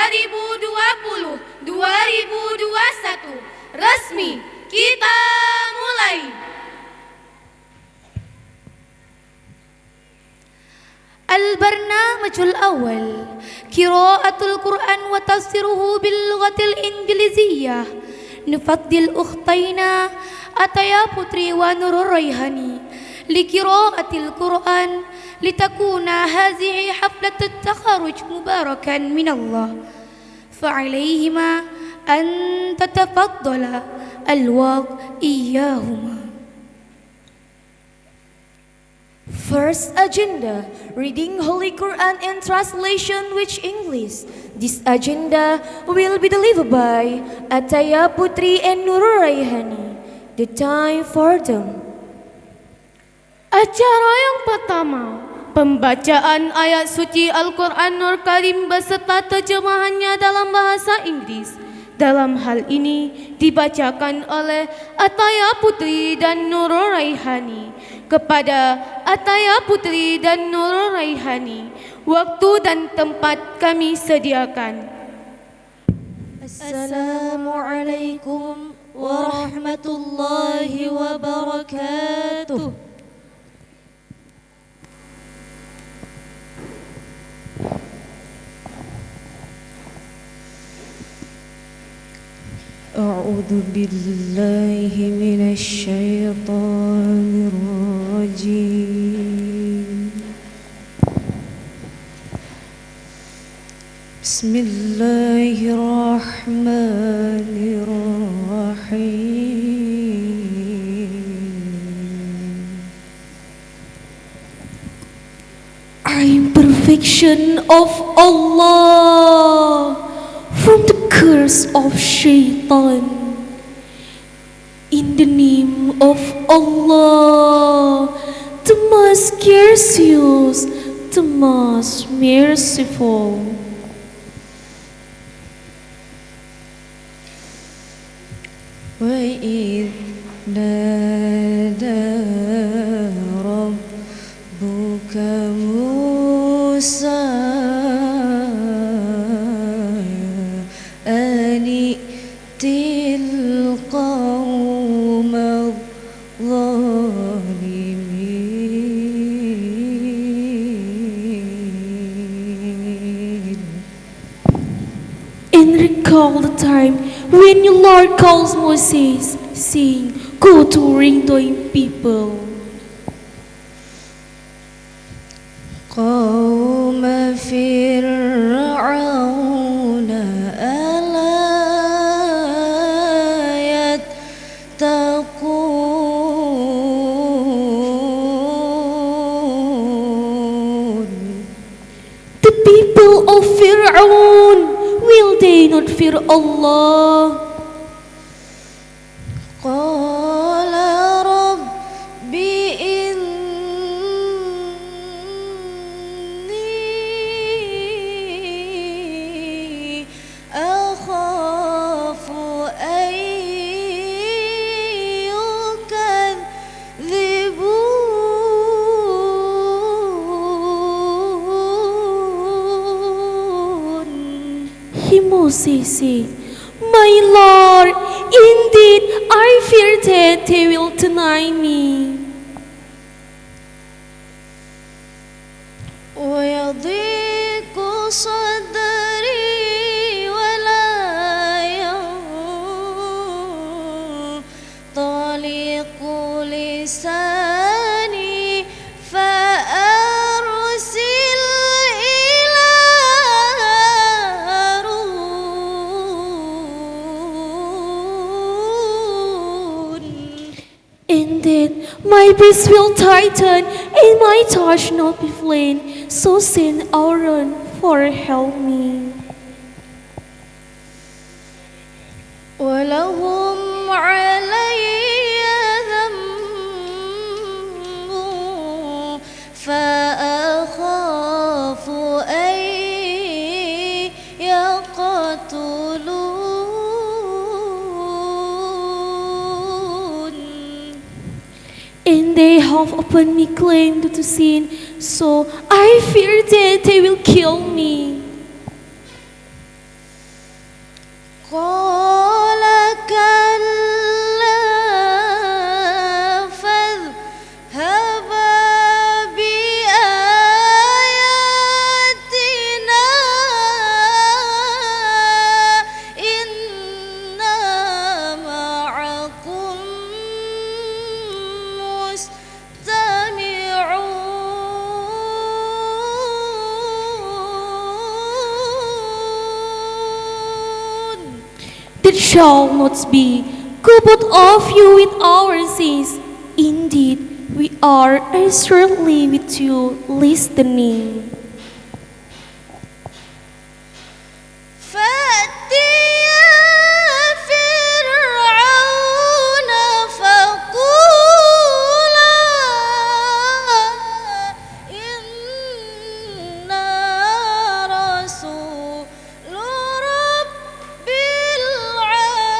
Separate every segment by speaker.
Speaker 1: 2020-2021 resmi kita mulai. Al-barnamijul awal qiraatul Quran wa tafsiruhu bil lughatil injiliziyah. Nufaddil ukhtaina Ataya Putri wa Nurul Raihani li qiraatil Quran litakuna hadhihi haflatut takharuj mubarakan minallah fa'alaihima an tatafaddala al-waqt iyyahuma.
Speaker 2: First agenda, reading Holy Quran and translation with English. This agenda will be delivered by Ataya Putri and Nurul Raihani. The time for them.
Speaker 1: Acara yang pertama, pembacaan ayat suci Al-Quranul Karim beserta terjemahannya dalam bahasa Inggris. Dalam hal ini dibacakan oleh Ataya Putri dan Nurul Raihani. Kepada Ataya Putri dan Nurul Raihani, waktu dan tempat kami sediakan.
Speaker 2: Assalamualaikum warahmatullahi wabarakatuh. A'udzu billahi minasy syaithanir rajim. Bismillahirrahmanirrahim. Imperfection of Allah from the curse of Shaitan. In the name of Allah, the most gracious, the most merciful. وَإِذْ نَادَى رَبُّكَ مُوسَى أَنِ ائْتِ الْقَوْمَ الظَّالِمِينَ. And recall the time when your Lord calls Moses, saying, "Go to Ringdoim people." قوم فرعون ألا يتقون. The people of Fir'aun, will they not fear Allah? قال رب إني أخاف أن يكذبون. Moses said, "My Lord, indeed I fear that they will deny me." وَيَضِيقُ صَدْرِي وَلَا يَنطَلِقُ لِسَانِي فَأَرْسِلْ إِلَى هَارُونَ. And then my breast will tighten and my touch not be flame. So send Aaron for help me. وَلَهُمْ عَلَيَّ ذَنبٌ فَأَخَافُ أَن يَقْتُلُونَ. And they have openly claimed to sin, so I fear that they will kill me.
Speaker 1: that shall not be. Go both of you with our sins. Indeed, we are assuredly with you listening.
Speaker 2: فأتيا فرعون فقولا إنا رسول رب العالمين.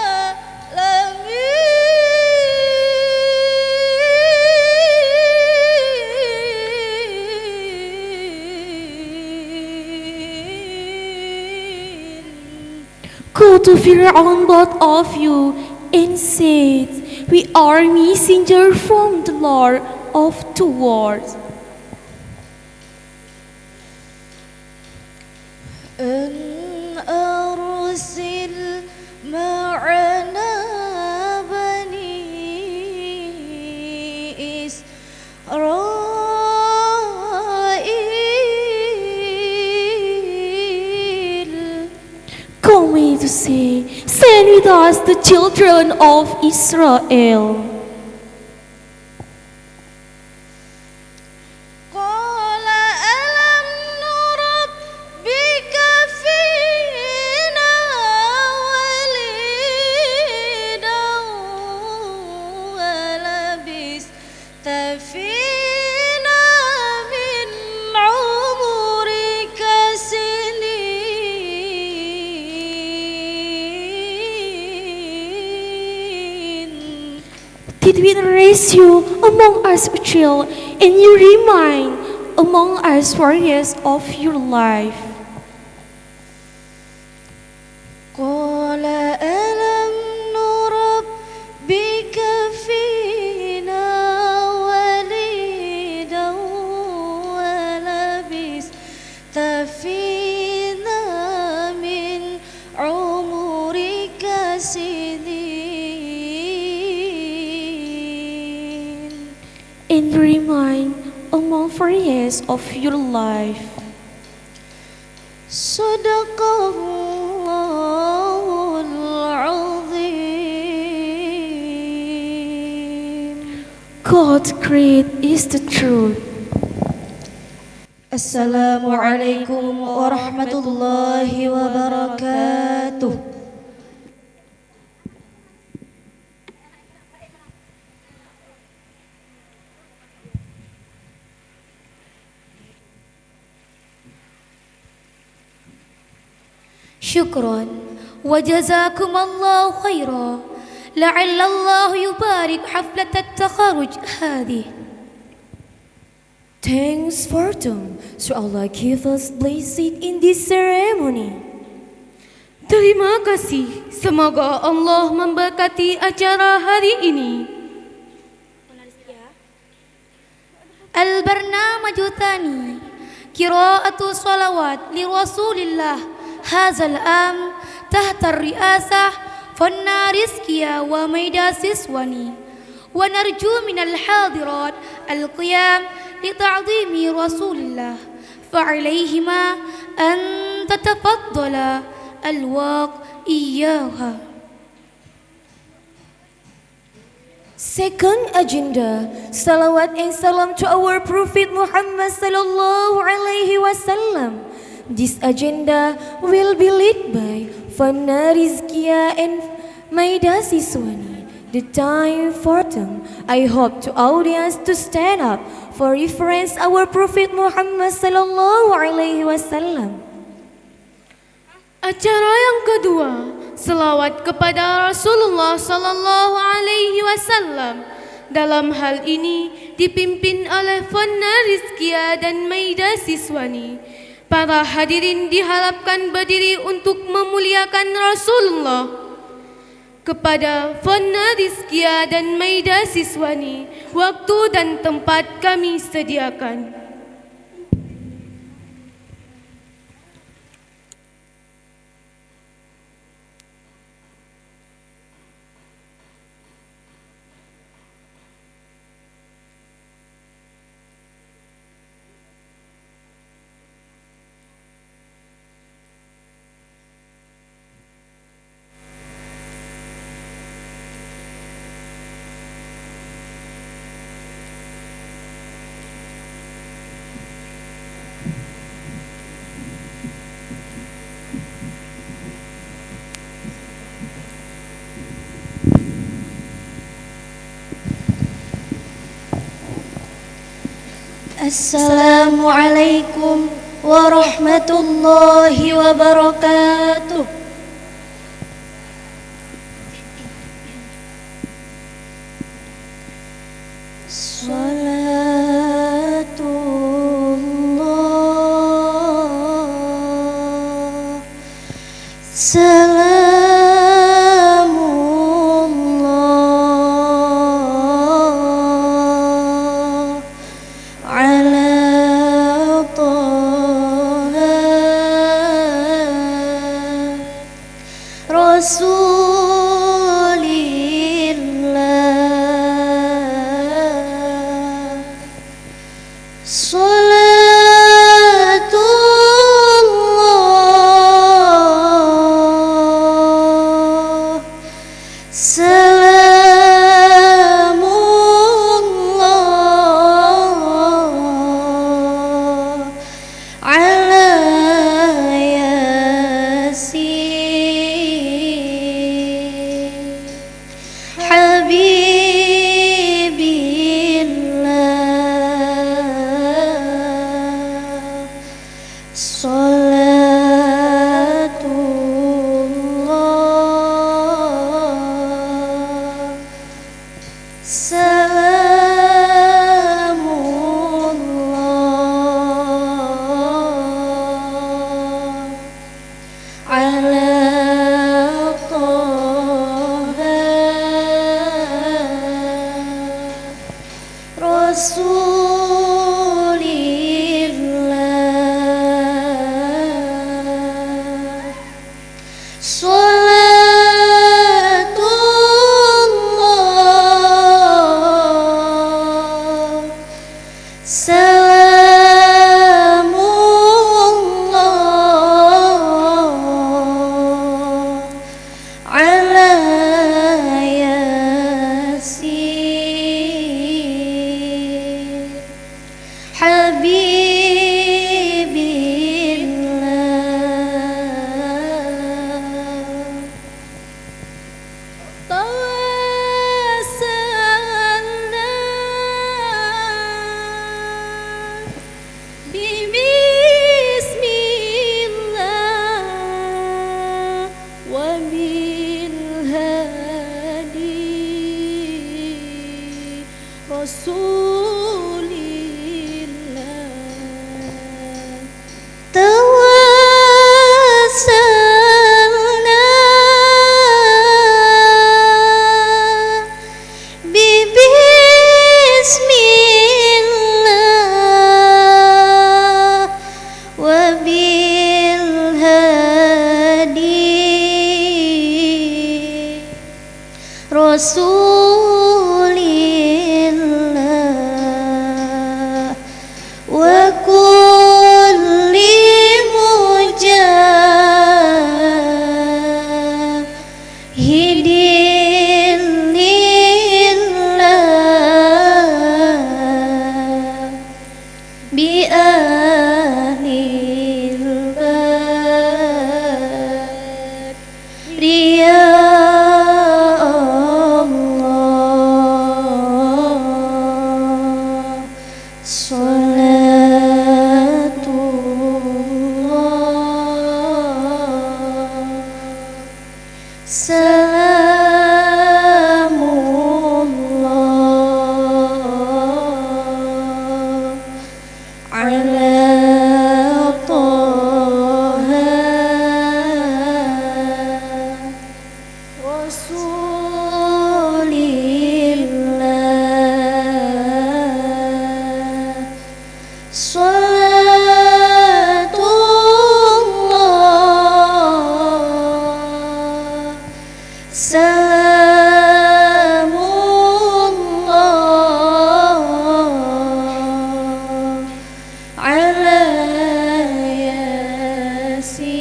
Speaker 1: Go to Fir'aun, both of you, and say, we are messenger from the Lord of the worlds.
Speaker 2: أن أرسل معنا بني إسرائيل.
Speaker 1: Come me to say, send with us the children of Israel.
Speaker 2: قال ألم نربك فينا وليدا ولبثت فينا من عمرك سنين.
Speaker 1: Did we raise you among us a child, and you remain among us for years of your life?
Speaker 2: قال ألم نربك فينا وليدا ولبثت فينا من عمرك سنين.
Speaker 1: And you remain among 4 years of your life.
Speaker 2: صدق الله العظيم.
Speaker 1: God great is the truth.
Speaker 2: Assalamualaikum warahmatullahi wabarakatuh. شكرا وجزاكم الله خيرا. لعل الله يبارك حفلة التخرج هذه. Thanks for them. So Allah give us blessing in this ceremony.
Speaker 1: Terima kasih. Semoga Allah memberkati acara hari ini.
Speaker 2: البرنامج الثاني قراءة صلوات لرسول الله هذا العام تحت الرئاسة فنا رزكيا وميدا سسواني. ونرجو من الحاضرات القيام لتعظيم رسول الله فعليهما أن تتفضل الواق إياها. Second agenda, salawat and salam to our Prophet Muhammad sallallahu alaihi wasallam. This agenda will be led by Fana Rizkia and Maida Siswani. The time for them. I hope to audience to stand up for reference our Prophet Muhammad sallallahu alaihi wasallam.
Speaker 1: Acara yang kedua, selawat kepada Rasulullah sallallahu alaihi wasallam. Dalam hal ini dipimpin oleh Fana Rizkia dan Maida Siswani. Para hadirin diharapkan berdiri untuk memuliakan Rasulullah. Kepada Fana Rizkia dan Maida Siswani, waktu dan tempat kami sediakan.
Speaker 2: Assalamualaikum warahmatullahi wabarakatuh. Salatullah, salamullah ala Taha Rasulillah. Salatullah, salamullah ala Yasin Habibillah. Salatullah, salamullah ala Taha Rasulillah. Salatullah, salamullah ala Yasin Habibillah. Tawassalna Bismillah wa bil hadi Rasulillah. Tawassalna Bismillah wa bil hadi Rasulillah wa kulli mujahidin lillah bi ahlil badri ya Allah. Salatullah, salamullah ala Taha Rasulillah. Salatullah, salamullah ala Yasin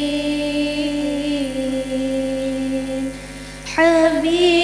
Speaker 2: Habib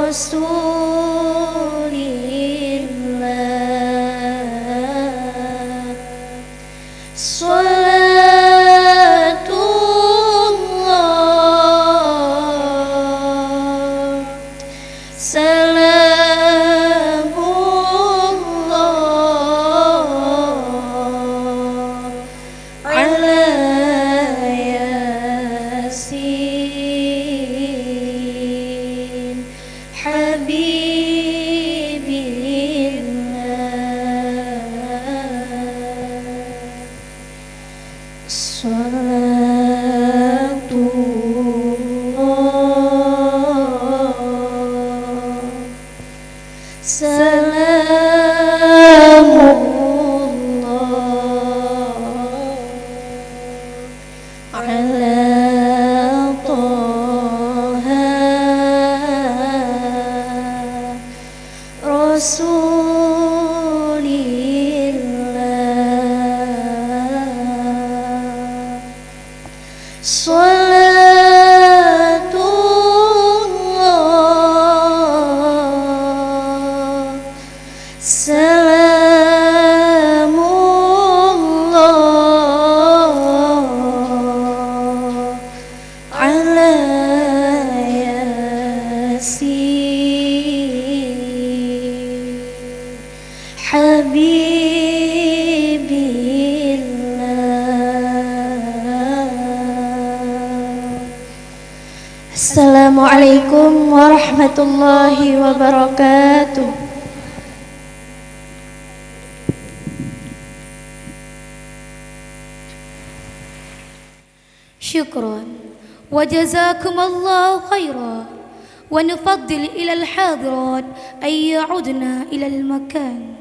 Speaker 2: Rasulillah. Salatullah, salamullah ala Yasin Habibillah. Salatullah, salamullah ala Taha Rasulillah. Salatullah, salamullah ala Yasin Habibillah. Assalamualaikum warahmatullahi wabarakatuh.
Speaker 1: شكرا وجزاكم الله خيرا ونفضل إلى الحاضرات أن يعودنا إلى المكان.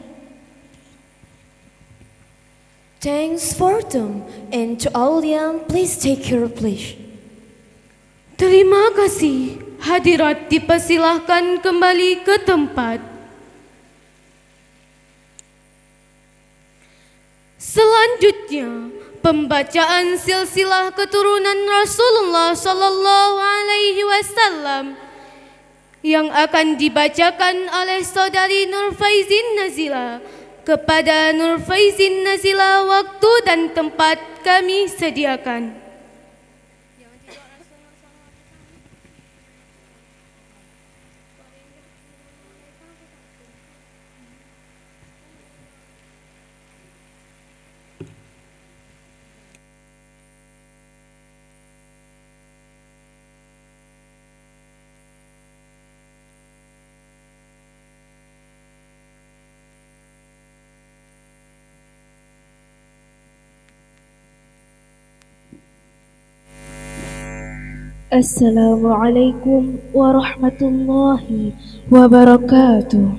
Speaker 2: Thanks for them, and to audience, please take your place.
Speaker 1: Terima kasih. Hadirat dipersilahkan kembali ke tempat. Selanjutnya, pembacaan silsilah keturunan Rasulullah Sallallahu Alaihi Wasallam yang akan dibacakan oleh saudari Nur Faizin Nazila. Kepada Nur Faizin Nazila, waktu dan tempat kami sediakan.
Speaker 3: Assalamualaikum warahmatullahi wabarakatuh.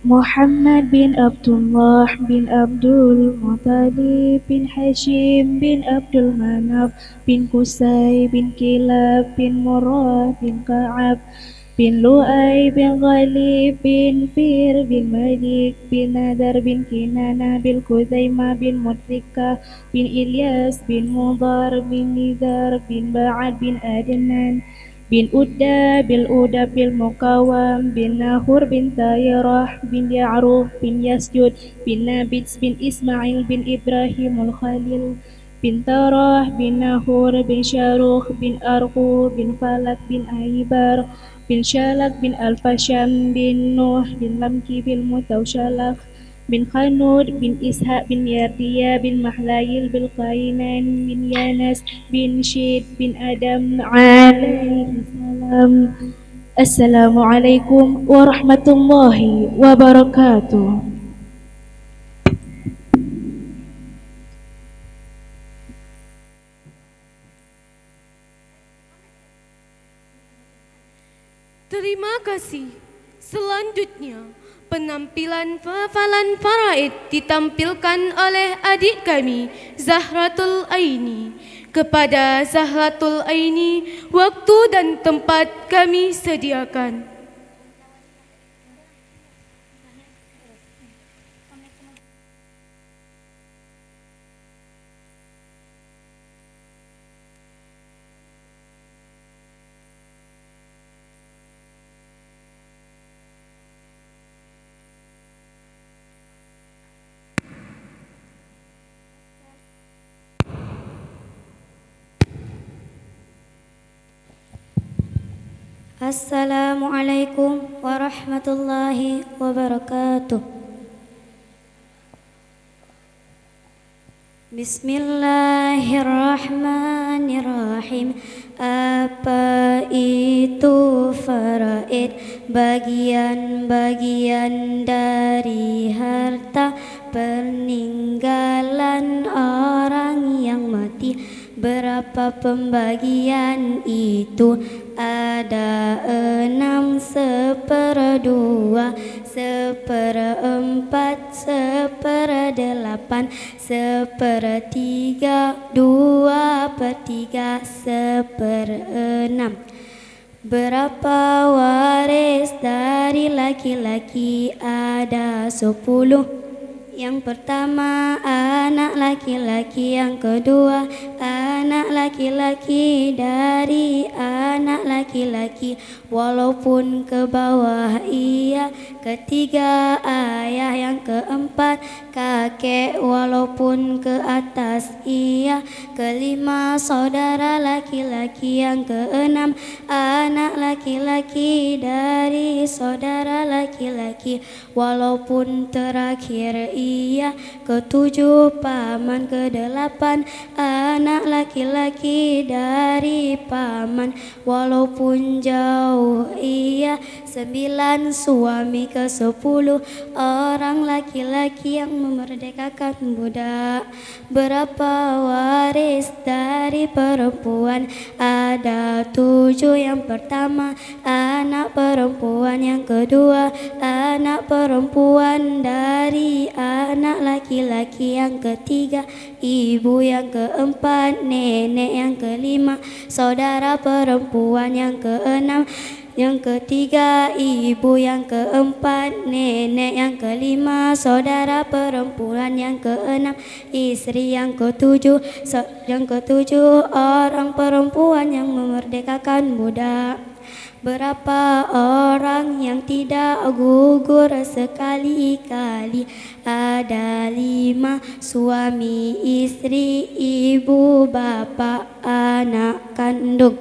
Speaker 3: Muhammad bin Abdullah bin Abdul Muttalib bin Hashim bin Abdul Manaf bin Qusay bin Kilab bin Murrah bin Ka'ab bin Lu'ay bin Ghalib bin Fir bin Malik bin Nadar bin Kinana bin Khuzaimah bin Mutrika bin Ilyas bin Mudar bin Nizar bin Ba'ad bin Adnan bin Udda bin Udab bin Mukawam bin Nahur bin Tayrah bin Ya'ruf bin Yasjud bin Nabits bin Ismail bin Ibrahimul Khalil bin Tarah bin Nahur bin Syaruh bin Arqu bin Falak bin Aibar bin Shalak bin Al-Fasham bin Nuh bin Lamki bin Mutawshalak bin Khanud bin Ishaq bin Yardiya bin Mahlayil bin Qainan bin Yanas bin Syed bin Adam alaihi salam. Assalamualaikum warahmatullahi wabarakatuh.
Speaker 1: Terima kasih. Selanjutnya, penampilan hafalan faraid ditampilkan oleh adik kami, Zahratul Aini. Kepada Zahratul Aini, waktu dan tempat kami sediakan.
Speaker 4: Assalamualaikum warahmatullahi wabarakatuh. Bismillahirrahmanirrahim. Apa itu faraid? Bagian-bagian dari harta peninggalan orang yang mati. Berapa pembagian itu? Ada 6, 1/2, 1/4, 1/8, 1/3, 2/3, 1/6. Berapa waris dari laki-laki? Ada 10. Yang pertama anak laki-laki, yang kedua anak laki-laki dari anak laki-laki walaupun ke bawah iya, ketiga ayah, yang keempat kakek walaupun ke atas iya, kelima saudara laki-laki, yang keenam anak laki-laki dari saudara laki-laki walaupun terakhir iya, ketujuh paman, kedelapan anak laki-laki dari paman walaupun jauh iya, 9 suami, ke-10 orang laki-laki yang memerdekakan budak. Berapa waris dari perempuan? Ada 7. Yang pertama anak perempuan, yang kedua anak perempuan dari anak laki-laki, yang ketiga ibu, yang keempat nenek, yang kelima saudara perempuan, yang keenam yang ketiga ibu, yang keempat nenek, yang kelima saudara perempuan, yang keenam istri, yang ketujuh orang perempuan yang memerdekakan budak. Berapa orang yang tidak gugur sekali-kali? Ada 5. Suami, istri, ibu, bapak, anak kandung.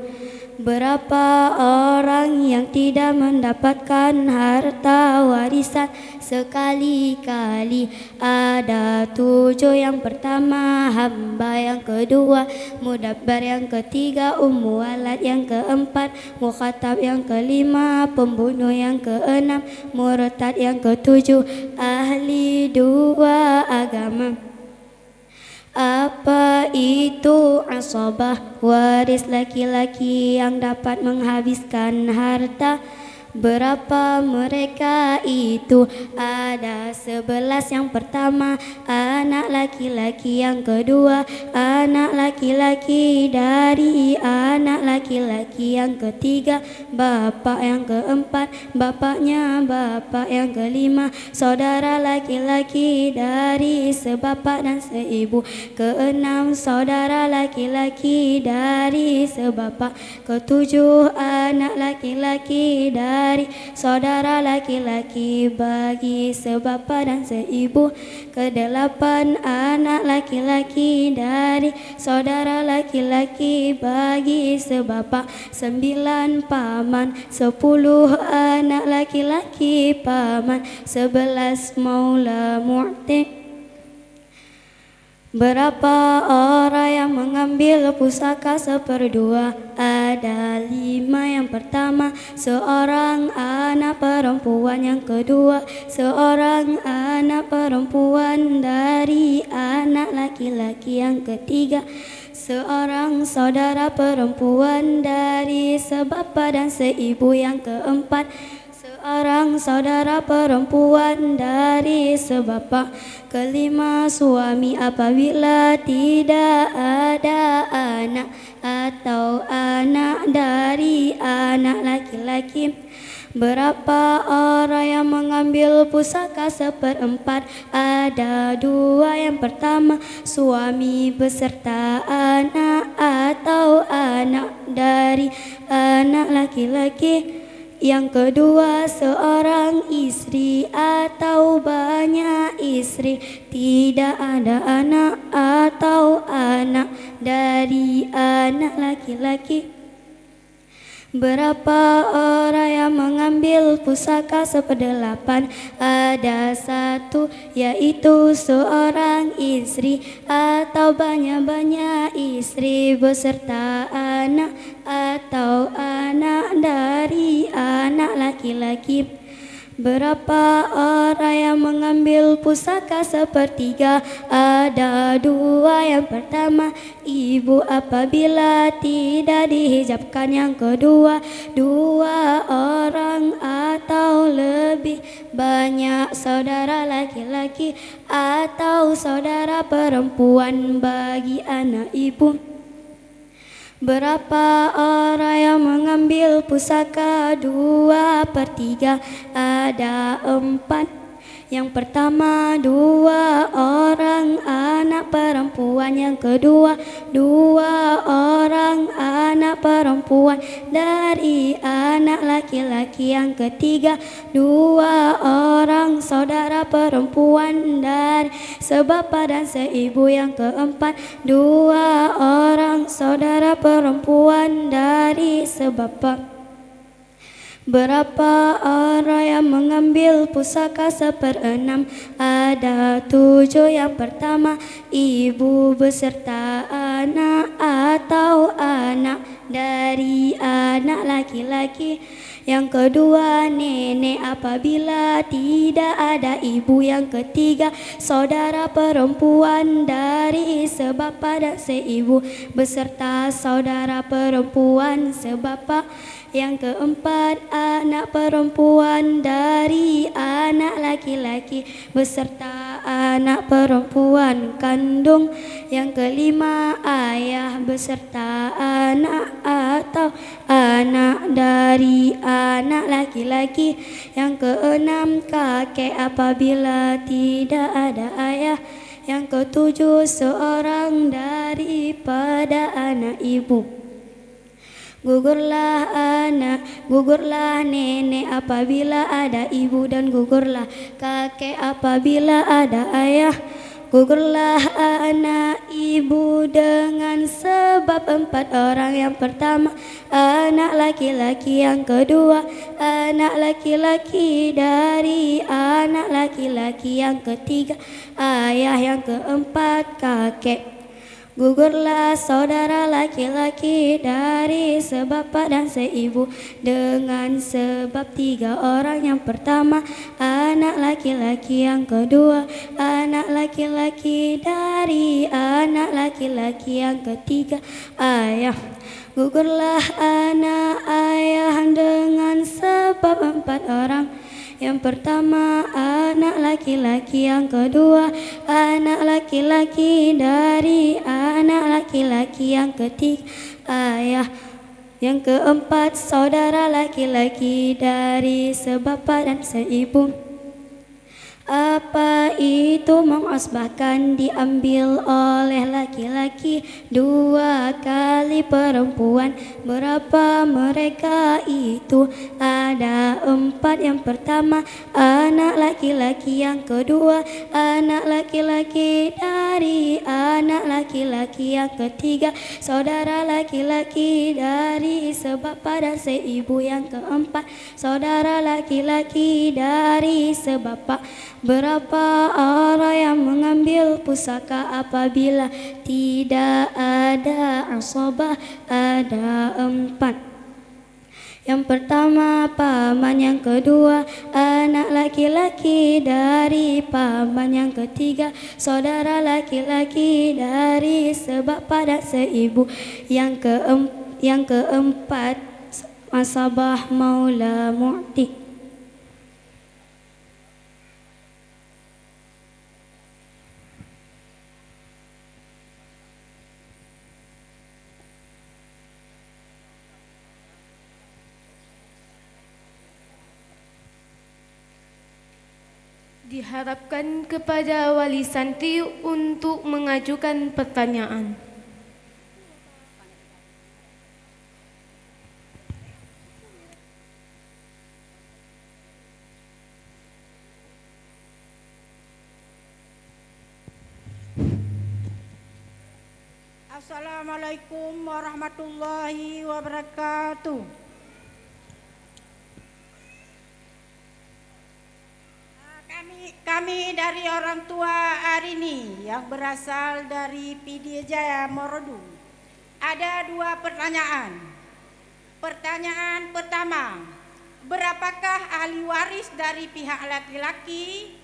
Speaker 4: Berapa orang yang tidak mendapatkan harta warisan sekali-kali? Ada 7. Yang pertama hamba, yang kedua mudabbar, yang ketiga ummu walad, yang keempat mukhatab, yang kelima pembunuh, yang keenam murtad, yang ketujuh ahli 2 agama. Apa itu asabah? Waris laki-laki yang dapat menghabiskan harta. Berapa mereka itu? Ada 11. Yang pertama anak laki-laki, yang kedua anak laki-laki dari anak laki-laki, yang ketiga bapak, yang keempat bapaknya bapak, yang kelima saudara laki-laki dari sebapak dan seibu, keenam saudara laki-laki dari sebapak, ketujuh anak laki-laki dari saudara laki-laki bagi sebapak dan seibu, kedelapan anak laki-laki dari saudara laki-laki bagi sebapak, 9 paman, 10 anak laki-laki paman, 11 maula mu'tiq. Berapa orang yang mengambil pusaka 1/2? Ada 5. Yang pertama seorang anak perempuan, yang kedua seorang anak perempuan dari anak laki-laki, yang ketiga seorang saudara perempuan dari sebapak dan seibu, yang keempat seorang saudara perempuan dari sebapak, kelima suami apabila tidak ada anak atau anak dari anak laki-laki. Berapa orang yang mengambil pusaka 1/4? Ada 2. Yang pertama suami beserta anak atau anak dari anak laki-laki. Yang kedua seorang istri atau banyak istri, tidak ada anak atau anak dari anak laki-laki. Berapa orang yang mengambil pusaka seperdelapan? Ada satu, yaitu seorang istri atau banyak-banyak istri beserta anak atau anak dari anak laki-laki. Berapa orang yang mengambil pusaka sepertiga? Ada dua. Yang pertama, ibu apabila tidak dihijabkan. Yang kedua, dua orang atau lebih banyak saudara laki-laki atau saudara perempuan bagi anak ibu. Berapa orang yang mengambil pusaka? 2/3. Ada 4. Yang pertama, 2 orang anak perempuan. Yang kedua, 2 orang anak perempuan dari anak laki-laki. Yang ketiga, 2 orang saudara perempuan dari sebapa dan seibu. Yang keempat, 2 orang saudara perempuan dari sebapa. Berapa orang yang mengambil pusaka 1/6? Ada 7. Yang pertama, ibu beserta anak atau anak dari anak laki-laki. Yang kedua, nenek apabila tidak ada ibu. Yang ketiga, saudara perempuan dari sebapa dan seibu beserta saudara perempuan sebapa. Yang keempat, anak perempuan dari anak laki-laki beserta anak perempuan kandung. Yang kelima, ayah beserta anak atau anak dari anak laki-laki. Yang keenam, kakek apabila tidak ada ayah. Yang ketujuh, seorang daripada anak ibu. Gugurlah anak, gugurlah nenek apabila ada ibu, dan gugurlah kakek apabila ada ayah. Gugurlah anak ibu dengan sebab 4 orang. Yang pertama, anak laki-laki. Yang kedua, anak laki-laki dari anak laki-laki. Yang ketiga, ayah. Yang keempat, kakek. Gugurlah saudara laki-laki dari sebapa dan seibu dengan sebab 3 orang. Yang pertama, anak laki-laki. Yang kedua, anak laki-laki dari anak laki-laki. Yang ketiga, ayah. Gugurlah anak ayah dengan sebab 4 orang. Yang pertama, anak laki-laki. Yang kedua, anak laki-laki dari anak laki-laki. Yang ketiga, ayah. Yang keempat, saudara laki-laki dari sebapa dan seibu. Apa itu mengasbahkan? Diambil oleh laki-laki 2 kali perempuan. Berapa mereka itu? Ada 4. Yang pertama, anak laki-laki. Yang kedua, anak laki-laki dari anak laki-laki. Yang ketiga, saudara laki-laki dari sebapa dan seibu. Yang keempat, saudara laki-laki dari sebapa. Berapa orang yang mengambil pusaka apabila tidak ada asabah? Ada 4. Yang pertama, paman. Yang kedua, anak laki-laki dari paman. Yang ketiga, saudara laki-laki dari sebapa dan seibu. Yang keempat, asabah maula mu'ti.
Speaker 1: Diharapkan kepada wali santri untuk mengajukan pertanyaan.
Speaker 5: Assalamualaikum warahmatullahi wabarakatuh. Kami dari orang tua Arini yang berasal dari PD Jaya Morodu ada 2 pertanyaan. Pertanyaan pertama, berapakah ahli waris dari pihak laki-laki?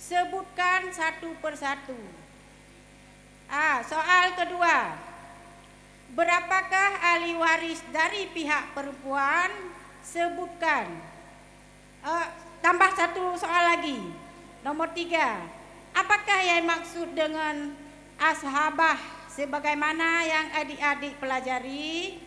Speaker 5: Sebutkan satu persatu. Soal kedua, berapakah ahli waris dari pihak perempuan? Sebutkan. Tambah satu soal lagi. Nomor 3, apakah yang maksud dengan ashabah sebagaimana yang adik-adik pelajari?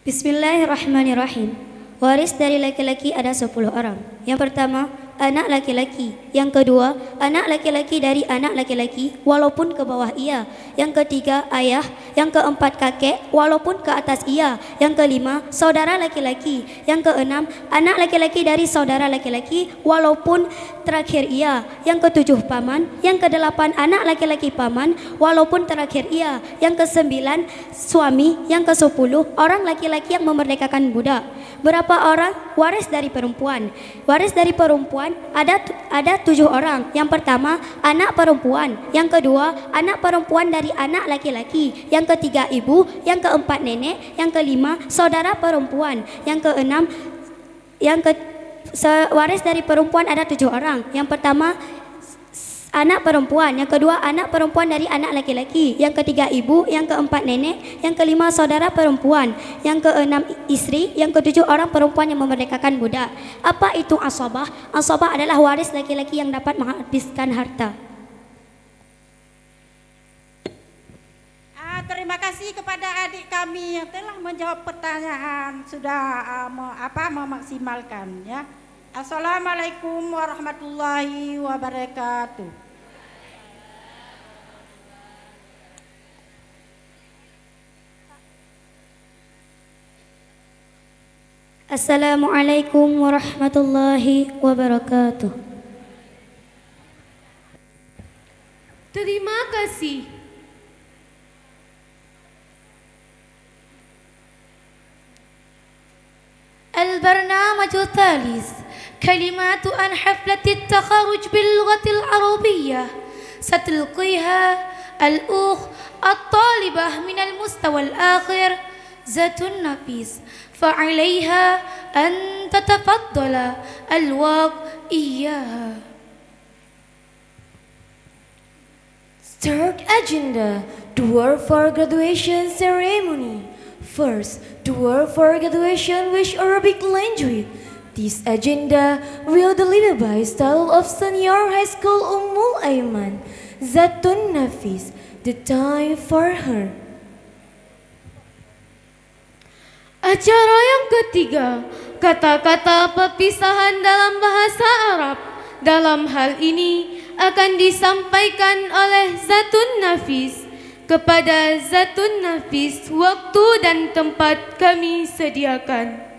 Speaker 4: Bismillahirrahmanirrahim. Waris dari laki-laki ada 10 orang. Yang pertama, anak laki-laki. Yang kedua, anak laki-laki dari anak laki-laki walaupun ke bawah ia. Yang ketiga, ayah. Yang keempat, kakek walaupun ke atas ia. Yang kelima, saudara laki-laki. Yang keenam, anak laki-laki dari saudara laki-laki walaupun terakhir ia. Yang ketujuh, paman. Yang kedelapan, anak laki-laki paman walaupun terakhir ia. Yang kesembilan, suami. Yang kesepuluh, orang laki-laki yang memerdekakan budak. Berapa orang waris dari perempuan? Waris dari perempuan ada 7 orang. Yang pertama, anak perempuan. Yang kedua, anak perempuan dari anak laki-laki. Yang ketiga, ibu. Yang keempat, nenek. Yang kelima, saudara perempuan. Yang keenam, waris dari perempuan ada 7 orang. Yang pertama, anak perempuan. Yang kedua, anak perempuan dari anak laki-laki. Yang ketiga, ibu. Yang keempat, nenek. Yang kelima, saudara perempuan. Yang keenam, istri. Yang ketujuh, orang perempuan yang memerdekakan budak. Apa itu asabah? Asabah adalah waris laki-laki yang dapat menghabiskan harta.
Speaker 5: Terima kasih kepada adik kami yang telah menjawab pertanyaan, sudah memaksimalkan ya. Assalamualaikum warahmatullahi wabarakatuh.
Speaker 4: Assalamualaikum warahmatullahi wabarakatuh.
Speaker 1: Terima kasih. البرنامج الثالث كلمات عن حفلة التخرج باللغة العربية ستلقيها الأخ الطالبة من المستوى الآخر ذات النفيس فعليها أن تتفضل الوقت إياها.
Speaker 2: Third agenda, tour for graduation ceremony. First, tour for graduation with Arabic language. This agenda will delivered by Style of Senior High School Ummul Aiman, Zatun Nafis. The time for her.
Speaker 1: Acara yang ketiga, kata-kata perpisahan dalam bahasa Arab. Dalam hal ini akan disampaikan oleh Zatun Nafis. Kepada Zatun Nafis, waktu dan tempat kami sediakan.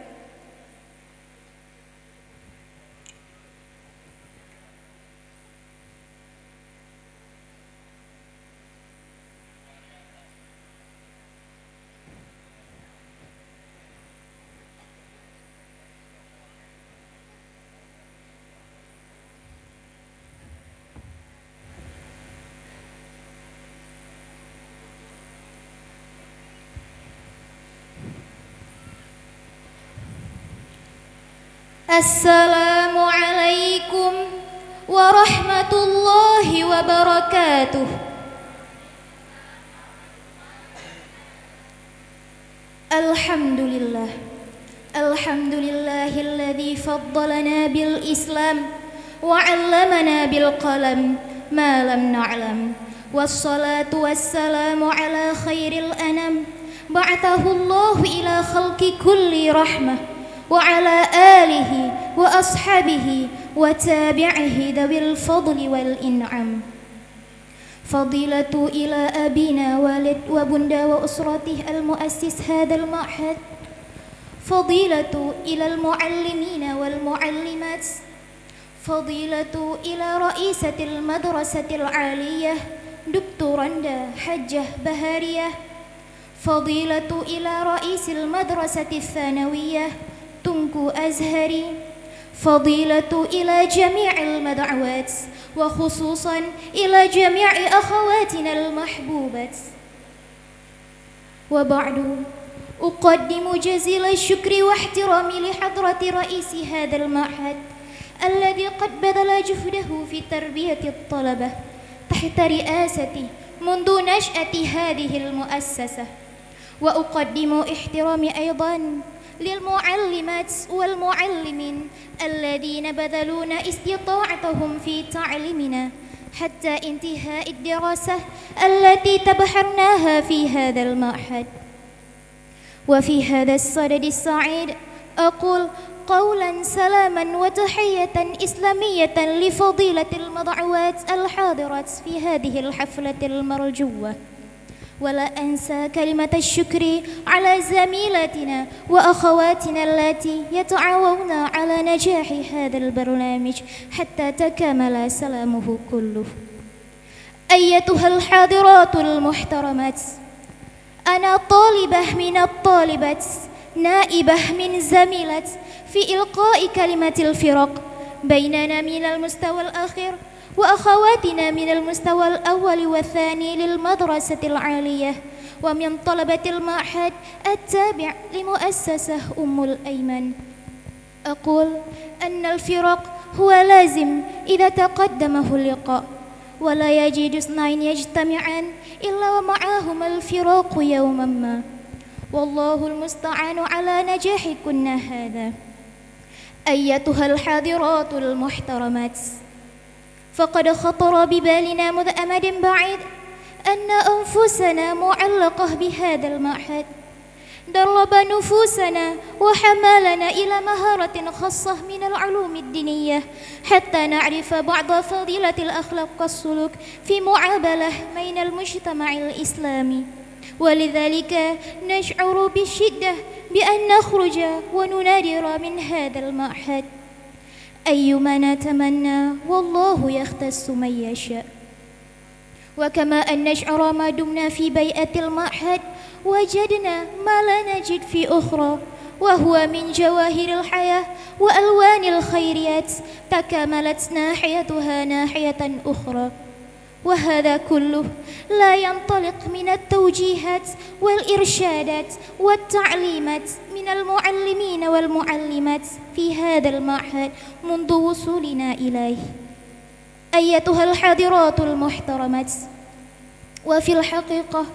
Speaker 2: Assalamualaikum warahmatullahi wabarakatuh. Alhamdulillah. Alhamdulillahilladzi faddalana bil Islam wa 'allamana bil qalam ma lam na'lam. Wassalatu wassalamu ala khairil anam. Ba'athahu Allah ila khalqi kulli rahmah. وعلى آله وأصحابه وتابعه ذوي الفضل والإنعام. فضيلة إلى أبينا والد وبندا وأسرته المؤسس هذا المعهد. فضيلة إلى المعلمين والمعلمات. فضيلة إلى رئيسة المدرسة العالية دكتورندا حجة بهارية. فضيلة إلى رئيس المدرسة الثانوية تنكو أزهري. فضيلة إلى جميع المدعوات وخصوصا إلى جميع أخواتنا المحبوبات. وبعد أقدم جزيل الشكر واحترامي لحضرة رئيس هذا المعهد الذي قد بذل جهده في تربية الطلبة تحت رئاستي منذ نشأة هذه المؤسسة. وأقدم احترامي أيضا للمعلمات والمعلمين الذين بذلون استطاعتهم في تعليمنا حتى انتهاء الدراسة التي تبحرناها في هذا المعهد. وفي هذا الصدد السعيد أقول قولا سلاما وتحية إسلامية لفضيلة المدعوات الحاضرات في هذه الحفلة المرجوة. ولا أنسى كلمة الشكر على زميلاتنا وأخواتنا اللاتي يتعاونون على نجاح هذا البرنامج حتى تكامل سلامه كله. أيتها الحاضرات المحترمات، أنا طالبة من الطالبات، نائبة من زميلة في إلقاء كلمة الفرق بيننا من المستوى الأخير وأخواتنا من المستوى الأول والثاني للمدرسة العالية ومن طلبة المعهد التابع لمؤسسة أم الأيمن. أقول أن الفرق هو لازم إذا تقدمه اللقاء، ولا يجد اثنين يجتمعان إلا ومعهما الفراق يوما ما، والله المستعان على نجاحكن هذا. أيتها الحاضرات المحترمات، فقد خطر ببالنا منذ أمد بعيد أن أنفسنا معلقة بهذا المعهد، درب نفوسنا وحملنا إلى مهارة خاصة من العلوم الدينية حتى نعرف بعض فضيلة الأخلاق والسلوك في معاملة بين المجتمع الإسلامي. ولذلك نشعر بالشدة بأن نخرج وننادر من هذا المعهد أيما نتمنى، والله يختص من يشاء. وكما أن نشعر ما دمنا في بيئة المعهد وجدنا ما لا نجد في أخرى، وهو من جواهر الحياة وألوان الخيريات تكاملت ناحيتها ناحية أخرى. وهذا كله لا ينطلق من التوجيهات والإرشادات والتعليمات من المعلمين والمعلمات في هذا المعهد منذ وصولنا إليه. أيتها الحاضرات المحترمات، وفي الحقيقة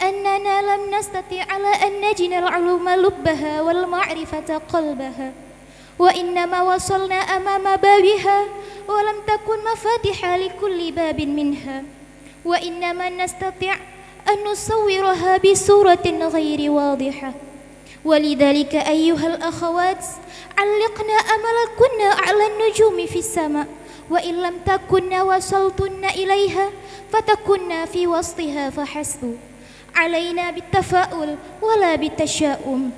Speaker 2: أننا لم نستطع على أن نجني العلوم لبها والمعرفة قلبها، وإنما وصلنا أمام بابها ولم تكن مفاتيح لكل باب منها، وإنما نستطيع أن نصورها بصورة غير واضحة. ولذلك أيها الأخوات، علقنا أملكن على النجوم في السماء، وإن لم تكن وصلتن إليها فتكن في وسطها فحسب. علينا بالتفاؤل ولا بالتشاؤم،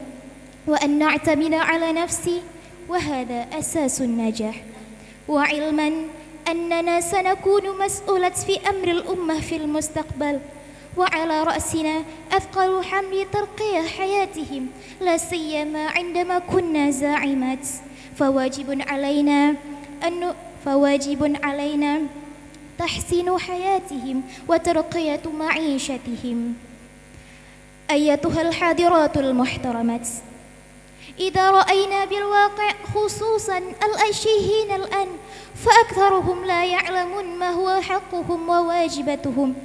Speaker 2: وأن نعتمد على نفسي، وهذا أساس النجاح. وعلما أننا سنكون مسؤولة في أمر الأمة في المستقبل، وعلى رأسنا أثقل حمل ترقية حياتهم، لا سيما عندما كنا زاعمات، فواجب علينا تحسين حياتهم وترقية معيشتهم. أيتها الحاضرات المحترمات، إذا رأينا بالواقع خصوصا الأشيهين الآن فأكثرهم لا يعلمون ما هو حقهم وواجبتهم،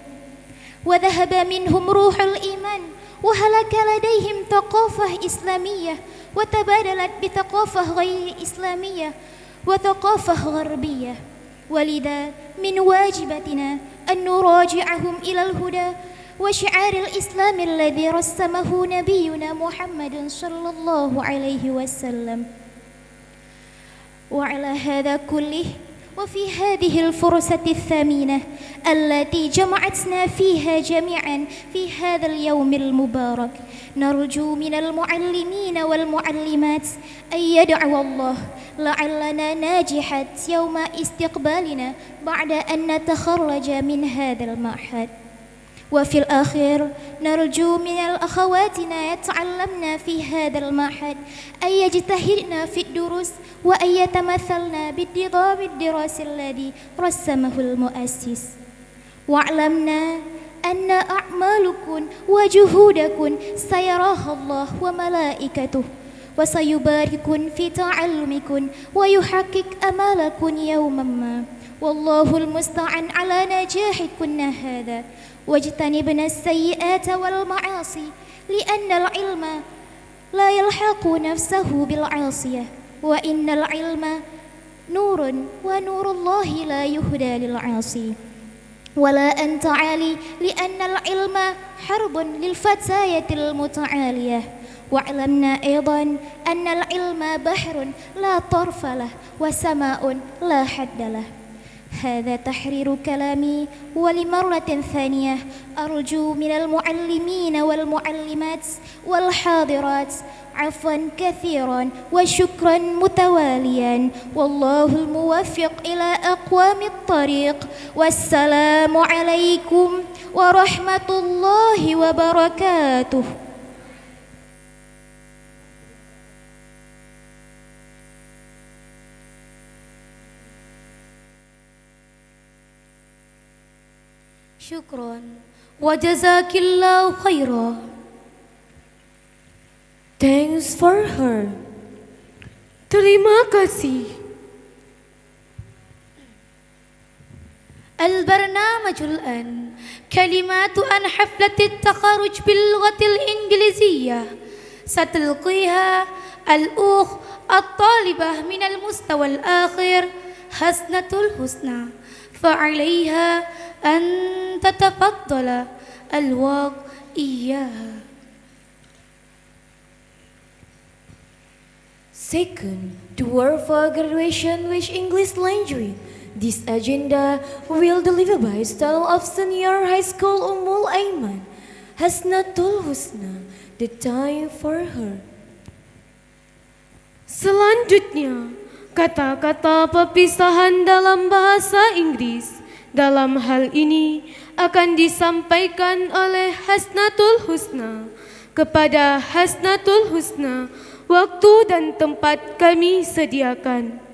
Speaker 2: وذهب منهم روح الإيمان، وهلك لديهم ثقافة إسلامية وتبادلت بثقافة غير إسلامية وثقافة غربية. ولذا من واجباتنا أن نراجعهم إلى الهدى وشعار الإسلام الذي رسمه نبينا محمد صلى الله عليه وسلم. وعلى هذا كله، وفي هذه الفرصة الثمينة التي جمعتنا فيها جميعا في هذا اليوم المبارك، نرجو من المعلمين والمعلمات أن يدعوا الله لعلنا ناجحات يوم استقبالنا بعد أن نتخرج من هذا المعهد.
Speaker 6: وفي الآخر نرجو من أخواتنا يتعلمن في هذا المعهد أن يجتهدن في الدروس وأن يتمثلن بالنظام الدراسي الذي رسمه المؤسس. واعلمنا أن أعمالكم وجهودكم سيراها الله وملائكته وسيبارككم في تعلمكم ويحقق أمالكم يوما ما، والله المستعان على نجاحكن هذا. واجتنبنا السيئات والمعاصي لأن العلم لا يلحق نفسه بالعاصية، وإن العلم نور ونور الله لا يهدى للعاصي. ولا أنت عالي لأن العلم حرب للفتاية المتعالية. واعلمنا أيضا أن العلم بحر لا طرف له وسماء لا حد له. هذا تحرير كلامي، ولمرة ثانية أرجو من المعلمين والمعلمات والحاضرات عفوا كثيرا وشكرا متواليا، والله الموفق إلى أقوام الطريق. والسلام عليكم ورحمة الله وبركاته.
Speaker 4: Syukron wa jazakillahu khaira.
Speaker 2: Thanks for her.
Speaker 1: Terima kasih.
Speaker 4: البرنامج الآن كلمات عن حفلة التخرج باللغة الإنجليزية ستلقيها الأخت الطالبة من المستوى الآخر حسنة الحسنى، فعليها أن تتفضل الوقت إياها.
Speaker 2: Second, to work for graduation with English language. This agenda will delivered by Student of Senior High School Ummul Aiman, Hasnatul Husna. The time for her.
Speaker 1: Selanjutnya, kata-kata perpisahan dalam bahasa Inggris dalam hal ini akan disampaikan oleh Hasnatul Husna. Kepada Hasnatul Husna, waktu dan tempat kami sediakan.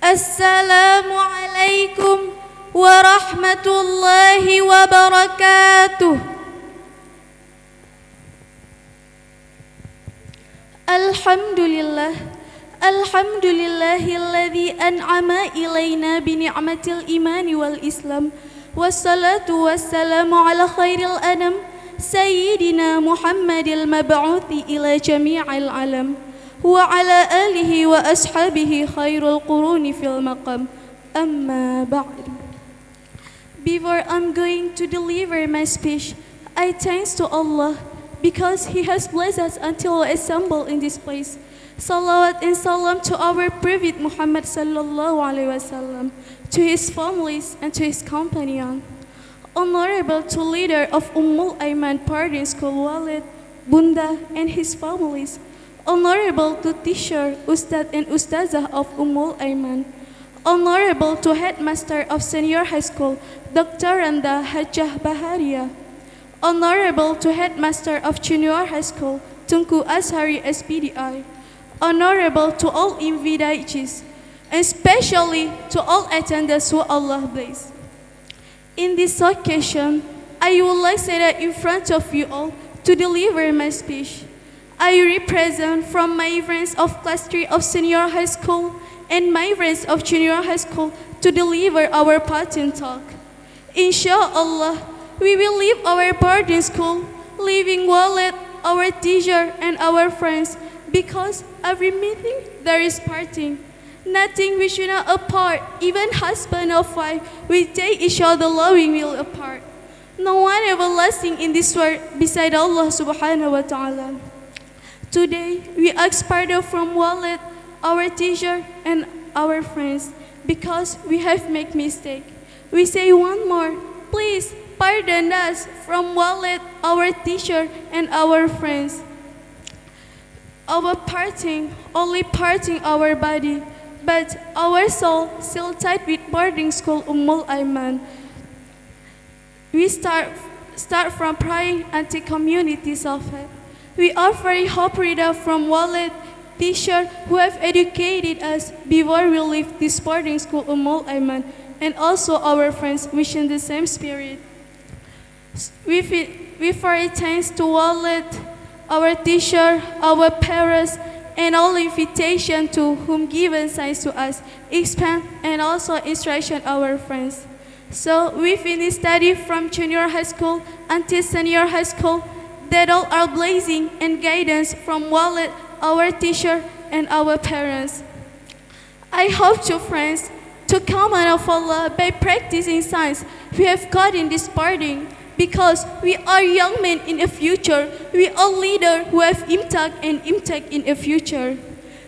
Speaker 7: Assalamualaikum warahmatullahi wabarakatuh. Alhamdulillahilladzi an'ama ilaina bi ni'matil imani wal islam, wassalatu wassalamu ala khairil anam sayyidina Muhammadil mab'uthi ila jami'il alam wa ala alihi wa ashabihi khairul quruni fil maqam. Amma ba'd. Before I'm going to deliver my speech, I thanks to Allah because He has blessed us until we assemble in this place. Salawat and salam to our Prophet Muhammad sallallahu alaihi wasallam, to his families and to his companion. Honorable to leader of Ummul Aiman Pardon School Walid, Bunda and his families. Honorable to teacher, Ustad and Ustazah of Ummul Aiman. Honorable to headmaster of Senior High School, Dr. Randa Hajjah Baharia. Honorable to headmaster of Junior High School, Tunku Ashari SPDI. Honorable to all invitations, and especially to all attendants who Allah bless. In this occasion, I would like to say that in front of you all to deliver my speech. I represent from my friends of class 3 of Senior High School and my friends of Junior High School to deliver our patent talk. Inshallah, we will leave our boarding school, leaving wallet, our teacher and our friends, because every meeting there is parting. Nothing we should not apart, even husband or wife, we take each other loving will apart. No one everlasting in this world beside Allah subhanahu wa ta'ala. Today, we ask pardon from Walid, our teacher, and our friends because we have made mistake. We say one more, please pardon us from Walid, our teacher, and our friends. Our parting, only parting our body, but our soul still tied with boarding school Aiman. We start from praying anti-communities of it. We offer hope reader from Walid, teacher who have educated us before we leave this boarding school Aiman, and also our friends wishing the same spirit. We for thanks to Walid, our teacher, our parents, and all invitation to whom given signs to us, expand and also instruction our friends. So we finished study from junior high school until senior high school, that all are blessing and guidance from Walid, our teacher, and our parents. I hope to friends to come and follow by practicing science we have got in this parting, because we are young men in the future. We are leaders who have impact in the future.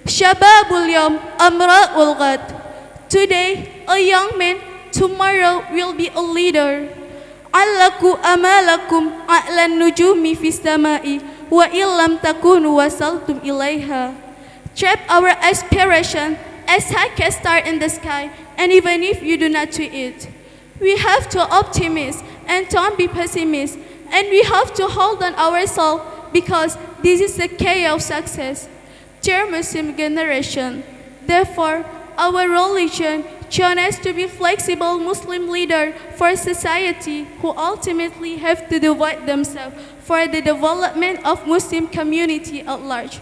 Speaker 7: Shababul Yawm Amra'ul Ghad. Today, a young man, tomorrow will be a leader. Allaku amalakum a'lan nujumi fis sama'i wa illam takunu wasaltum ilaiha. Trap our aspiration as high as star in the sky, and even if you do not do it. We have to optimize and don't be pessimists, and we have to hold on our soul because this is the key of success. Dear Muslim generation, therefore, our religion shown us to be flexible Muslim leader for society who ultimately have to devote themselves for the development of Muslim community at large.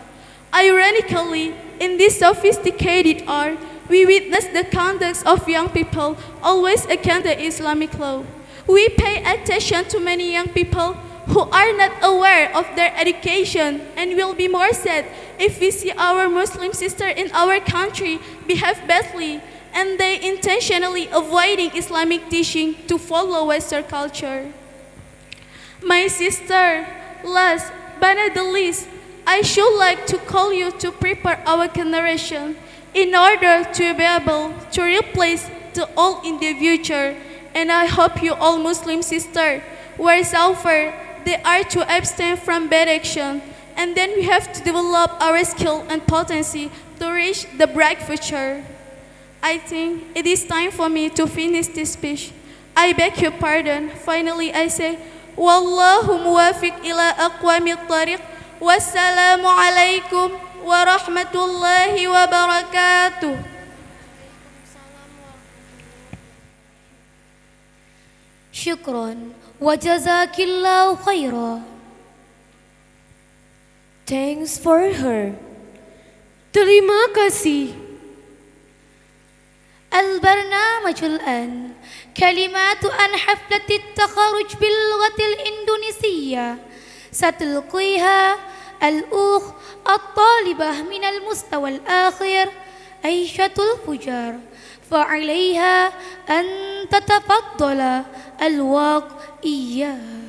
Speaker 7: Ironically, in this sophisticated art, we witness the conduct of young people always against the Islamic law. We pay attention to many young people who are not aware of their education and will be more sad if we see our Muslim sister in our country behave badly and they intentionally avoiding Islamic teaching to follow Western culture. My sister, last but not the least, I should like to call you to prepare our generation in order to be able to replace the old in the future. And I hope you all Muslim sisters, wherever they are, to abstain from bad action. And then we have to develop our skill and potency to reach the bright future. I think it is time for me to finish this speech. I beg your pardon. Finally, I say, Wallahu muwafiq ila aqwamit tariq. Wassalamu alaikum warahmatullahi wabarakatuh.
Speaker 2: Syukron wa jazakillahu khaira. Thanks for her.
Speaker 1: Terima kasih.
Speaker 6: البرنامج الآن كلمات عن حفلة التخرج باللغة الإندونيسية ستلقيها الأخت الطالبة من المستوى الآخر عيشة الفجار، فعليها أن تتفضل الوقت إياها.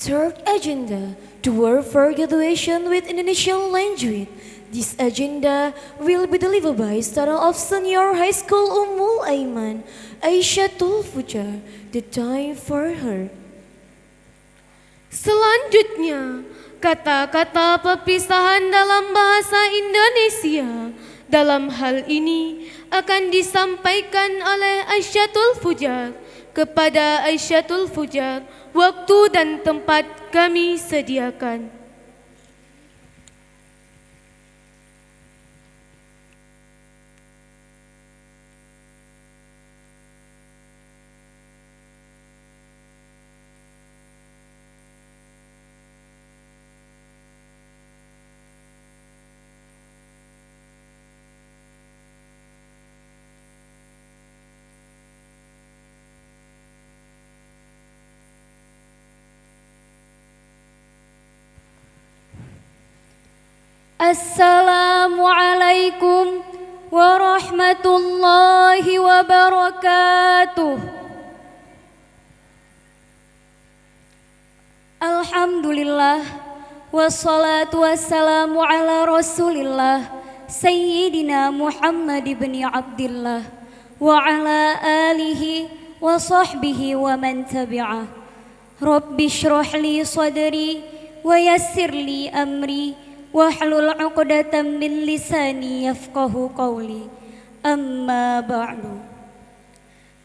Speaker 2: Third agenda, to work for graduation with Indonesian language. This agenda will be delivered by student of Senior High School Aiman, Aisyatul Fujar. The time for her.
Speaker 1: Selanjutnya, kata-kata perpisahan dalam bahasa Indonesia dalam hal ini akan disampaikan oleh Aisyatul Fujar. Kepada Aisyatul Fujar, waktu dan tempat kami sediakan.
Speaker 2: Assalamualaikum warahmatullahi wabarakatuh. Alhamdulillah wassalatu wassalamu ala Rasulillah Sayyidina Muhammad ibn Abdillah wa ala alihi wa sahbihi wa man tabi'ah. Rabbi shrah li sadri wa yassir li amri wahlul 'uqdatam min lisani yafqahu qawli. Amma ba'du.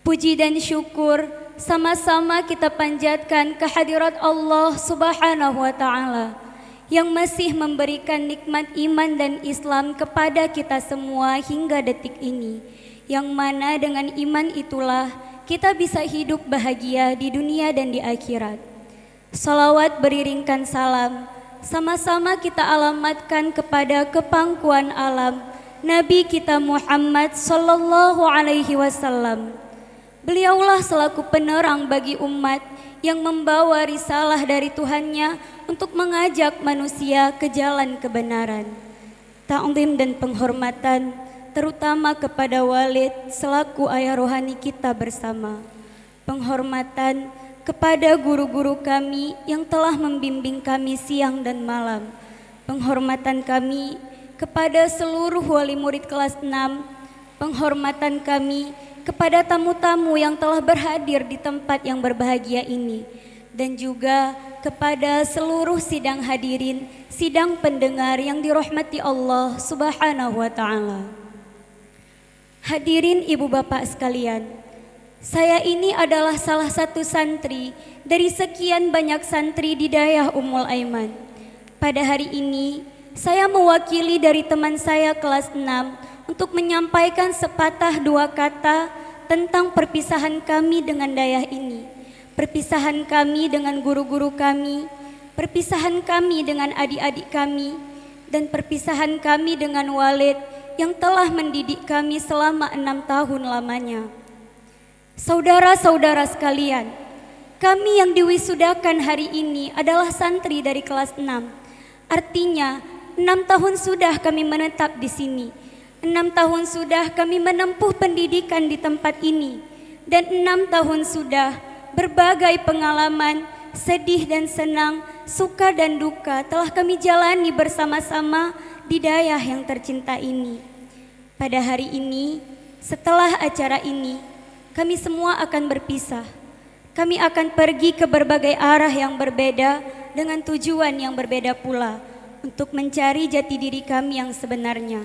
Speaker 2: Puji dan syukur sama-sama kita panjatkan kehadirat Allah Subhanahu wa taala yang masih memberikan nikmat iman dan Islam kepada kita semua hingga detik ini, yang mana dengan iman itulah kita bisa hidup bahagia di dunia dan di akhirat. Salawat beriringkan salam sama-sama kita alamatkan kepada kepangkuan alam Nabi kita Muhammad sallallahu alaihi wasallam. Beliaulah selaku penerang bagi umat yang membawa risalah dari Tuhannya untuk mengajak manusia ke jalan kebenaran. Ta'zim dan penghormatan terutama kepada Walid selaku ayah rohani kita bersama. Penghormatan kepada guru-guru kami yang telah membimbing kami siang dan malam. Penghormatan kami kepada seluruh wali murid kelas 6. Penghormatan kami kepada tamu-tamu yang telah berhadir di tempat yang berbahagia ini, dan juga kepada seluruh sidang hadirin, sidang pendengar yang dirahmati Allah Subhanahu wa taala. Hadirin ibu bapak sekalian, saya ini adalah salah satu santri dari sekian banyak santri di Dayah Ummul Aiman. Pada hari ini, saya mewakili dari teman saya kelas 6 untuk menyampaikan sepatah dua kata tentang perpisahan kami dengan Dayah ini, perpisahan kami dengan guru-guru kami, perpisahan kami dengan adik-adik kami, dan perpisahan kami dengan Walid yang telah mendidik kami selama 6 tahun lamanya. Saudara-saudara sekalian, kami yang diwisudakan hari ini adalah santri dari kelas 6. Artinya 6 tahun sudah kami menetap di sini. 6 tahun sudah kami menempuh pendidikan di tempat ini, dan 6 tahun sudah berbagai pengalaman, sedih dan senang, suka dan duka telah kami jalani bersama-sama di Dayah yang tercinta ini. Pada hari ini, setelah acara ini, kami semua akan berpisah. Kami akan pergi ke berbagai arah yang berbeda dengan tujuan yang berbeda pula untuk mencari jati diri kami yang sebenarnya.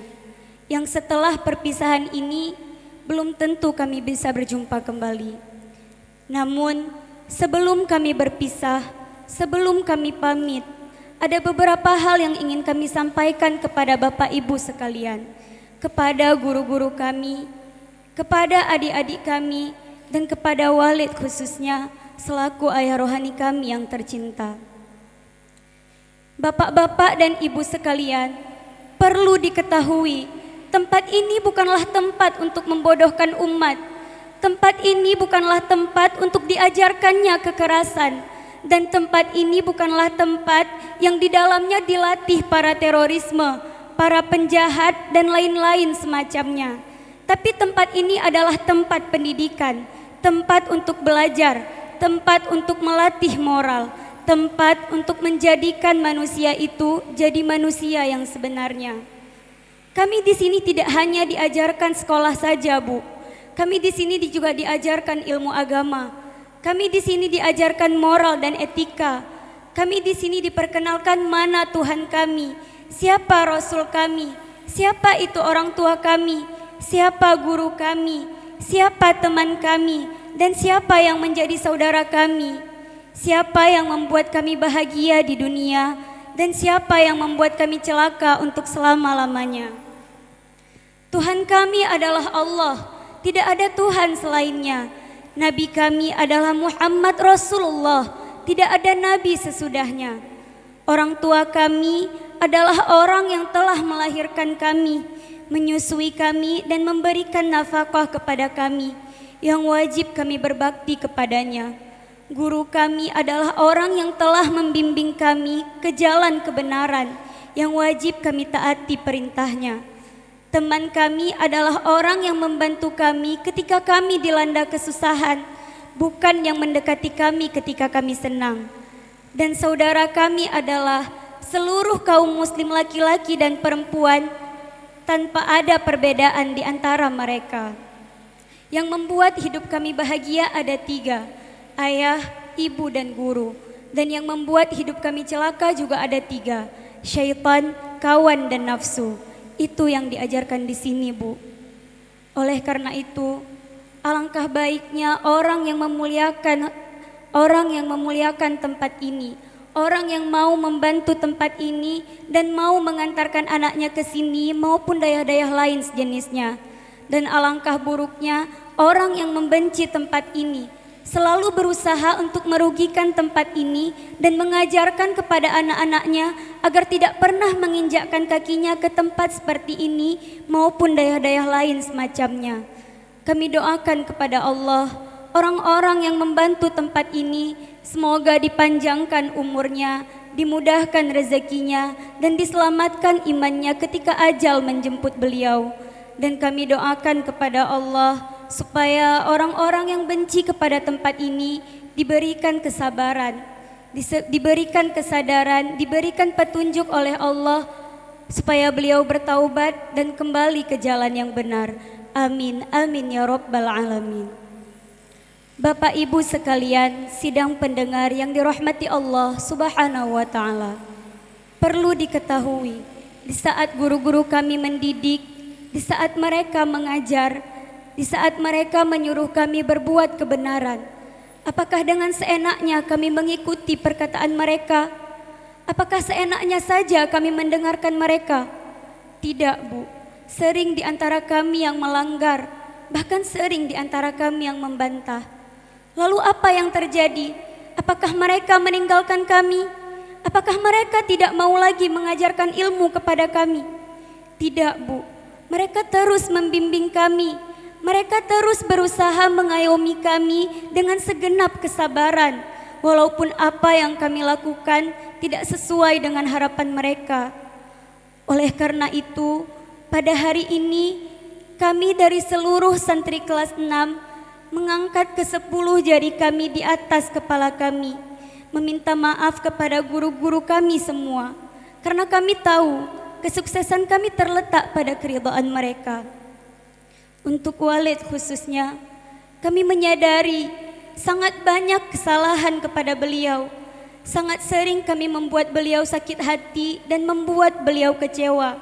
Speaker 2: Yang setelah perpisahan ini belum tentu kami bisa berjumpa kembali. Namun sebelum kami berpisah, sebelum kami pamit, ada beberapa hal yang ingin kami sampaikan kepada Bapak Ibu sekalian, kepada guru-guru kami, kepada adik-adik kami, dan kepada Walid khususnya selaku ayah rohani kami yang tercinta. Bapak-bapak dan ibu sekalian, perlu diketahui, tempat ini bukanlah tempat untuk membodohkan umat. Tempat ini bukanlah tempat untuk diajarkannya kekerasan. Dan tempat ini bukanlah tempat yang di dalamnya dilatih para terorisme, para penjahat, dan lain-lain semacamnya. Tapi tempat ini adalah tempat pendidikan, tempat untuk belajar, tempat untuk melatih moral, tempat untuk menjadikan manusia itu jadi manusia yang sebenarnya. Kami di sini tidak hanya diajarkan sekolah saja, Bu. Kami di sini juga diajarkan ilmu agama. Kami di sini diajarkan moral dan etika. Kami di sini diperkenalkan mana Tuhan kami, siapa Rasul kami, siapa itu orang tua kami, siapa guru kami, siapa teman kami, dan siapa yang menjadi saudara kami, siapa yang membuat kami bahagia di dunia, dan siapa yang membuat kami celaka untuk selama-lamanya. Tuhan kami adalah Allah, tidak ada Tuhan selainnya. Nabi kami adalah Muhammad Rasulullah, tidak ada nabi sesudahnya. Orang tua kami adalah orang yang telah melahirkan kami, menyusui kami dan memberikan nafkah kepada kami, yang wajib kami berbakti kepadanya. Guru kami adalah orang yang telah membimbing kami ke jalan kebenaran, yang wajib kami taati perintahnya. Teman kami adalah orang yang membantu kami ketika kami dilanda kesusahan, bukan yang mendekati kami ketika kami senang. Dan saudara kami adalah
Speaker 4: seluruh kaum muslim laki-laki dan perempuan tanpa ada perbedaan di antara mereka. Yang membuat hidup kami bahagia ada 3, ayah, ibu, dan guru. Dan yang membuat hidup kami celaka juga ada 3, syaitan, kawan, dan nafsu. Itu yang diajarkan di sini, Bu. Oleh karena itu, alangkah baiknya orang yang memuliakan tempat ini, orang yang mau membantu tempat ini dan mau mengantarkan anaknya ke sini maupun dayah-dayah lain sejenisnya. Dan alangkah buruknya orang yang membenci tempat ini, selalu berusaha untuk merugikan tempat ini dan mengajarkan kepada anak-anaknya agar tidak pernah menginjakkan kakinya ke tempat seperti ini maupun dayah-dayah lain semacamnya. Kami doakan kepada Allah, orang-orang yang membantu tempat ini semoga dipanjangkan umurnya, dimudahkan rezekinya, dan diselamatkan imannya ketika ajal menjemput beliau. Dan kami doakan kepada Allah supaya orang-orang yang benci kepada tempat ini diberikan kesabaran, diberikan kesadaran, diberikan petunjuk oleh Allah supaya beliau bertaubat dan kembali ke jalan yang benar. Amin, amin ya rabbal alamin. Bapak Ibu sekalian, sidang pendengar yang dirahmati Allah Subhanahu wa taala. Perlu diketahui, di saat guru-guru kami mendidik, di saat mereka mengajar, di saat mereka menyuruh kami berbuat kebenaran, apakah dengan seenaknya kami mengikuti perkataan mereka? Apakah seenaknya saja kami mendengarkan mereka? Tidak, Bu. Sering di antara kami yang melanggar, bahkan sering di antara kami yang membantah. Lalu apa yang terjadi? Apakah mereka meninggalkan kami? Apakah mereka tidak mau lagi mengajarkan ilmu kepada kami? Tidak, Bu. Mereka terus membimbing kami. Mereka terus berusaha mengayomi kami dengan segenap kesabaran, walaupun apa yang kami lakukan tidak sesuai dengan harapan mereka. Oleh karena itu, pada hari ini kami dari seluruh santri kelas 6 mengangkat ke-10 jari kami di atas kepala kami, meminta maaf kepada guru-guru kami semua, karena kami tahu kesuksesan kami terletak pada keridhaan mereka. Untuk Walid khususnya, kami menyadari sangat banyak kesalahan kepada beliau. Sangat sering kami membuat beliau sakit hati dan membuat beliau kecewa.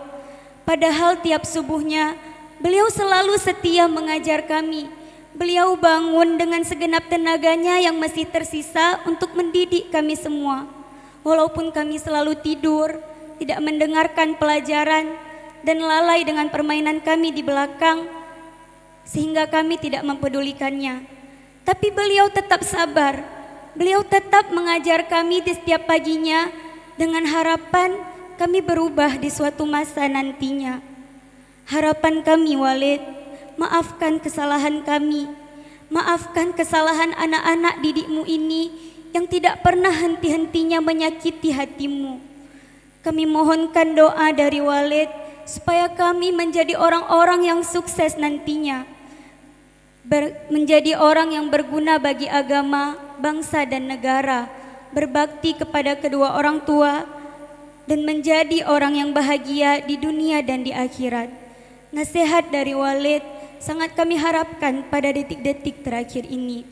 Speaker 4: Padahal tiap subuhnya, beliau selalu setia mengajar kami. Beliau bangun dengan segenap tenaganya yang masih tersisa untuk mendidik kami semua. Walaupun kami selalu tidur, tidak mendengarkan pelajaran, dan lalai dengan permainan kami di belakang, sehingga kami tidak mempedulikannya. Tapi beliau tetap sabar, beliau tetap mengajar kami di setiap paginya dengan harapan kami berubah di suatu masa nantinya. Harapan kami, Walid, maafkan kesalahan kami, maafkan kesalahan anak-anak didikmu ini yang tidak pernah henti-hentinya menyakiti hatimu. Kami mohonkan doa dari Walid supaya kami menjadi orang-orang yang sukses nantinya, menjadi orang yang berguna bagi agama, bangsa dan negara, berbakti kepada kedua orang tua, dan menjadi orang yang bahagia di dunia dan di akhirat. Nasihat dari Walid sangat kami harapkan pada detik-detik terakhir ini.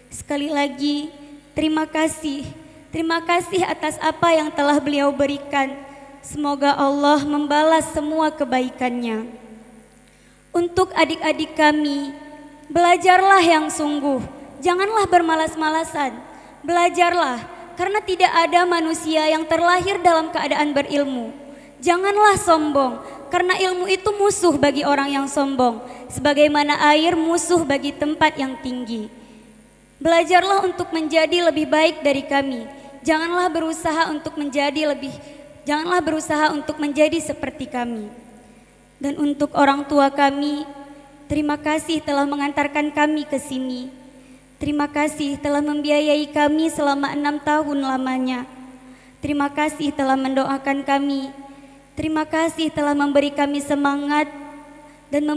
Speaker 4: Sekali lagi, terima kasih. Terima kasih atas apa yang telah beliau berikan. Semoga Allah membalas semua kebaikannya. Untuk adik-adik kami, belajarlah yang sungguh. Janganlah bermalas-malasan. Belajarlah, karena tidak ada manusia yang terlahir dalam keadaan berilmu. Janganlah sombong, karena ilmu itu musuh bagi orang yang sombong, sebagaimana air musuh bagi tempat yang tinggi. Belajarlah untuk menjadi lebih baik dari kami. Janganlah berusaha untuk menjadi seperti kami. Dan untuk orang tua kami, terima kasih telah mengantarkan kami ke sini. Terima kasih telah membiayai kami selama 6 tahun lamanya. Terima kasih telah mendoakan kami. Terima kasih telah memberi kami semangat dan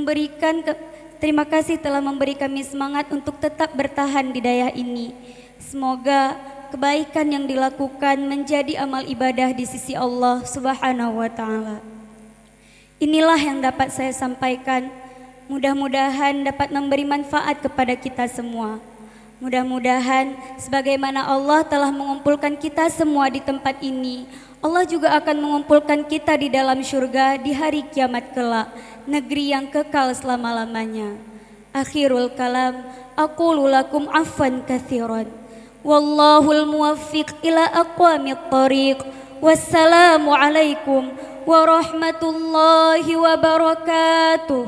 Speaker 4: terima kasih telah memberi kami semangat untuk tetap bertahan di daerah ini. Semoga kebaikan yang dilakukan menjadi amal ibadah di sisi Allah Subhanahu wa taala. Inilah yang dapat saya sampaikan. Mudah-mudahan dapat memberi manfaat kepada kita semua. Mudah-mudahan sebagaimana Allah telah mengumpulkan kita semua di tempat ini, Allah juga akan mengumpulkan kita di dalam syurga di hari kiamat kelak, negeri yang kekal selama-lamanya. Akhirul kalam, aqulu lakum afwan katsiran. Wallahul muwaffiq ila aqwamit thariq. Wassalamu alaikum warahmatullahi wabarakatuh.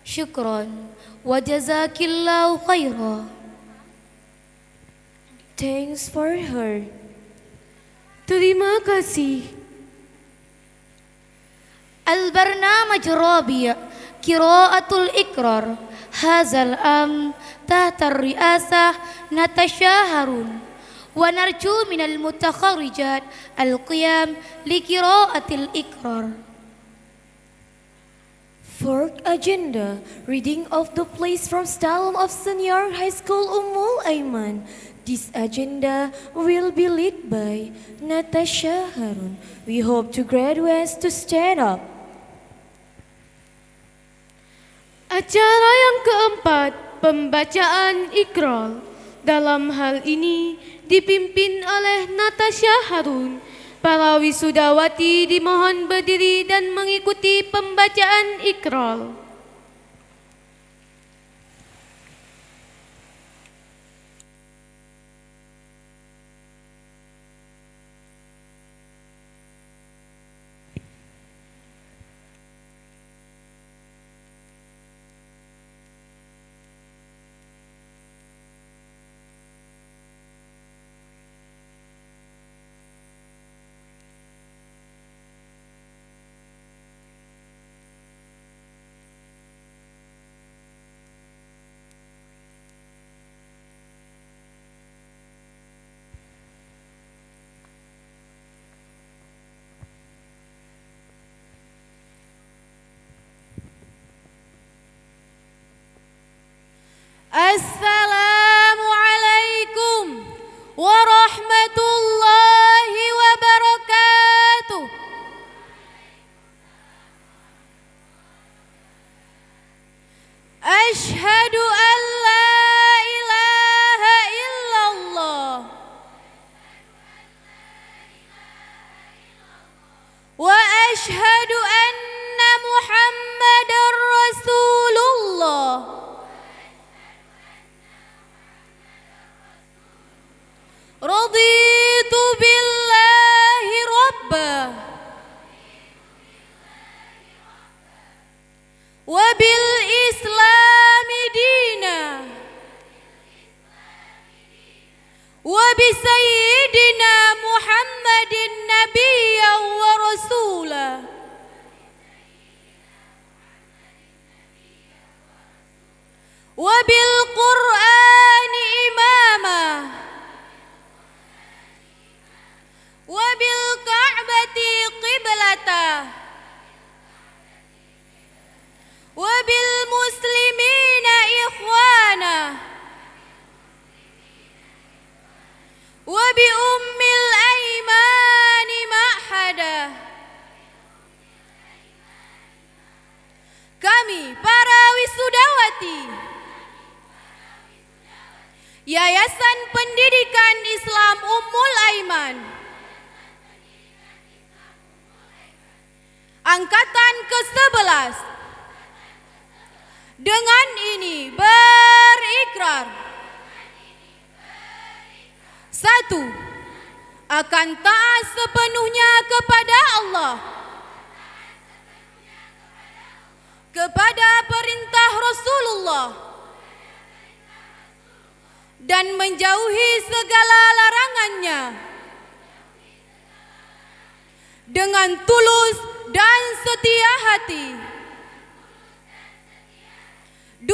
Speaker 6: Syukron wa jazakillahu khaira.
Speaker 2: Thanks for her.
Speaker 1: Terima kasih.
Speaker 6: Al-barnamaj rabi' qiraatul ikrar. Hazal am tahta riasah natasyaharun wa narju minal mutakharrijat al-qiyam li qiraatil ikrar.
Speaker 2: Fourth agenda, reading of the plays from Stalom of Senior High School Ummul Aiman. This agenda will be led by Natasha Harun. We hope to graduates to stand up.
Speaker 1: Acara yang keempat, pembacaan Iqra. Dalam hal ini dipimpin oleh Natasha Harun. Para wisudawati dimohon berdiri dan mengikuti pembacaan Iqra.
Speaker 8: Assalamualaikum warahmatullahi wabarakatuh. Asyhadu an la ilaha illallah wa asyhadu anna Muhammadar Rasulullah. Raditu billahi rabba wa bil islami dina wa bi sayyidina Muhammadin nabiyyan wa rasula wa bil qur'ani imama wabil ka'bati qiblata wabil muslimina ikhwana wabi ummil aimani ma'hada. Kami para wisudawati Yayasan Pendidikan Islam Ummul Aiman Angkatan ke-11 dengan ini berikrar. 1. Akan taat sepenuhnya kepada Allah, kepada perintah Rasulullah, dan menjauhi segala larangannya dengan tulus dan setia hati. 2.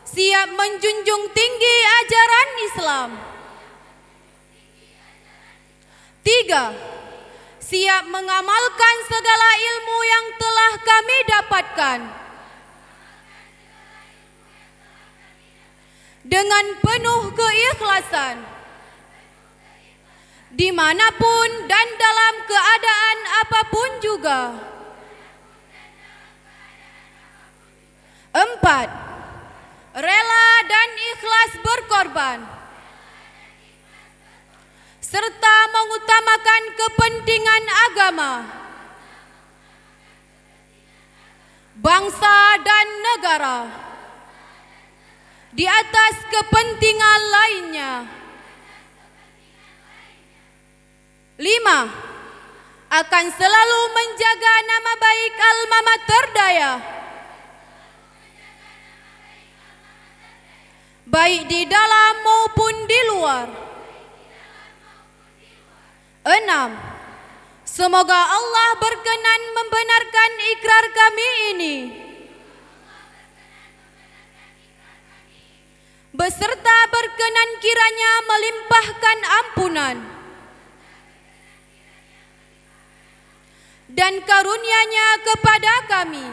Speaker 8: Siap menjunjung tinggi ajaran Islam. 3. Siap mengamalkan segala ilmu yang telah kami dapatkan. dengan penuh keikhlasan, dimanapun dan dalam keadaan apapun juga. 4. Rela dan ikhlas berkorban, serta mengutamakan kepentingan agama, bangsa dan negara di atas kepentingan lainnya. 5. Akan selalu menjaga nama baik Alma Mater Daya, baik di dalam maupun di luar. 6. Semoga Allah berkenan membenarkan ikrar kami ini, beserta berkenan kiranya melimpahkan ampunan dan karunia-Nya kepada kami,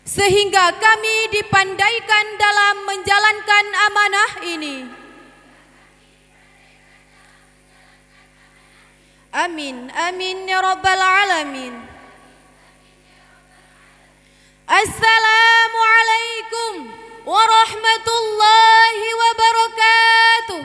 Speaker 8: sehingga kami dipandaikan dalam menjalankan amanah ini. Amin, amin ya rabbal alamin. Assalamualaikum warahmatullahi wabarakatuh.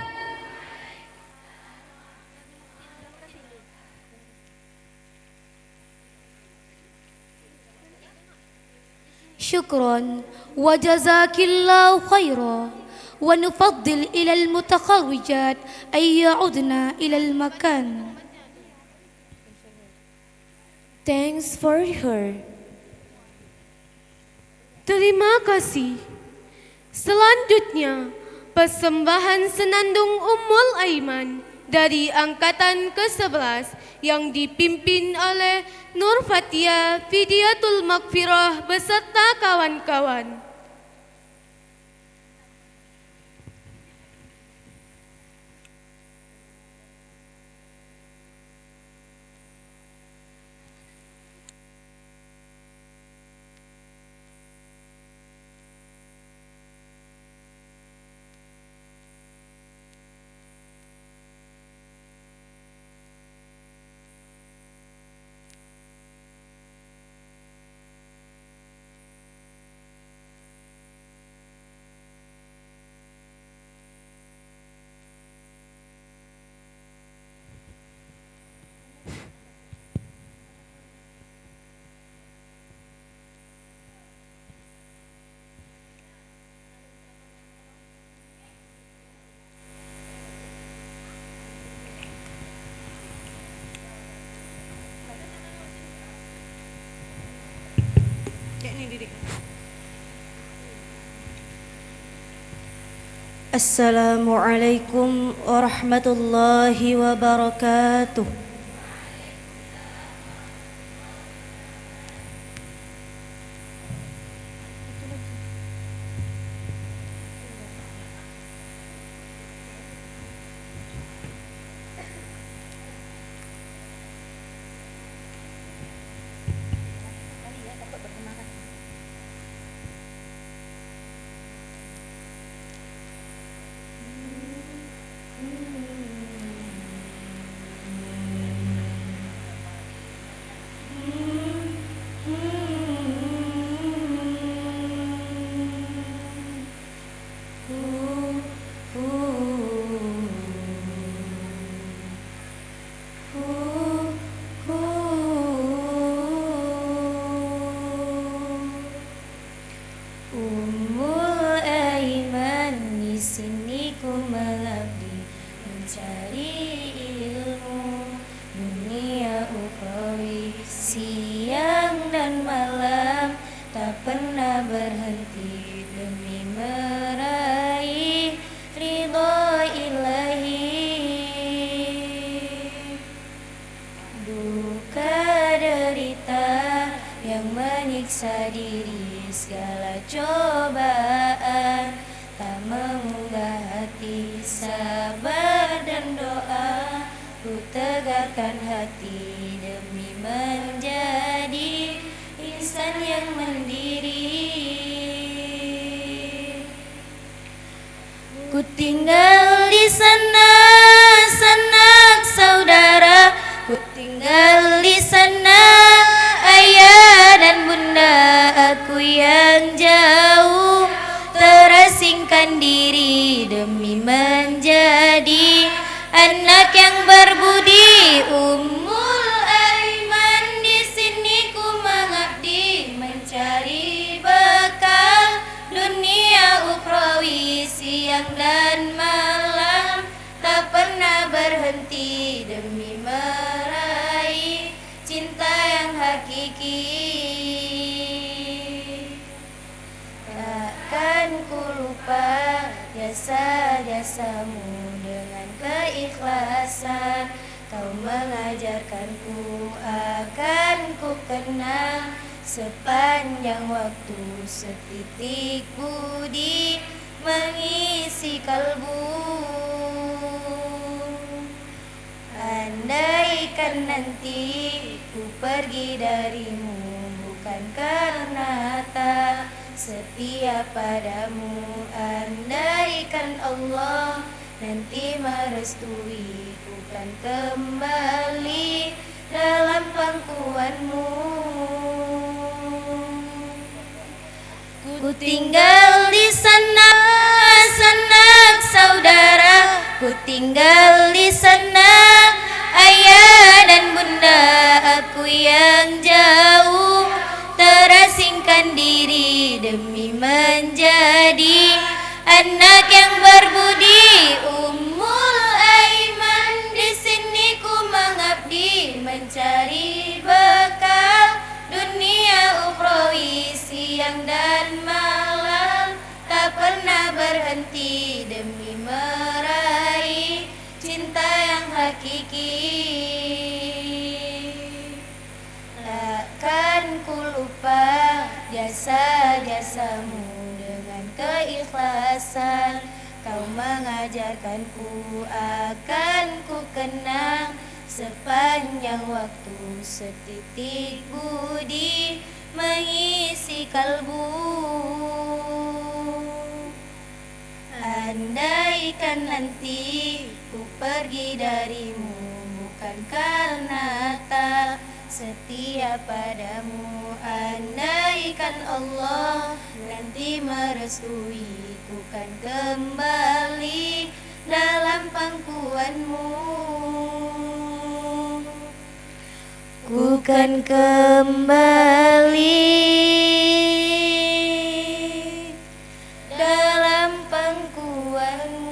Speaker 6: شكرا وجزاك الله خيرا ونفضل إلى المتخرجات أن يعودن إلى المكان.
Speaker 2: Thanks for her.
Speaker 1: Terima kasih. Selanjutnya, persembahan senandung Ummul Aiman dari angkatan ke-11 yang dipimpin oleh Nur Fatia Fidiyatul Maghfirah beserta kawan-kawan.
Speaker 4: Assalamualaikum warahmatullahi wabarakatuh. tinggal di sana, sanak saudara. Ku tinggal di sana, ayah dan bunda. Aku yang jauh terasingkan diri demi menjadi anak yang berbudi. Ummul Aiman, di sini ku mengabdi mencari bekal dunia ukhrawi. Siang dan malam tak pernah berhenti demi meraih cinta yang hakiki. Takkan ku lupa jasa-jasamu, dengan keikhlasan kau mengajarkanku. Akan ku kenang sepanjang waktu, setitik budi mengisi kalbu. Andaikan nanti ku pergi darimu, bukan karena tak setia padamu. Andaikan Allah nanti merestui, ku kan kembali dalam pangkuanmu. Ku tinggal di sana, sanak saudara. Ku tinggal di sana, ayah dan bunda. Aku yang jauh terasingkan diri demi menjadi anak yang berbudi. Ummul Aiman, di sini ku mengabdi mencari bekal dunia ukhrawi. Siang dan malam tak pernah berhenti demi meraih cinta yang hakiki. Takkan ku lupa jasa-jasamu, dengan keikhlasan kau mengajarkanku. Akan ku kenang sepanjang waktu, setitik budi mengisi kalbu. Andaikan nanti ku pergi darimu, bukan karena tak setia padamu. Andaikan Allah nanti merestui, ku kan kembali dalam pangkuanmu. Ku kan kembali dalam pangkuanmu.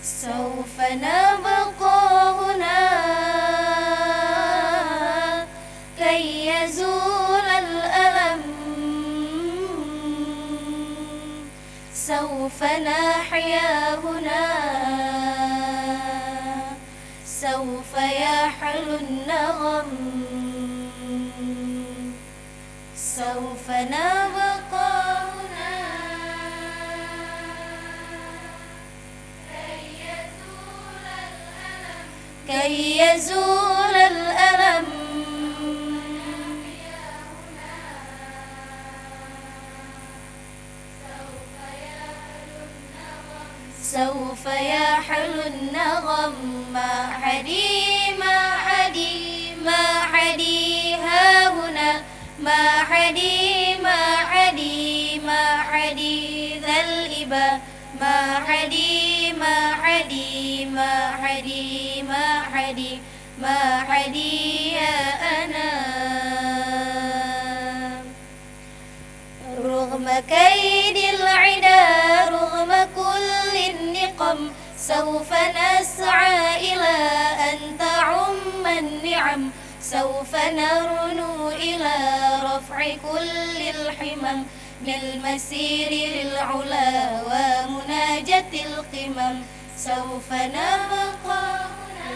Speaker 4: سوف نبقى هنا كي يزول الألم. سوف نحيا هنا، سوف يحل النغم. سوف نبقى هنا كي يزول الألم. سوف يحل النغم. ما حدي ما حدي ما حدي ها هنا. ما حدي ما حدي ما حدي ذا الإبا. ما حدي ما حدي ما حدي ما حدي ما حدي يا أنا. رغم كيد العدا، رغم كل النقم، سوف نسعى إلى أن تعم النعم. سوف نرنو إلى رفع كل الحمم، للمسير للعلا ومناجة القمم. سوف نبقى هنا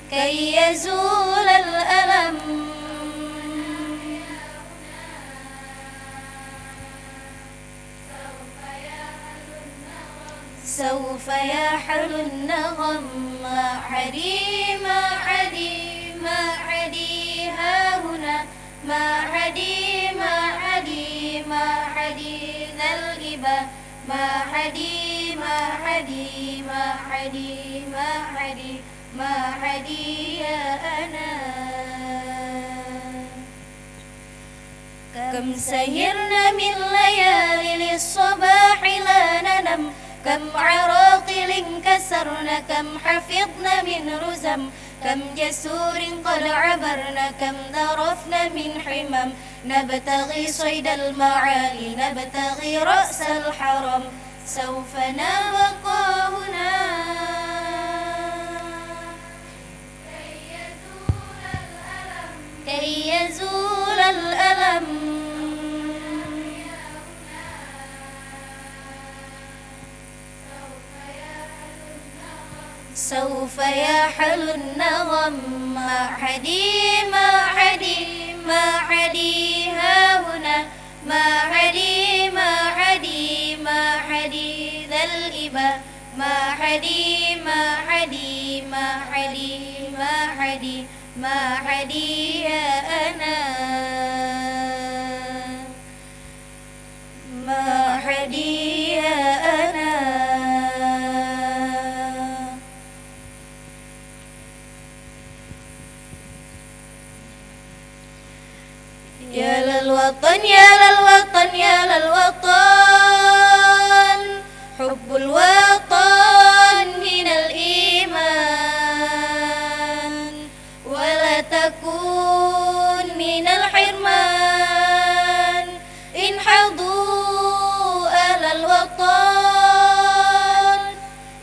Speaker 4: كي يزول الألم.
Speaker 2: سوف يحل النغم معهدي معهدي معهدي ها هنا معهدي معهدي معهدي ذا الإبا معهدي معهدي معهدي معهدي معهدي يا أنا كم سهرنا من ليالي للصباح لا ننم كم عراقل كسرنا كم حفظنا من رزم كم جسور قد عبرنا كم ذرفنا من حمم نبتغي صيد المعالي نبتغي رأس الحرم سوف نبقى هنا كي يزول الألم سوف يحل النغم معهدي معهدي معهدي ها هنا معهدي معهدي معهدي ذا الإبا معهدي معهدي معهدي معهدي معهدي يا أنا معهدي يا أنا يا للوطن يا للوطن يا للوطن حب الوطن من الإيمان ولا تكون من الحرمان إن حضوا أهل الوطن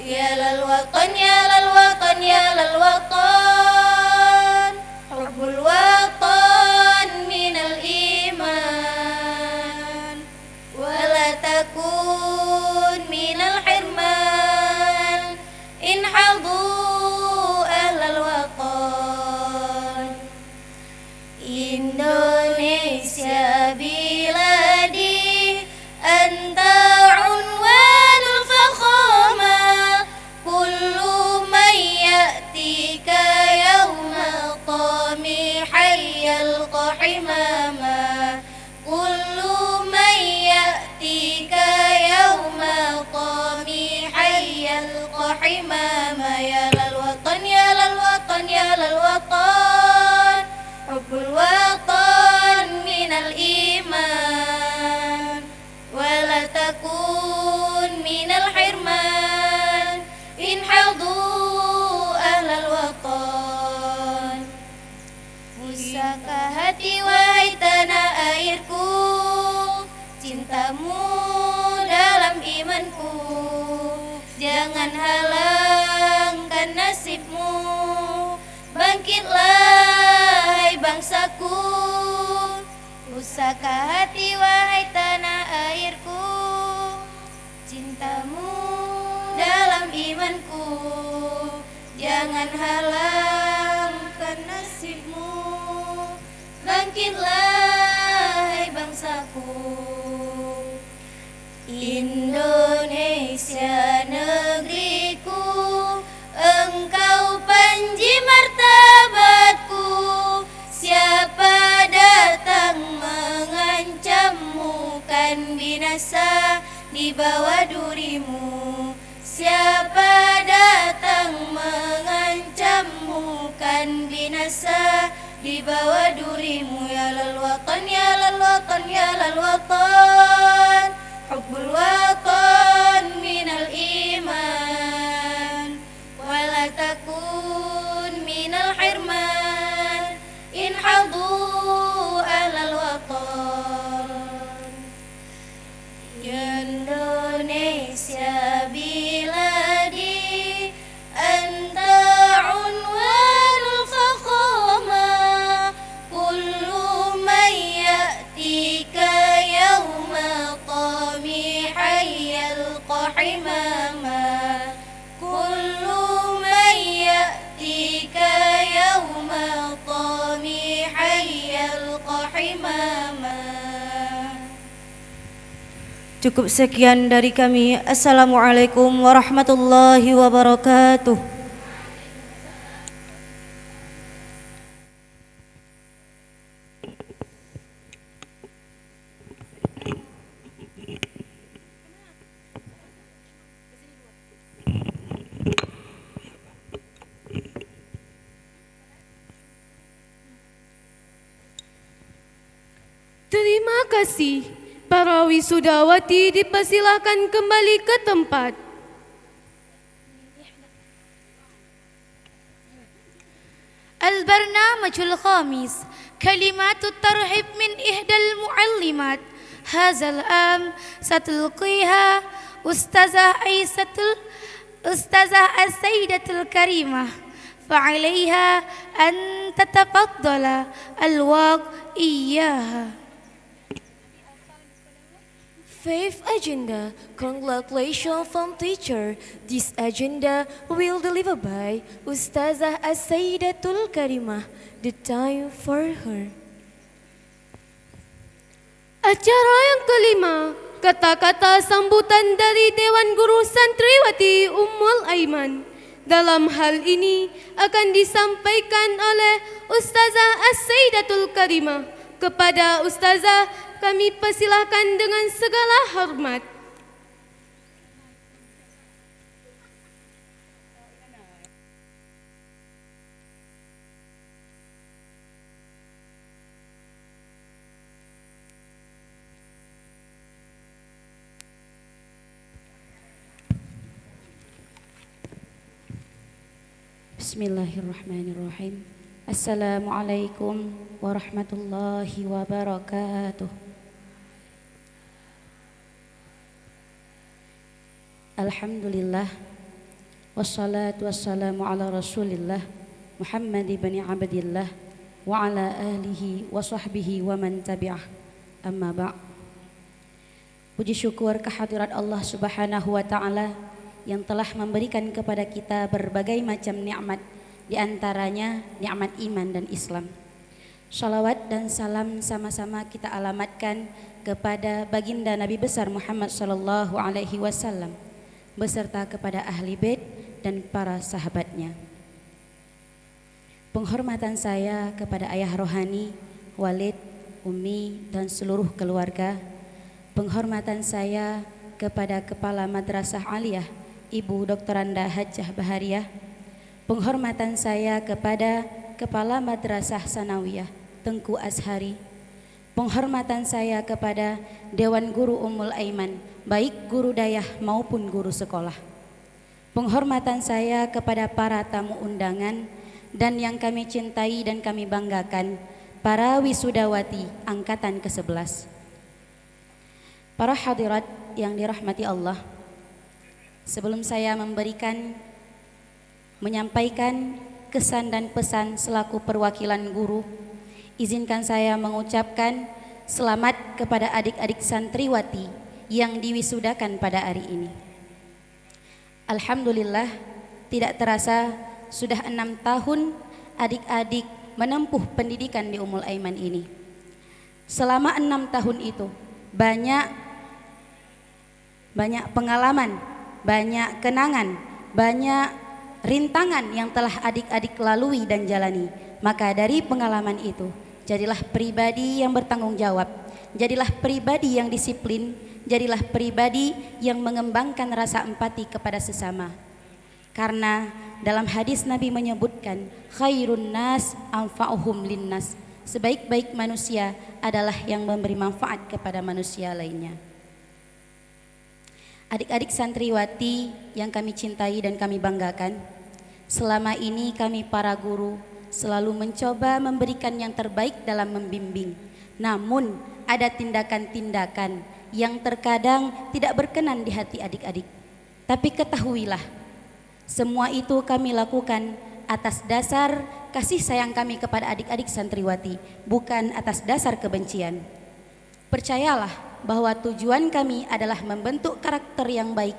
Speaker 2: يا للوطن يا للوطن يا للوطن حب الوطن من الإيمان ولا تكون من الحرمان إن حضوا أهل الوطن Indonesia بلادي أنت عنوان الفخامة كل من يأتيك يوم طامحا يلقى حماما كل من يأتيك يوم طامحا يلقى حماما يا للوطن يا للوطن يا للوطن حب الوطن من الإيمان ولا تكون من الحرمان إن حضوا أهل الوطن Pusaka hati wahai tanah airku Cintamu dalam imanku Jangan halangkan nasibmu Bangkitlah hai bangsaku Pusaka hati wahai tanah airku Cintamu dalam imanku Jangan halangkan nasibmu Bangkitlah hai bangsaku Indonesia negeriku Engkau panji martabatku Siapa datang mengancammu Kan binasa di bawah durimu Siapa datang mengancammu Kan binasa di bawah durimu Ya lilwatan ya lilwatan ya lilwatan Hubbul watan minal iman Wala takun minal hirman In hadu ahlal watan Indonesia biladi Anta unwanul fakhama Kullu man ya'tika yawma طامحا يلقى حماما كل من يأتيك يوم طامحا يلقى حماما
Speaker 9: Cukup sekian dari kami. Assalamualaikum warahmatullahi wabarakatuh.
Speaker 1: Terima kasih. Para wisudawati dipersilahkan kembali ke tempat.
Speaker 6: البرنامج الخامس كلمات الترحيب من إحدى المعلمات. هذا العام ستلقيها أستاذة السيدة الكريمة، فعليها أن تتفضل الوقت إياها.
Speaker 2: Fifth agenda, congratulations from teacher. This agenda will delivered by Ustazah As-Sayyidatul Karimah. The time for her.
Speaker 1: Acara yang kelima, kata-kata sambutan dari Dewan Guru Santriwati Ummul Aiman. Dalam hal ini akan disampaikan oleh Ustazah As-Sayyidatul Karimah. Kepada Ustazah kami persilahkan dengan segala hormat.
Speaker 10: Bismillahirrahmanirrahim. Assalamualaikum warahmatullahi wabarakatuh. Alhamdulillah, wassalatu wassalamu ala rasulillah Muhammad ibn Abdillah wa ala alihi wa sahbihi wa man tabi'ah, amma ba'. Puji syukur kehadirat Allah subhanahu wa ta'ala yang telah memberikan kepada kita berbagai macam nikmat, di antaranya nikmat iman dan Islam. Shalawat dan salam sama-sama kita alamatkan kepada baginda Nabi besar Muhammad sallallahu alaihi wasallam beserta kepada ahli bait dan para sahabatnya. Penghormatan saya kepada ayah rohani, Walid, Umi dan seluruh keluarga. Penghormatan saya kepada Kepala Madrasah Aliyah Ibu Dr. Anda Hajjah Bahariyah. Penghormatan saya kepada Kepala Madrasah Sanawiyah Tengku Azhari. Penghormatan saya kepada Dewan Guru Ummul Aiman, baik guru dayah maupun guru sekolah. Penghormatan saya kepada para tamu undangan dan yang kami cintai dan kami banggakan, para wisudawati angkatan ke-11. Para hadirat yang dirahmati Allah, sebelum saya menyampaikan kesan dan pesan selaku perwakilan guru, izinkan saya mengucapkan selamat kepada adik-adik santriwati yang diwisudakan pada hari ini. Alhamdulillah, tidak terasa sudah 6 tahun adik-adik menempuh pendidikan di Ummul Aiman ini. Selama 6 tahun itu banyak pengalaman, banyak kenangan, banyak rintangan yang telah adik-adik lalui dan jalani. Maka dari pengalaman itu, jadilah pribadi yang bertanggung jawab, jadilah pribadi yang disiplin, jadilah pribadi yang mengembangkan rasa empati kepada sesama. Karena dalam hadis Nabi menyebutkan, khairun nas anfa'uhum linnas, sebaik-baik manusia adalah yang memberi manfaat kepada manusia lainnya. Adik-adik santriwati yang kami cintai dan kami banggakan, selama ini kami para guru selalu mencoba memberikan yang terbaik dalam membimbing. Namun ada tindakan-tindakan yang terkadang tidak berkenan di hati adik-adik. Tapi ketahuilah, semua itu kami lakukan atas dasar kasih sayang kami kepada adik-adik santriwati, bukan atas dasar kebencian. Percayalah bahwa tujuan kami adalah membentuk karakter yang baik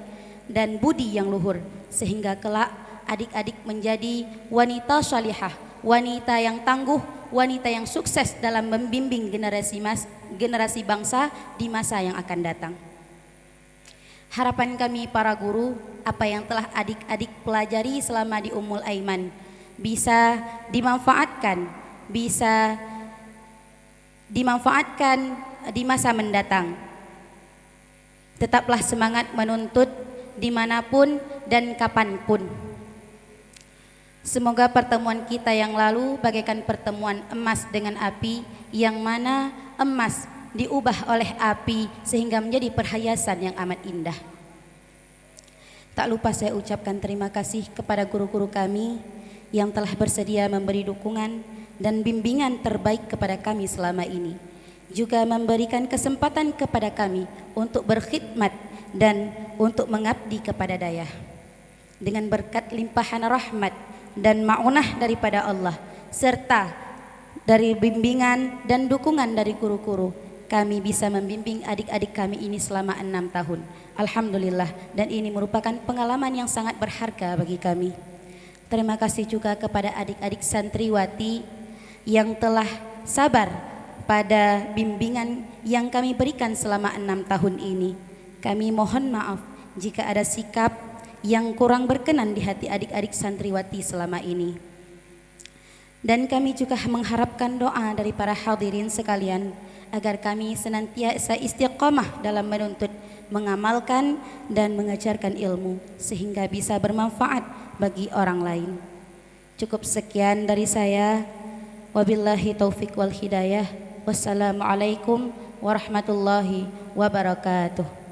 Speaker 10: dan budi yang luhur, sehingga kelak adik-adik menjadi wanita salihah, wanita yang tangguh, wanita yang sukses dalam membimbing generasi bangsa di masa yang akan datang. Harapan kami para guru, apa yang telah adik-adik pelajari selama di Ummul Aiman bisa dimanfaatkan di masa mendatang. Tetaplah semangat menuntut dimanapun dan kapanpun. Semoga pertemuan kita yang lalu bagaikan pertemuan emas dengan api, yang mana emas diubah oleh api sehingga menjadi perhiasan yang amat indah. Tak lupa saya ucapkan terima kasih kepada guru-guru kami yang telah bersedia memberi dukungan dan bimbingan terbaik kepada kami selama ini, juga memberikan kesempatan kepada kami untuk berkhidmat dan untuk mengabdi kepada daya. Dengan berkat limpahan rahmat dan ma'unah daripada Allah serta dari bimbingan dan dukungan dari guru-guru, kami bisa membimbing adik-adik kami ini selama 6 tahun. Alhamdulillah, dan ini merupakan pengalaman yang sangat berharga bagi kami. Terima kasih juga kepada adik-adik santriwati yang telah sabar pada bimbingan yang kami berikan selama 6 tahun ini. Kami mohon maaf jika ada sikap yang kurang berkenan di hati adik-adik santriwati selama ini. Dan kami juga mengharapkan doa dari para hadirin sekalian agar kami senantiasa istiqamah dalam menuntut, mengamalkan dan mengajarkan ilmu sehingga bisa bermanfaat bagi orang lain. Cukup sekian dari saya. Wabillahi taufik wal hidayah. Wassalamualaikum warahmatullahi wabarakatuh.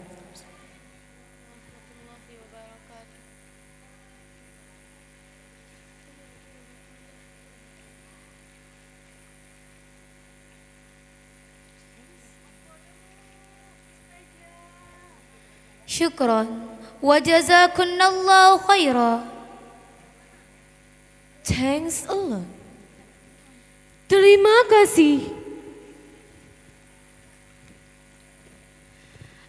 Speaker 6: Syukran wa jazakunallahu khaira.
Speaker 2: Thanks a lot.
Speaker 1: Terima kasih.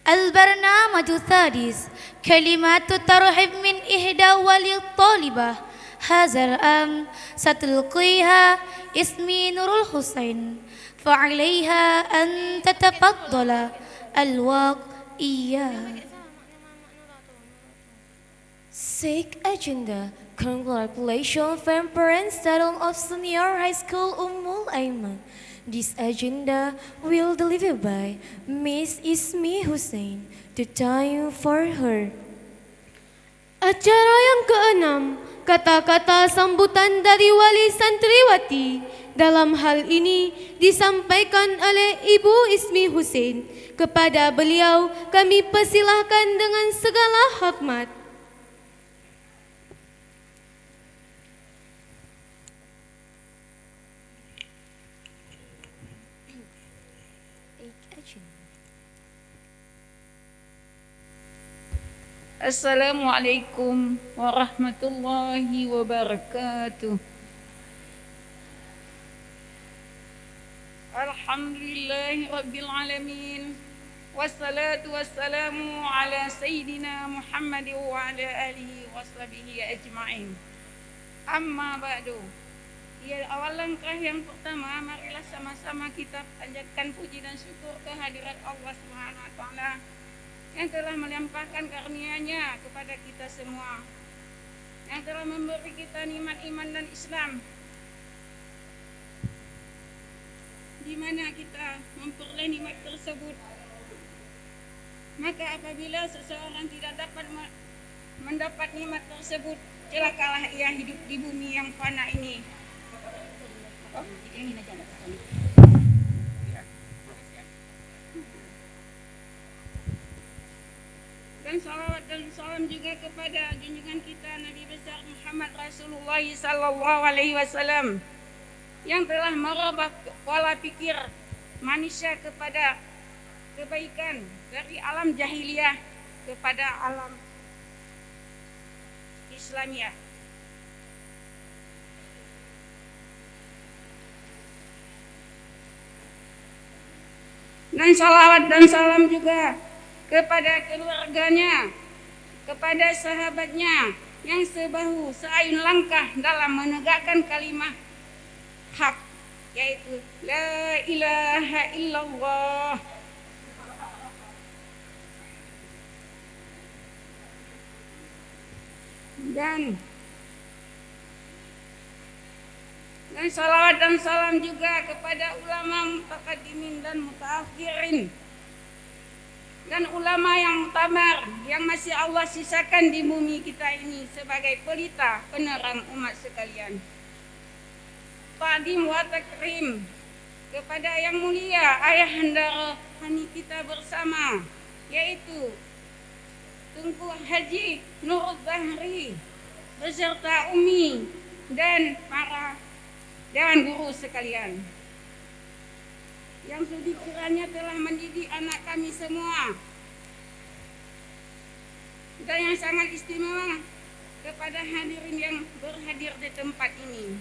Speaker 6: البرنامج السادس كلمات ترحيب من إحدى ولي الطالبة. هذا الآن ستلقيها اسمي نور الحسين، فعليها أن تتفضل الوقت إياها.
Speaker 2: Sick agenda. Congratulations from parents students of Senior High School Ummul Aiman. This agenda will delivered by Miss Ismi Hussein. The time for her.
Speaker 1: Acara yang keenam, kata-kata sambutan dari wali santriwati. Dalam hal ini disampaikan oleh Ibu Ismi Hussein. Kepada beliau kami persilahkan dengan segala hormat.
Speaker 11: Assalamualaikum warahmatullahi wabarakatuh. Alhamdulillahi rabbil alamin. Wassalatu wassalamu ala sayyidina Muhammad wa ala alihi wa sahbihi ajma'in. Amma ba'du. Ya, awal langkah yang pertama, marilah sama-sama kita panjatkan puji dan syukur kehadirat Allah Subhanahu wa taala yang telah melimpahkan karunia-Nya kepada kita semua, yang telah memberi kita nikmat iman dan Islam, di mana kita memperoleh nikmat tersebut. Maka apabila seseorang tidak dapat mendapat nikmat tersebut, celakalah ia hidup di bumi yang fana ini. Dan salawat dan salam juga kepada junjungan kita Nabi besar Muhammad Rasulullah sallallahu alaihi wasallam yang telah merubah pola pikir manusia kepada kebaikan dari alam jahiliyah kepada alam Islamiyah. Dan salawat dan salam juga kepada keluarganya, kepada sahabatnya yang sebahu seayun langkah dalam menegakkan kalimah hak, yaitu la ilaha illallah. dan salawat dan salam juga kepada ulama mutaqaddimin dan mutaakhirin dan ulama yang mutamar yang masih Allah sisakan di bumi kita ini sebagai pelita penerang umat sekalian. Ta'dim wa takrim kepada yang mulia ayahanda rohani kita bersama, yaitu Tunku Haji Nurul Bahri beserta Umi dan para Dewan Guru sekalian yang sedikiranya telah mendidik anak kami semua, dan yang sangat istimewa kepada hadirin yang berhadir di tempat ini.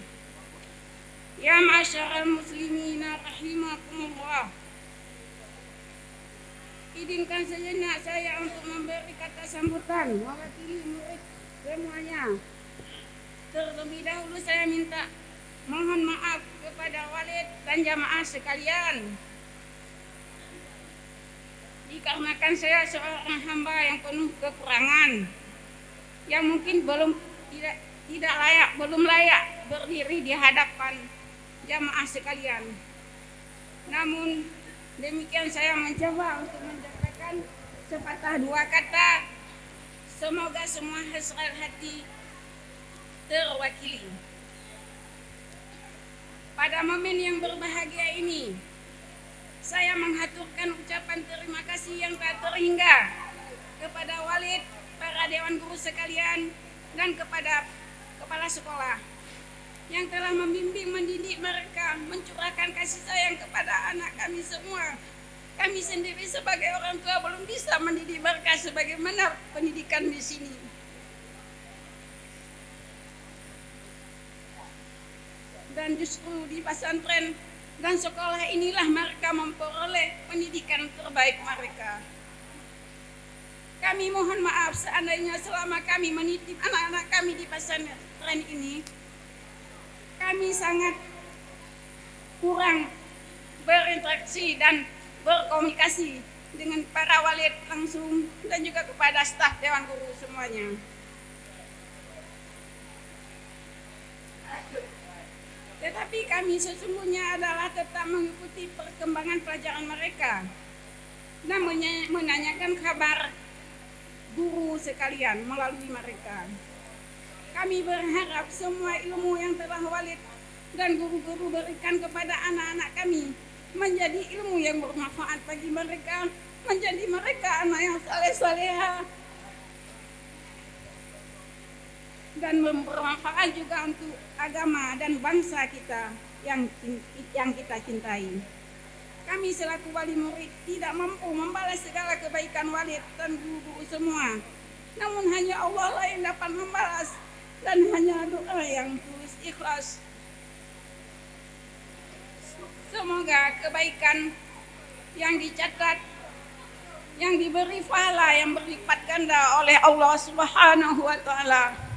Speaker 11: Ya ma'asyaral muslimina rahimakumullah, izinkan sejenak saya untuk memberi kata sambutan mewakili murid semuanya. Terlebih dahulu saya minta mohon maaf kepada walid dan jamaah sekalian, dikarenakan saya seorang hamba yang penuh kekurangan, yang mungkin belum layak berdiri di hadapan jamaah sekalian. Namun demikian saya mencoba untuk menyampaikan sepatah dua kata, semoga semua hasrat hati terwakili. Pada momen yang berbahagia ini, saya menghaturkan ucapan terima kasih yang tak terhingga kepada walid, para dewan guru sekalian, dan kepada kepala sekolah yang telah membimbing mendidik mereka, mencurahkan kasih sayang kepada anak kami semua. Kami sendiri sebagai orang tua belum bisa mendidik mereka sebagaimana pendidikan di sini. Dan justru di pesantren dan sekolah inilah mereka memperoleh pendidikan terbaik mereka. Kami mohon maaf seandainya selama kami menitip anak-anak kami di pesantren ini, kami sangat kurang berinteraksi dan berkomunikasi dengan para walid langsung dan juga kepada staf dewan guru semuanya. Tetapi kami sesungguhnya adalah tetap mengikuti perkembangan pelajaran mereka dan menanyakan kabar guru sekalian melalui mereka. Kami berharap semua ilmu yang telah walid dan guru-guru berikan kepada anak-anak kami menjadi ilmu yang bermanfaat bagi mereka, menjadi mereka anak yang saleh-saleha dan bermanfaat juga untuk agama dan bangsa kita yang kita cintai. Kami selaku wali murid tidak mampu membalas segala kebaikan walid dan guru semua, namun hanya Allah lah yang dapat membalas, dan hanya doa yang tulus ikhlas. Semoga kebaikan yang dicatat, yang diberi pahala yang berlipat ganda oleh Allah Subhanahu wa Ta'ala.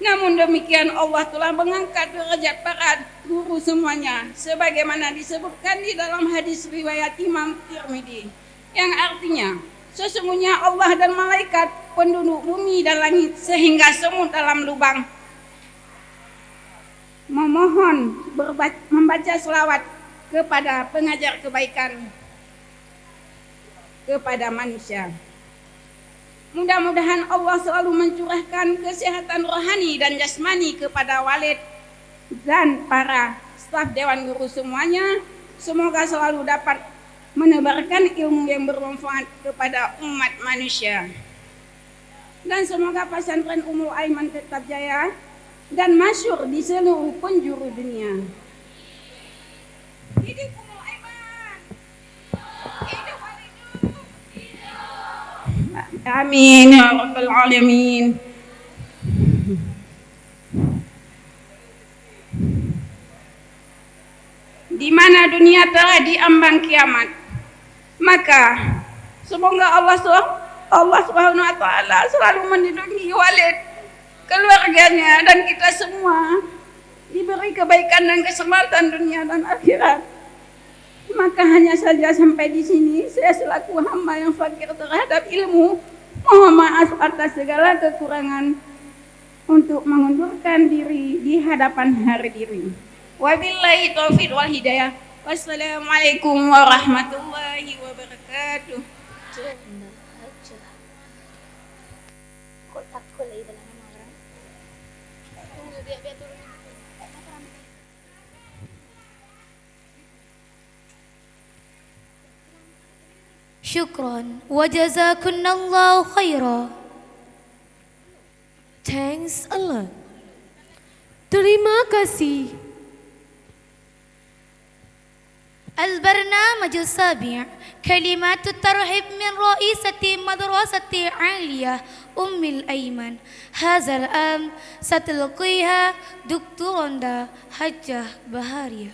Speaker 11: Namun demikian Allah telah mengangkat derajat para guru semuanya sebagaimana disebutkan di dalam hadis riwayat Imam Tirmidzi, yang artinya sesungguhnya Allah dan malaikat penduduk bumi dan langit sehingga semut dalam lubang memohon membaca selawat kepada pengajar kebaikan kepada manusia. Mudah-mudahan Allah selalu mencurahkan kesehatan rohani dan jasmani kepada walid dan para staf dewan guru semuanya. Semoga selalu dapat menebarkan ilmu yang bermanfaat kepada umat manusia. Dan semoga pesantren Ummul Aiman tetap jaya dan masyhur di seluruh penjuru dunia. Hidup Ummul Aiman. Hidup Walidun. Amin ya rabbal alamin. Di mana dunia telah diambang kiamat, maka semoga Allah Subhanahu wa Ta'ala selalu melindungi walid, keluarganya, dan kita semua diberi kebaikan dan keselamatan dunia dan akhirat. Maka hanya saja sampai di sini saya selaku hamba yang fakir terhadap ilmu mohon maaf atas segala kekurangan. untuk mengundurkan diri di hadapan hadirin. Wabillahi taufiq wal hidayah. Wassalamualaikum warahmatullahi wabarakatuh.
Speaker 6: Syukran wa jazakunallahu khaira.
Speaker 2: Thanks a lot.
Speaker 1: Terima kasih.
Speaker 6: البرنامج السابع كلمات الترحيب من رئيسة مدرسة عالية أم الأيمن. هذا الآن ستلقيها دكتورة حجة بهارية.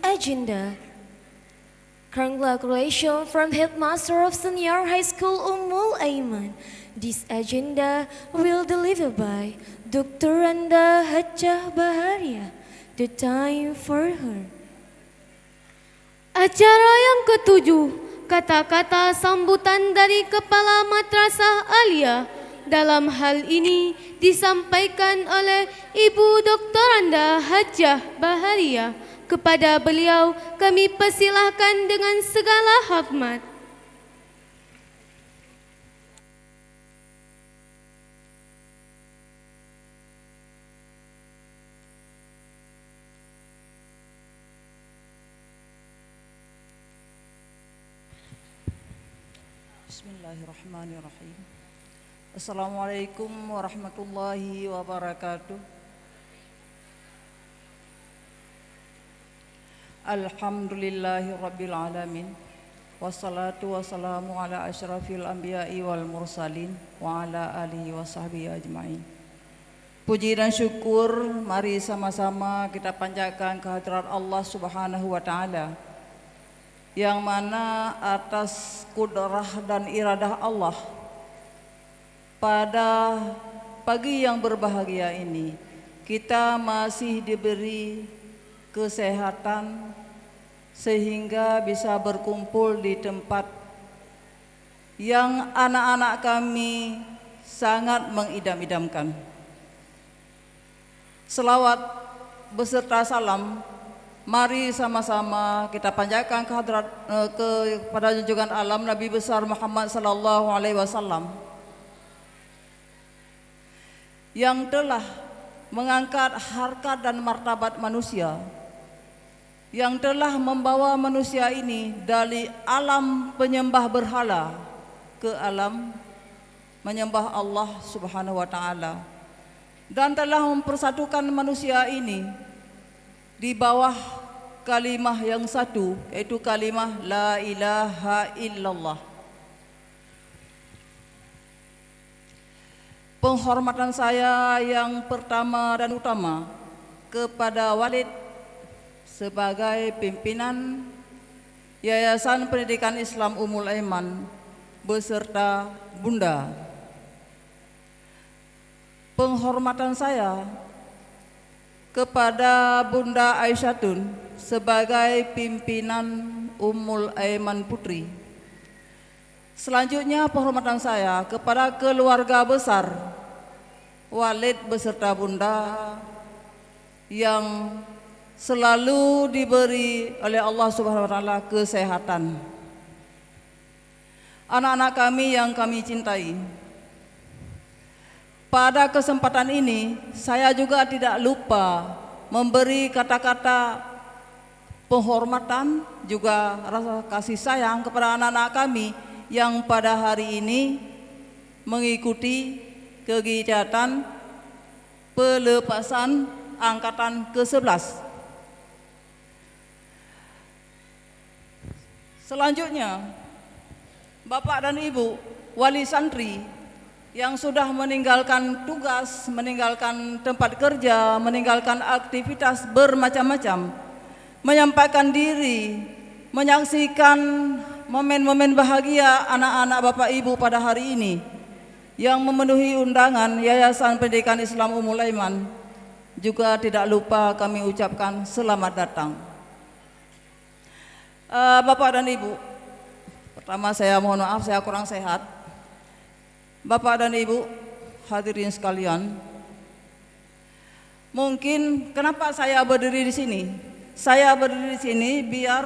Speaker 2: Agenda. Congratulations from Headmaster of Senior High School Ummul Aiman. This agenda will deliver by Dr. Anda Hajjah Baharia. The time for her.
Speaker 1: Acara yang ketujuh, kata-kata sambutan dari Kepala Madrasah Aliyah. Dalam hal ini disampaikan oleh Ibu Dr. Anda Hajjah Baharia. Kepada beliau kami persilahkan dengan segala hormat.
Speaker 12: Bismillahirrahmanirrahim. Assalamualaikum warahmatullahi wabarakatuh. Alhamdulillahi rabbil alamin. Wassalatu wassalamu ala asyrafil anbiya'i wal mursalin wa ala alihi wa sahbihi ajma'in. Puji dan syukur mari sama-sama kita panjatkan kehadirat Allah Subhanahu wa taala, yang mana atas kudrah dan iradah Allah pada pagi yang berbahagia ini kita masih diberi kesehatan sehingga bisa berkumpul di tempat yang anak-anak kami sangat mengidam-idamkan. Selawat beserta salam mari sama-sama kita panjatkan kehadirat kepada junjungan alam Nabi besar Muhammad sallallahu alaihi wasallam yang telah mengangkat harkat dan martabat manusia, yang telah membawa manusia ini dari alam penyembah berhala ke alam menyembah Allah Subhanahu wa taala, dan telah mempersatukan manusia ini di bawah kalimah yang satu, yaitu kalimah la ilaha illallah. Penghormatan saya yang pertama dan utama kepada Walid sebagai pimpinan Yayasan Pendidikan Islam Ummul Aiman beserta Bunda. Penghormatan saya kepada Bunda Aisyatun sebagai pimpinan Ummul Aiman Putri. Selanjutnya penghormatan saya kepada keluarga besar Walid beserta Bunda yang selalu diberi oleh Allah Subhanahu wa taala kesehatan. Anak-anak kami yang kami cintai, pada kesempatan ini saya juga tidak lupa memberi kata-kata penghormatan juga rasa kasih sayang kepada anak-anak kami yang pada hari ini mengikuti kegiatan pelepasan angkatan ke-11. Selanjutnya, Bapak dan Ibu wali santri yang sudah meninggalkan tugas, meninggalkan tempat kerja, meninggalkan aktivitas bermacam-macam, menyampaikan diri, menyaksikan momen-momen bahagia anak-anak Bapak Ibu pada hari ini yang memenuhi undangan Yayasan Pendidikan Islam Ummul Aiman, juga tidak lupa kami ucapkan selamat datang. Bapak dan Ibu, pertama saya mohon maaf saya kurang sehat. Bapak dan Ibu hadirin sekalian, mungkin kenapa saya berdiri di sini? Saya berdiri di sini biar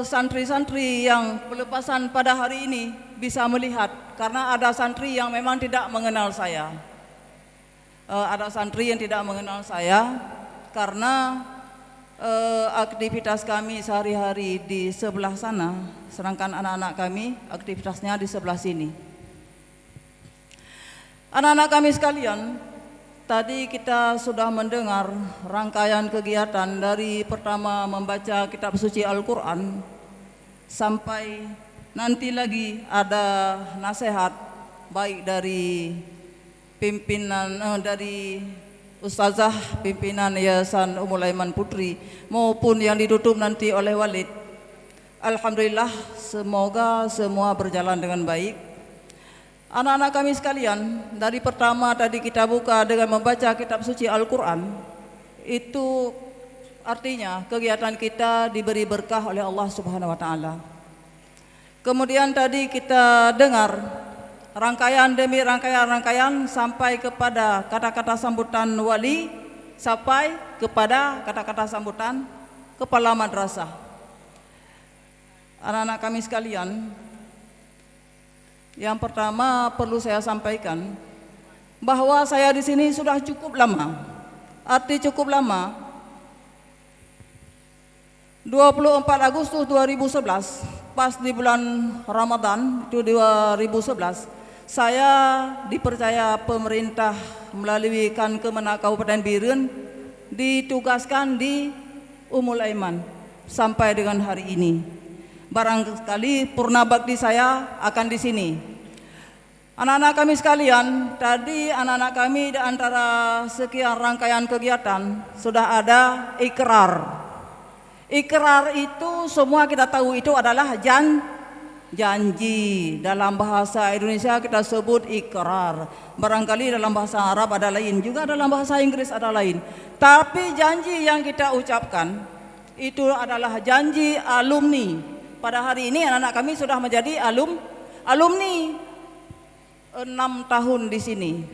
Speaker 12: santri-santri yang pelepasan pada hari ini bisa melihat, karena ada santri yang memang tidak mengenal saya. Ada santri yang tidak mengenal saya karena aktivitas kami sehari-hari di sebelah sana, sedangkan anak-anak kami aktivitasnya di sebelah sini. Anak-anak kami sekalian, tadi kita sudah mendengar rangkaian kegiatan dari pertama membaca kitab suci Al-Quran sampai nanti lagi ada nasihat baik dari pimpinan dari Ustazah pimpinan Yayasan Ummul Aiman Putri maupun yang ditutup nanti oleh Walid. Alhamdulillah, semoga semua berjalan dengan baik. Anak-anak kami sekalian, dari pertama tadi kita buka dengan membaca kitab suci Al-Quran, itu artinya kegiatan kita diberi berkah oleh Allah Subhanahu wa Ta'ala. Kemudian tadi kita dengar rangkaian demi rangkaian sampai kepada kata-kata sambutan wali, sampai kepada kata-kata sambutan kepala madrasah. Anak-anak kami sekalian, yang pertama perlu saya sampaikan bahwa saya di sini sudah cukup lama. Arti cukup lama, 24 Agustus 2011, pas di bulan Ramadan itu 2011, saya dipercaya pemerintah melalui Kemenak Kabupaten Biren ditugaskan di Ummul Aiman sampai dengan hari ini. Barangkali purna bakti saya akan di sini. Anak-anak kami sekalian, tadi anak-anak kami di antara sekian rangkaian kegiatan sudah ada ikrar. Ikrar itu semua kita tahu itu adalah janji. Dalam bahasa Indonesia kita sebut ikrar. Barangkali dalam bahasa Arab ada lain, juga dalam bahasa Inggris ada lain. Tapi janji yang kita ucapkan itu adalah janji alumni. Pada hari ini anak-anak kami sudah menjadi alumni 6 tahun di sini.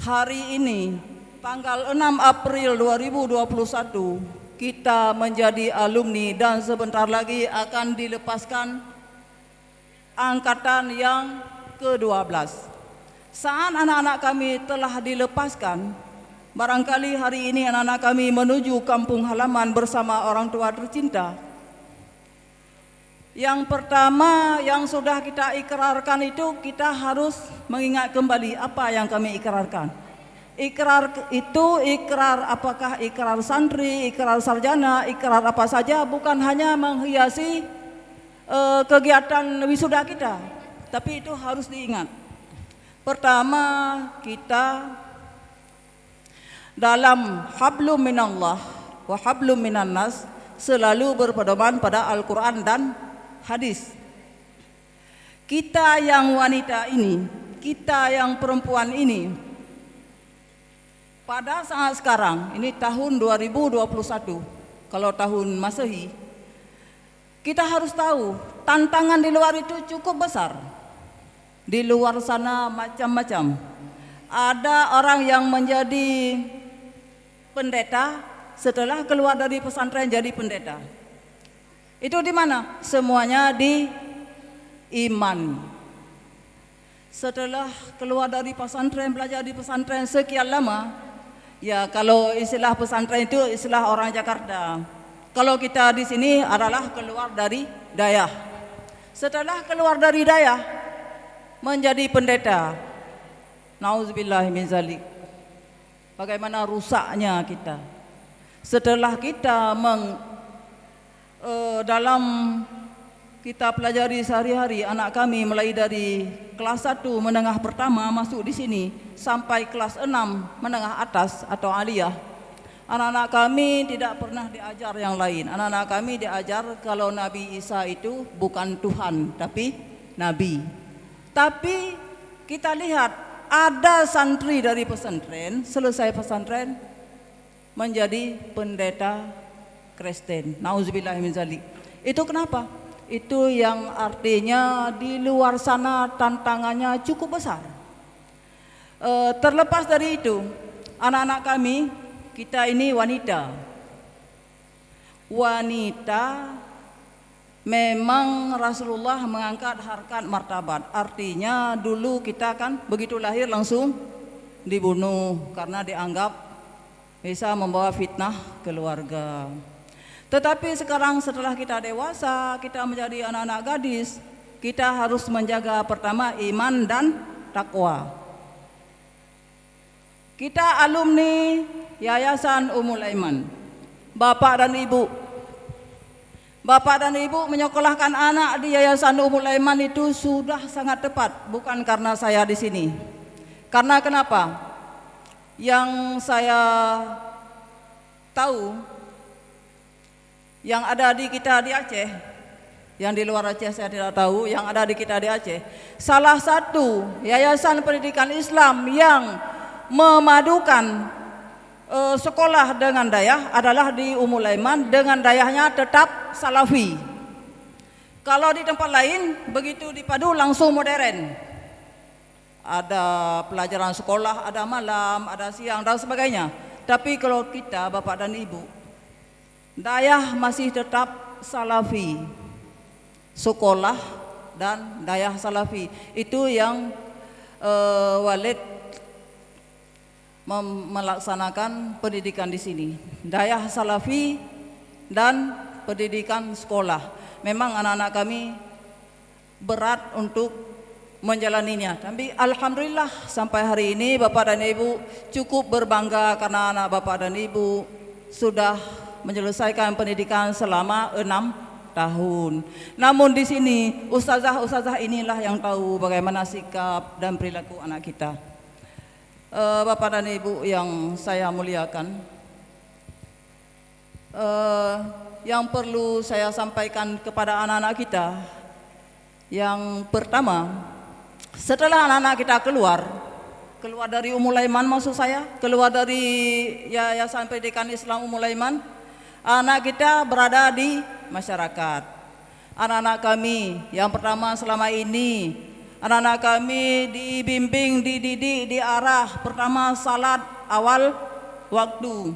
Speaker 12: Hari ini tanggal 6 April 2021 kita menjadi alumni dan sebentar lagi akan dilepaskan angkatan yang ke-12. Saat anak-anak kami telah dilepaskan, barangkali hari ini anak-anak kami menuju kampung halaman bersama orang tua tercinta. Yang pertama yang sudah kita ikrarkan itu, kita harus mengingat kembali apa yang kami ikrarkan. Ikrar itu ikrar, apakah ikrar santri, ikrar sarjana, ikrar apa saja, bukan hanya menghiasi kegiatan wisuda kita, tapi itu harus diingat. Pertama, kita dalam hablum minallah wa hablum minannas selalu berpedoman pada Al-Quran dan hadis. Kita yang wanita ini, kita yang perempuan ini, pada saat sekarang, ini tahun 2021, kalau tahun Masehi, kita harus tahu tantangan di luar itu cukup besar. Di luar sana macam-macam. Ada orang yang menjadi pendeta setelah keluar dari pesantren jadi pendeta. Itu di mana? Semuanya di iman. Setelah keluar dari pesantren, belajar di pesantren sekian lama, ya kalau istilah pesantren itu istilah orang Jakarta. Kalau kita di sini adalah keluar dari dayah. Setelah keluar dari dayah menjadi pendeta. Nauzubillahi min zalik. Bagaimana rusaknya kita. Setelah kita dalam kita pelajari sehari-hari, anak kami mulai dari kelas 1 menengah pertama masuk di sini sampai kelas 6 menengah atas atau aliyah. Anak-anak kami tidak pernah diajar yang lain. Anak-anak kami diajar kalau Nabi Isa itu bukan Tuhan tapi Nabi. Tapi kita lihat ada santri dari pesantren, selesai pesantren menjadi pendeta Kristen. Nauzubillahi min zalik. Itu kenapa? itu yang artinya di luar sana tantangannya cukup besar. Terlepas dari itu, anak-anak kami, kita ini wanita. Wanita memang Rasulullah mengangkat harkat martabat. Artinya dulu kita kan begitu lahir langsung dibunuh karena dianggap bisa membawa fitnah keluarga. Tetapi sekarang setelah kita dewasa, kita menjadi anak-anak gadis, kita harus menjaga pertama iman dan takwa. Kita alumni Yayasan Ummul Aiman. Bapak dan Ibu menyekolahkan anak di Yayasan Ummul Aiman itu sudah sangat tepat, bukan karena saya di sini. Karena kenapa? Yang saya tahu, yang ada di kita di Aceh, yang di luar Aceh saya tidak tahu, yang ada di kita di Aceh, salah satu yayasan pendidikan Islam yang memadukan sekolah dengan dayah adalah di Ummul Aiman, dengan dayahnya tetap Salafi. Kalau di tempat lain begitu dipadu langsung modern, ada pelajaran sekolah, ada malam, ada siang dan sebagainya. Tapi kalau kita Bapak dan Ibu, dayah masih tetap Salafi, sekolah dan dayah Salafi. Itu yang Walid melaksanakan pendidikan di sini. Dayah Salafi dan pendidikan sekolah. Memang anak-anak kami berat untuk menjalaninya. Tapi alhamdulillah sampai hari ini Bapak dan Ibu cukup berbangga karena anak Bapak dan Ibu sudah menyelesaikan pendidikan selama 6 tahun. Namun di sini ustazah-ustazah inilah yang tahu bagaimana sikap dan perilaku anak kita. Bapak dan Ibu yang saya muliakan, yang perlu saya sampaikan kepada anak-anak kita, yang pertama, setelah anak-anak kita keluar dari Ummul Aiman, maksud saya keluar dari Yayasan Pendidikan Islam Ummul Aiman, anak kita berada di masyarakat. Anak-anak kami yang pertama selama ini, anak-anak kami dibimbing, dididik, diarah pertama salat awal waktu.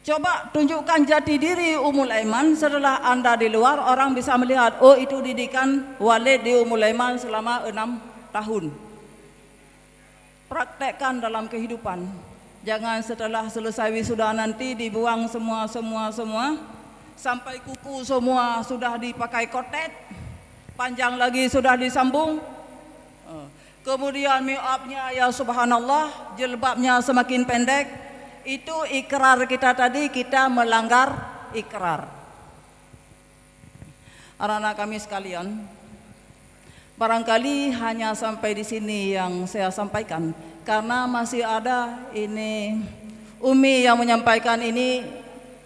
Speaker 12: Coba tunjukkan jati diri Ummul Aiman. Setelah Anda di luar, orang bisa melihat, oh itu didikan Walid di Ummul Aiman selama 6 tahun. Praktekkan dalam kehidupan. Jangan setelah selesai wisuda nanti dibuang semua, sampai kuku semua sudah dipakai kotet, panjang lagi sudah disambung. Kemudian make-upnya ya subhanallah, jilbabnya semakin pendek. Itu ikrar kita tadi, kita melanggar ikrar. Anak-anak kami sekalian, barangkali hanya sampai di sini yang saya sampaikan, karena masih ada ini Umi yang menyampaikan ini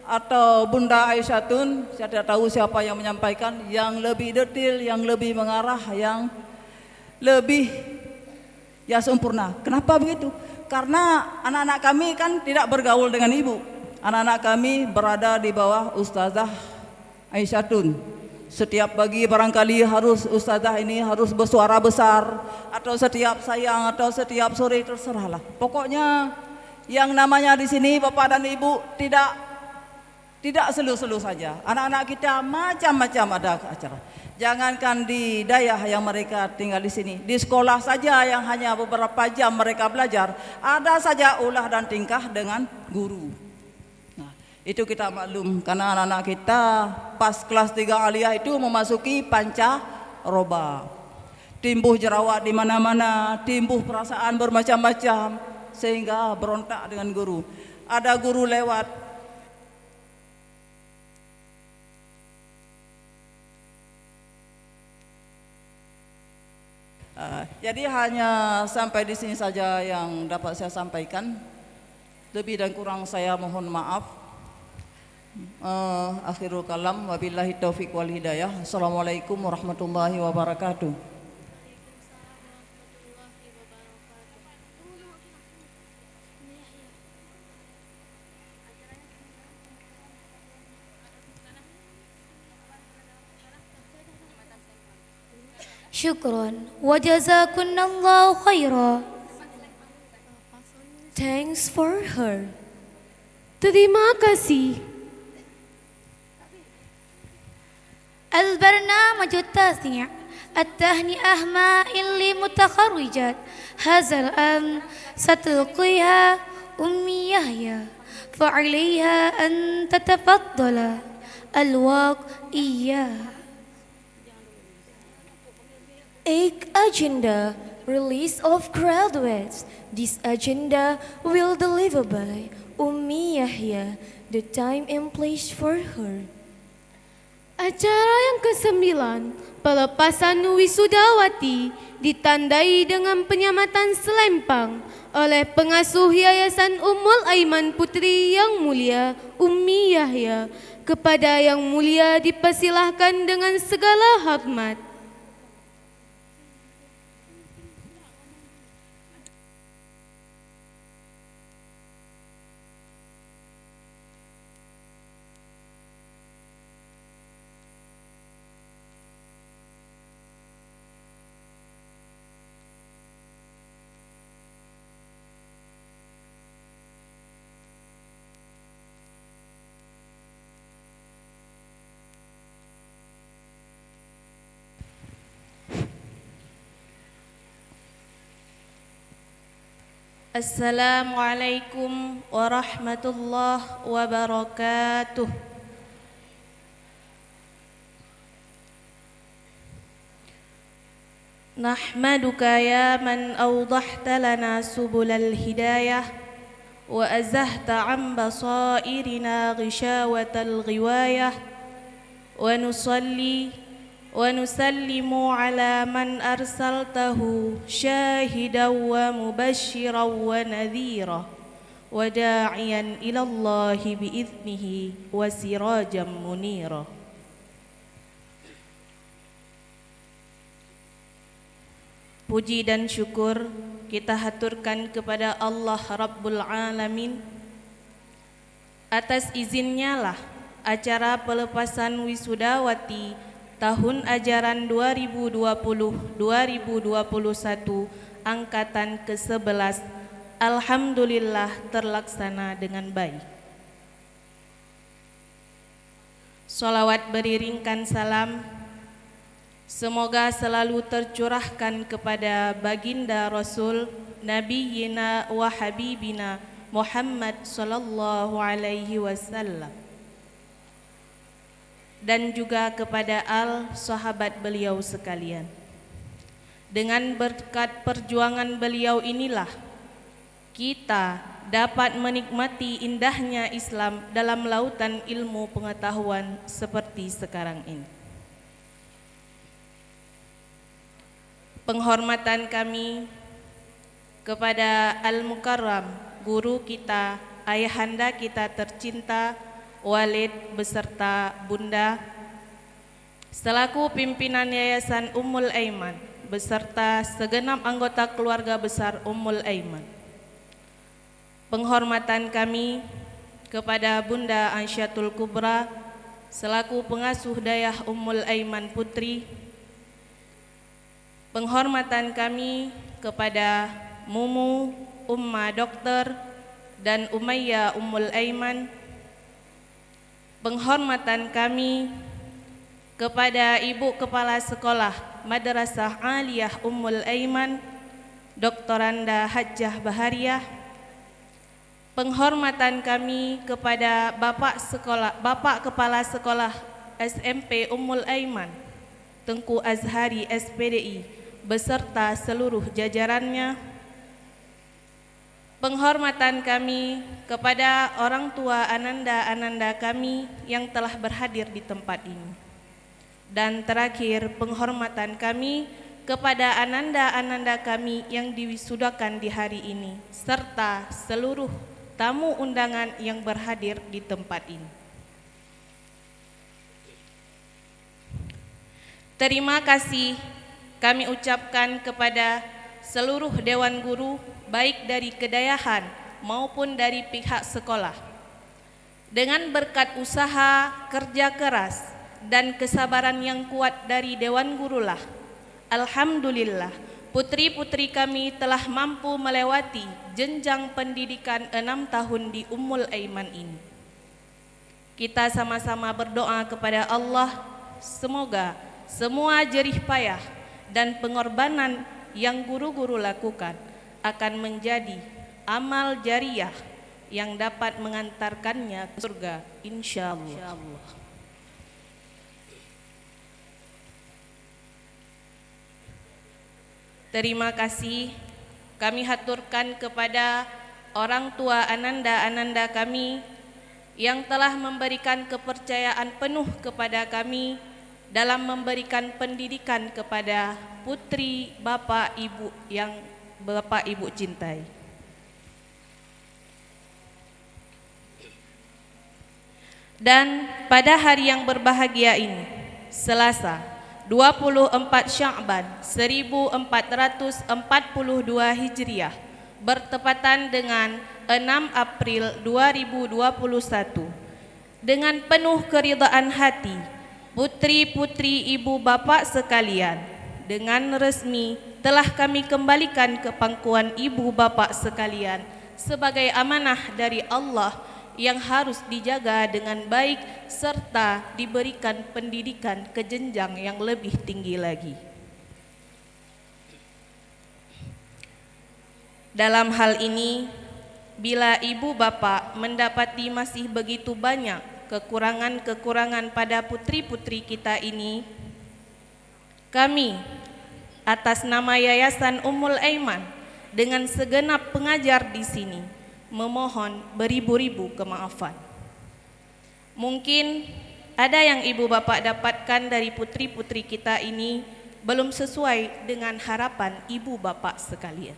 Speaker 12: atau Bunda Aisyatun, saya tidak tahu siapa yang menyampaikan, yang lebih detail, yang lebih mengarah, yang lebih ya sempurna. Kenapa begitu? Karena anak-anak kami kan tidak bergaul dengan ibu. Anak-anak kami berada di bawah Ustazah Aisyatun. Setiap pagi barangkali harus ustazah ini harus bersuara besar, atau setiap sayang, atau setiap sore, terserahlah. Pokoknya yang namanya di sini Bapak dan Ibu tidak selu-selu saja. Anak-anak kita macam-macam ada acara. Jangankan di dayah yang mereka tinggal di sini, di sekolah saja yang hanya beberapa jam mereka belajar, ada saja ulah dan tingkah dengan guru. Itu kita maklum, karena anak-anak kita pas kelas 3 aliyah itu memasuki pancaroba. Timbuh jerawat di mana-mana, timbuh perasaan bermacam-macam, sehingga berontak dengan guru. Ada guru lewat, jadi hanya sampai di sini saja yang dapat saya sampaikan. Lebih dan kurang saya mohon maaf. Akhirul kalam, wabillahi taufiq wal hidayah. Assalamualaikum warahmatullahi wabarakatuh.
Speaker 6: Syukron wa jazakunallahu khaira.
Speaker 2: Thanks for her.
Speaker 1: Terima kasih.
Speaker 6: البرنامج التاسع التهنئة مائل لمتخرجات هذا العام ستلقيها أمي يحيى فعليها أن تتفضل الوقت إياها.
Speaker 2: Agenda Release of Graduates. This agenda will deliver by Ummi Yahya. The time and place for her.
Speaker 1: Acara yang ke-9, pelepasan wisudawati, ditandai dengan penyamatan selempang oleh pengasuh Yayasan Ummul Aiman Putri Yang Mulia Ummi Yahya. Kepada Yang Mulia dipersilahkan dengan segala hormat.
Speaker 13: Assalamualaikum warahmatullahi wabarakatuh. Nahmaduka ya man awdahta lana subulal hidayah wa azahta an basairina ghishawatal ghiwayah wa nusalli ونسلم على من أرسلته شاهدا ومبشرا ونذيرا وداعيا إلى الله بإذنه وسراجا منيرا. Puji dan syukur kita haturkan kepada Allah Rabbul Alamin. Atas izinnya lah acara pelepasan wisudawati tahun ajaran 2020-2021 angkatan ke-11 alhamdulillah terlaksana dengan baik. Sholawat beriringkan salam semoga selalu tercurahkan kepada baginda Rasul Nabiyina wa Habibina Muhammad sallallahu alaihi wasallam dan juga kepada sahabat beliau sekalian. Dengan berkat perjuangan beliau inilah kita dapat menikmati indahnya Islam dalam lautan ilmu pengetahuan seperti sekarang ini. Penghormatan kami kepada Al-Mukarram, guru kita, ayahanda kita tercinta Walid beserta Bunda selaku pimpinan Yayasan Ummul Aiman beserta segenap anggota keluarga besar Ummul Aiman. Penghormatan kami kepada Bunda Ansyatul Kubra selaku pengasuh dayah Ummul Aiman Putri. Penghormatan kami kepada Mumu, Umma Dokter dan Umayyah Ummul Aiman. Penghormatan kami kepada Ibu Kepala Sekolah Madrasah Aliyah Ummul Aiman, Doktoranda Hajjah Bahariah. Penghormatan kami kepada Bapak Kepala Sekolah SMP Ummul Aiman, Tengku Azhari SPDI beserta seluruh jajarannya. Penghormatan kami kepada orang tua ananda-ananda kami yang telah berhadir di tempat ini. Dan terakhir, penghormatan kami kepada ananda-ananda kami yang diwisudakan di hari ini, serta seluruh tamu undangan yang berhadir di tempat ini. Terima kasih kami ucapkan kepada seluruh Dewan Guru, baik dari kedayahan maupun dari pihak sekolah. Dengan berkat usaha, kerja keras, dan kesabaran yang kuat dari Dewan Gurulah, Alhamdulillah, putri-putri kami telah mampu melewati jenjang pendidikan 6 tahun di Ummul Aiman ini. Kita sama-sama berdoa kepada Allah, semoga semua jerih payah dan pengorbanan yang guru-guru lakukan akan menjadi amal jariyah yang dapat mengantarkannya ke surga, insyaallah. Terima kasih kami haturkan kepada orang tua ananda-ananda kami yang telah memberikan kepercayaan penuh kepada kami dalam memberikan pendidikan kepada putri, bapak, ibu yang bapak ibu cintai. Dan pada hari yang berbahagia ini, Selasa 24 Sya'ban 1442 Hijriah, bertepatan dengan 6 April 2021, dengan penuh keridhaan hati, putri-putri ibu bapak sekalian, dengan resmi telah kami kembalikan ke pangkuan ibu bapak sekalian sebagai amanah dari Allah yang harus dijaga dengan baik serta diberikan pendidikan ke jenjang yang lebih tinggi lagi. Dalam hal ini, bila ibu bapak mendapati masih begitu banyak kekurangan-kekurangan pada putri-putri kita ini, kami atas nama Yayasan Ummul Aiman dengan segenap pengajar di sini memohon beribu-ribu kemaafan. Mungkin ada yang ibu bapak dapatkan dari putri-putri kita ini belum sesuai dengan harapan ibu bapak sekalian.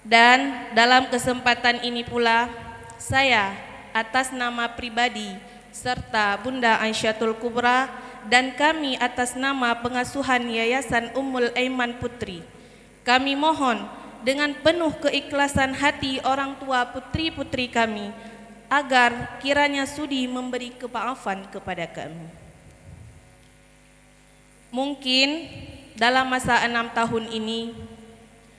Speaker 13: Dan dalam kesempatan ini pula, saya atas nama pribadi serta Bunda Aisyatul Kubra dan kami atas nama pengasuhan Yayasan Ummul Aiman Putri, kami mohon dengan penuh keikhlasan hati orang tua putri-putri kami agar kiranya sudi memberi kemaafan kepada kami. Mungkin dalam masa 6 tahun ini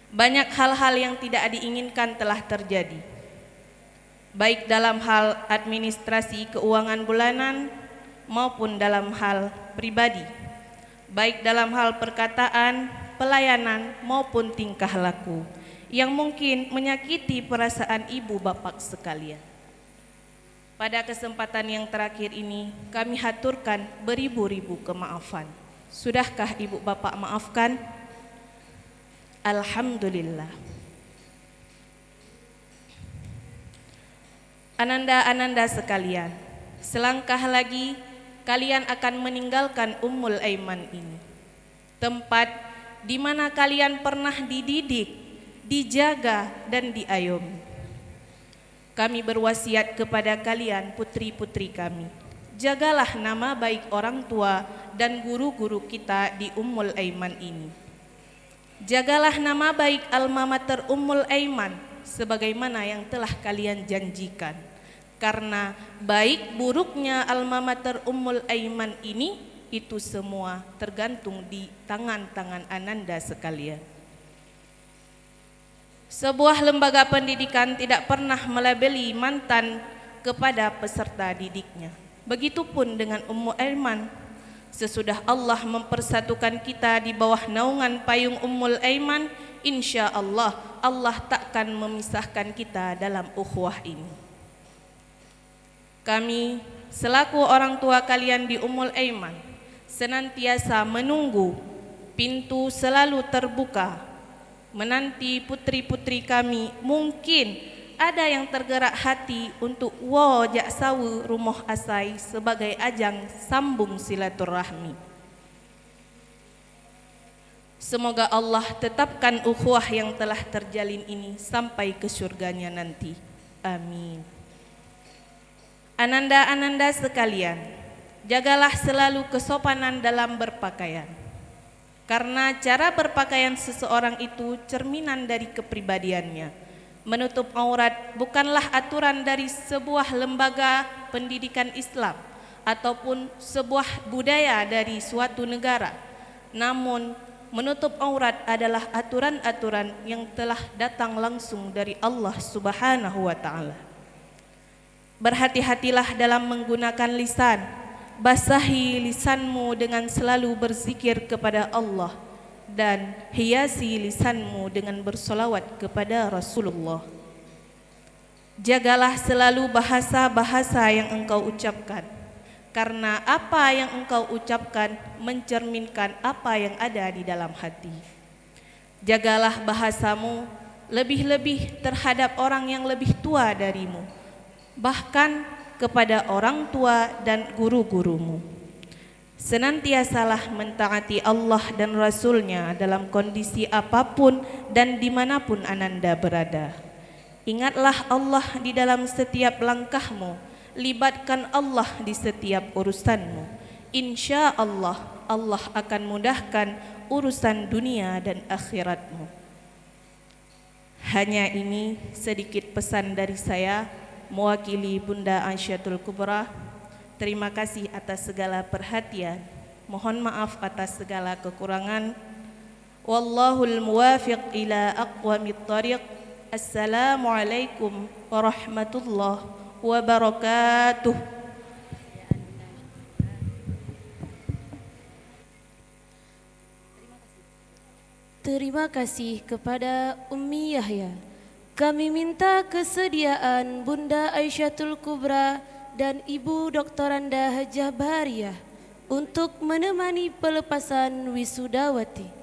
Speaker 13: banyak hal-hal yang tidak diinginkan telah terjadi, baik dalam hal administrasi keuangan bulanan maupun dalam hal pribadi, baik dalam hal perkataan, pelayanan maupun tingkah laku yang mungkin menyakiti perasaan ibu bapak sekalian. Pada kesempatan yang terakhir ini kami haturkan beribu-ribu kemaafan. Sudahkah ibu bapak maafkan? Alhamdulillah. Ananda-ananda sekalian, selangkah lagi kalian akan meninggalkan Ummul Aiman ini, tempat di mana kalian pernah dididik, dijaga dan diayomi. Kami berwasiat kepada kalian putri-putri kami, jagalah nama baik orang tua dan guru-guru kita di Ummul Aiman ini. Jagalah nama baik alma mater Ummul Aiman sebagaimana yang telah kalian janjikan. Karena baik buruknya alma mater Ummul Aiman ini itu semua tergantung di tangan-tangan ananda sekalian. Sebuah lembaga pendidikan tidak pernah melabeli mantan kepada peserta didiknya. Begitupun dengan Ummul Aiman. Sesudah Allah mempersatukan kita di bawah naungan payung Ummul Aiman, insya Allah Allah takkan memisahkan kita dalam ukhuwah ini. Kami selaku orang tua kalian di Ummul Aiman senantiasa menunggu, pintu selalu terbuka, menanti putri-putri kami. Mungkin ada yang tergerak hati untuk wajak sawu rumah asai sebagai ajang sambung silaturahmi. Semoga Allah tetapkan ukhuwah yang telah terjalin ini sampai ke surganya nanti. Amin. Ananda-ananda sekalian, jagalah selalu kesopanan dalam berpakaian. Karena cara berpakaian seseorang itu cerminan dari kepribadiannya. Menutup aurat bukanlah aturan dari sebuah lembaga pendidikan Islam ataupun sebuah budaya dari suatu negara. Namun menutup aurat adalah aturan-aturan yang telah datang langsung dari Allah Subhanahu wa taala. Berhati-hatilah dalam menggunakan lisan. Basahi lisanmu dengan selalu berzikir kepada Allah dan hiasi lisanmu dengan bersolawat kepada Rasulullah. Jagalah selalu bahasa-bahasa yang engkau ucapkan, karena apa yang engkau ucapkan mencerminkan apa yang ada di dalam hati. Jagalah bahasamu lebih-lebih terhadap orang yang lebih tua darimu, bahkan kepada orang tua dan guru-gurumu. Senantiasalah mentaati Allah dan Rasul-Nya dalam kondisi apapun dan dimanapun Ananda berada. Ingatlah Allah di dalam setiap langkahmu, libatkan Allah di setiap urusanmu. Insya Allah, Allah akan mudahkan urusan dunia dan akhiratmu. Hanya ini sedikit pesan dari saya, mewakili Bunda Aisyatul Kubra. Terima kasih atas segala perhatian. Mohon maaf atas segala kekurangan. Wallahul muwafiq ila aqwamit thariq. Assalamualaikum warahmatullahi wabarakatuh.
Speaker 1: Terima kasih kepada Ummi Yahya. Kami minta kesediaan Bunda Aisyatul Kubra dan Ibu Doktoranda Hajah Bahariah untuk menemani pelepasan wisudawati.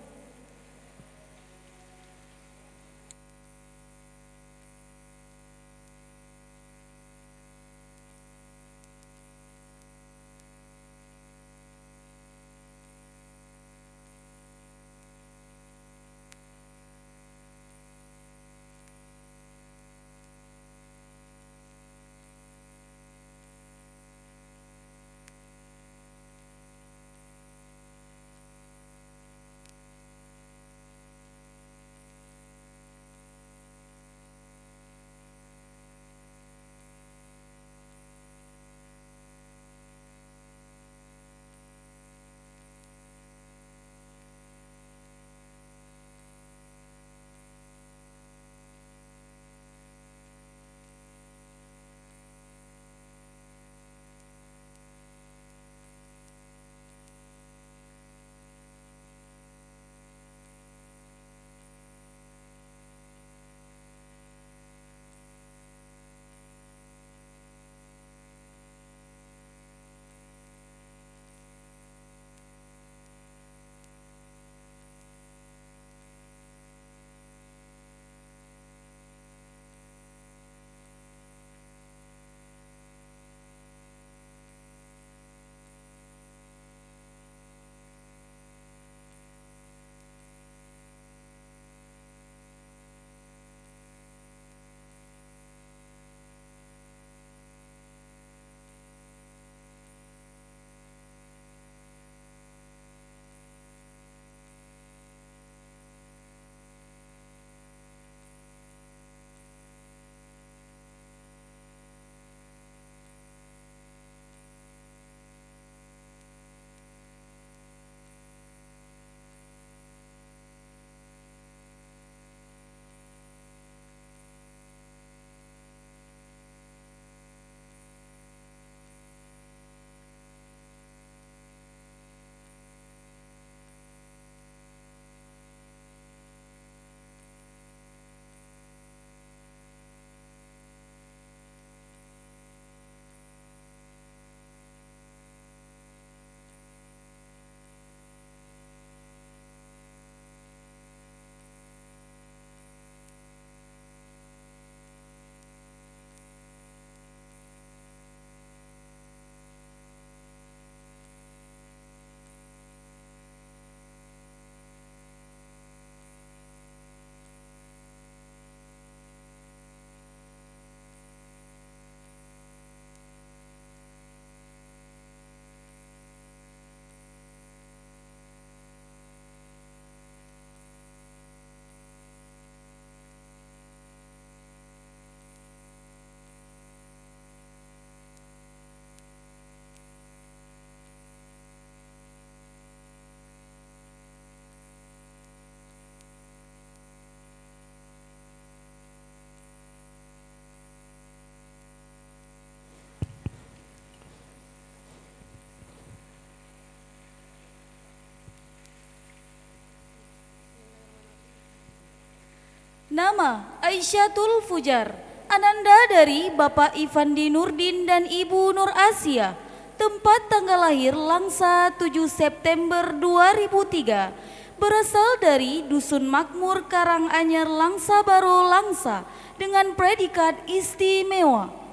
Speaker 7: Nama Aisyatul Fujar, ananda dari Bapak Ivandi Nurdin dan Ibu Nur Asia. Tempat tanggal lahir Langsa 7 September 2003. Berasal dari Dusun Makmur Karanganyar Langsa Baro Langsa dengan predikat istimewa.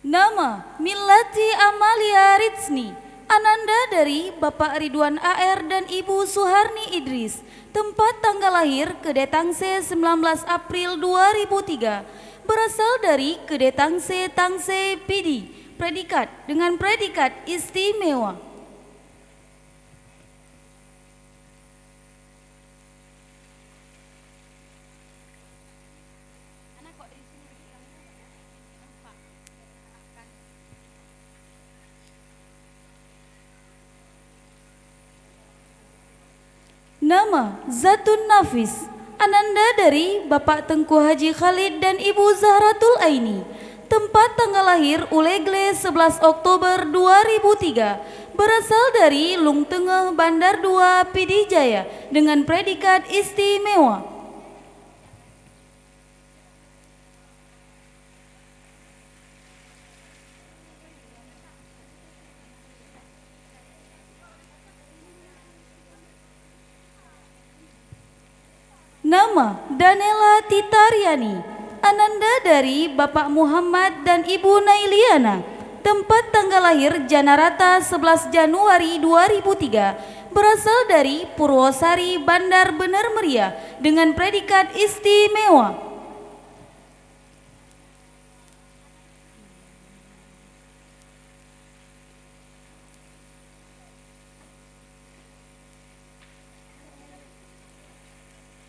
Speaker 7: Nama Millati Amalia Ritsni, ananda dari Bapak Ridwan AR dan Ibu Suharni Idris. Tempat tanggal lahir Kedetangse 19 April 2003. Berasal dari Kedetangse Tangse Pidi. Predikat dengan predikat istimewa. Nama Zatun Nafis, ananda dari Bapak Tengku Haji Khalid dan Ibu Zahratul Aini. Tempat tanggal lahir Ulegle 11 Oktober 2003. Berasal dari Lung Tengah Bandar 2 Pidijaya dengan predikat istimewa. Nama Danela Titariani, ananda dari Bapak Muhammad dan Ibu Nailiana. Tempat tanggal lahir Janarata 11 Januari 2003. Berasal dari Purwosari Bandar Bener Meriah dengan predikat istimewa.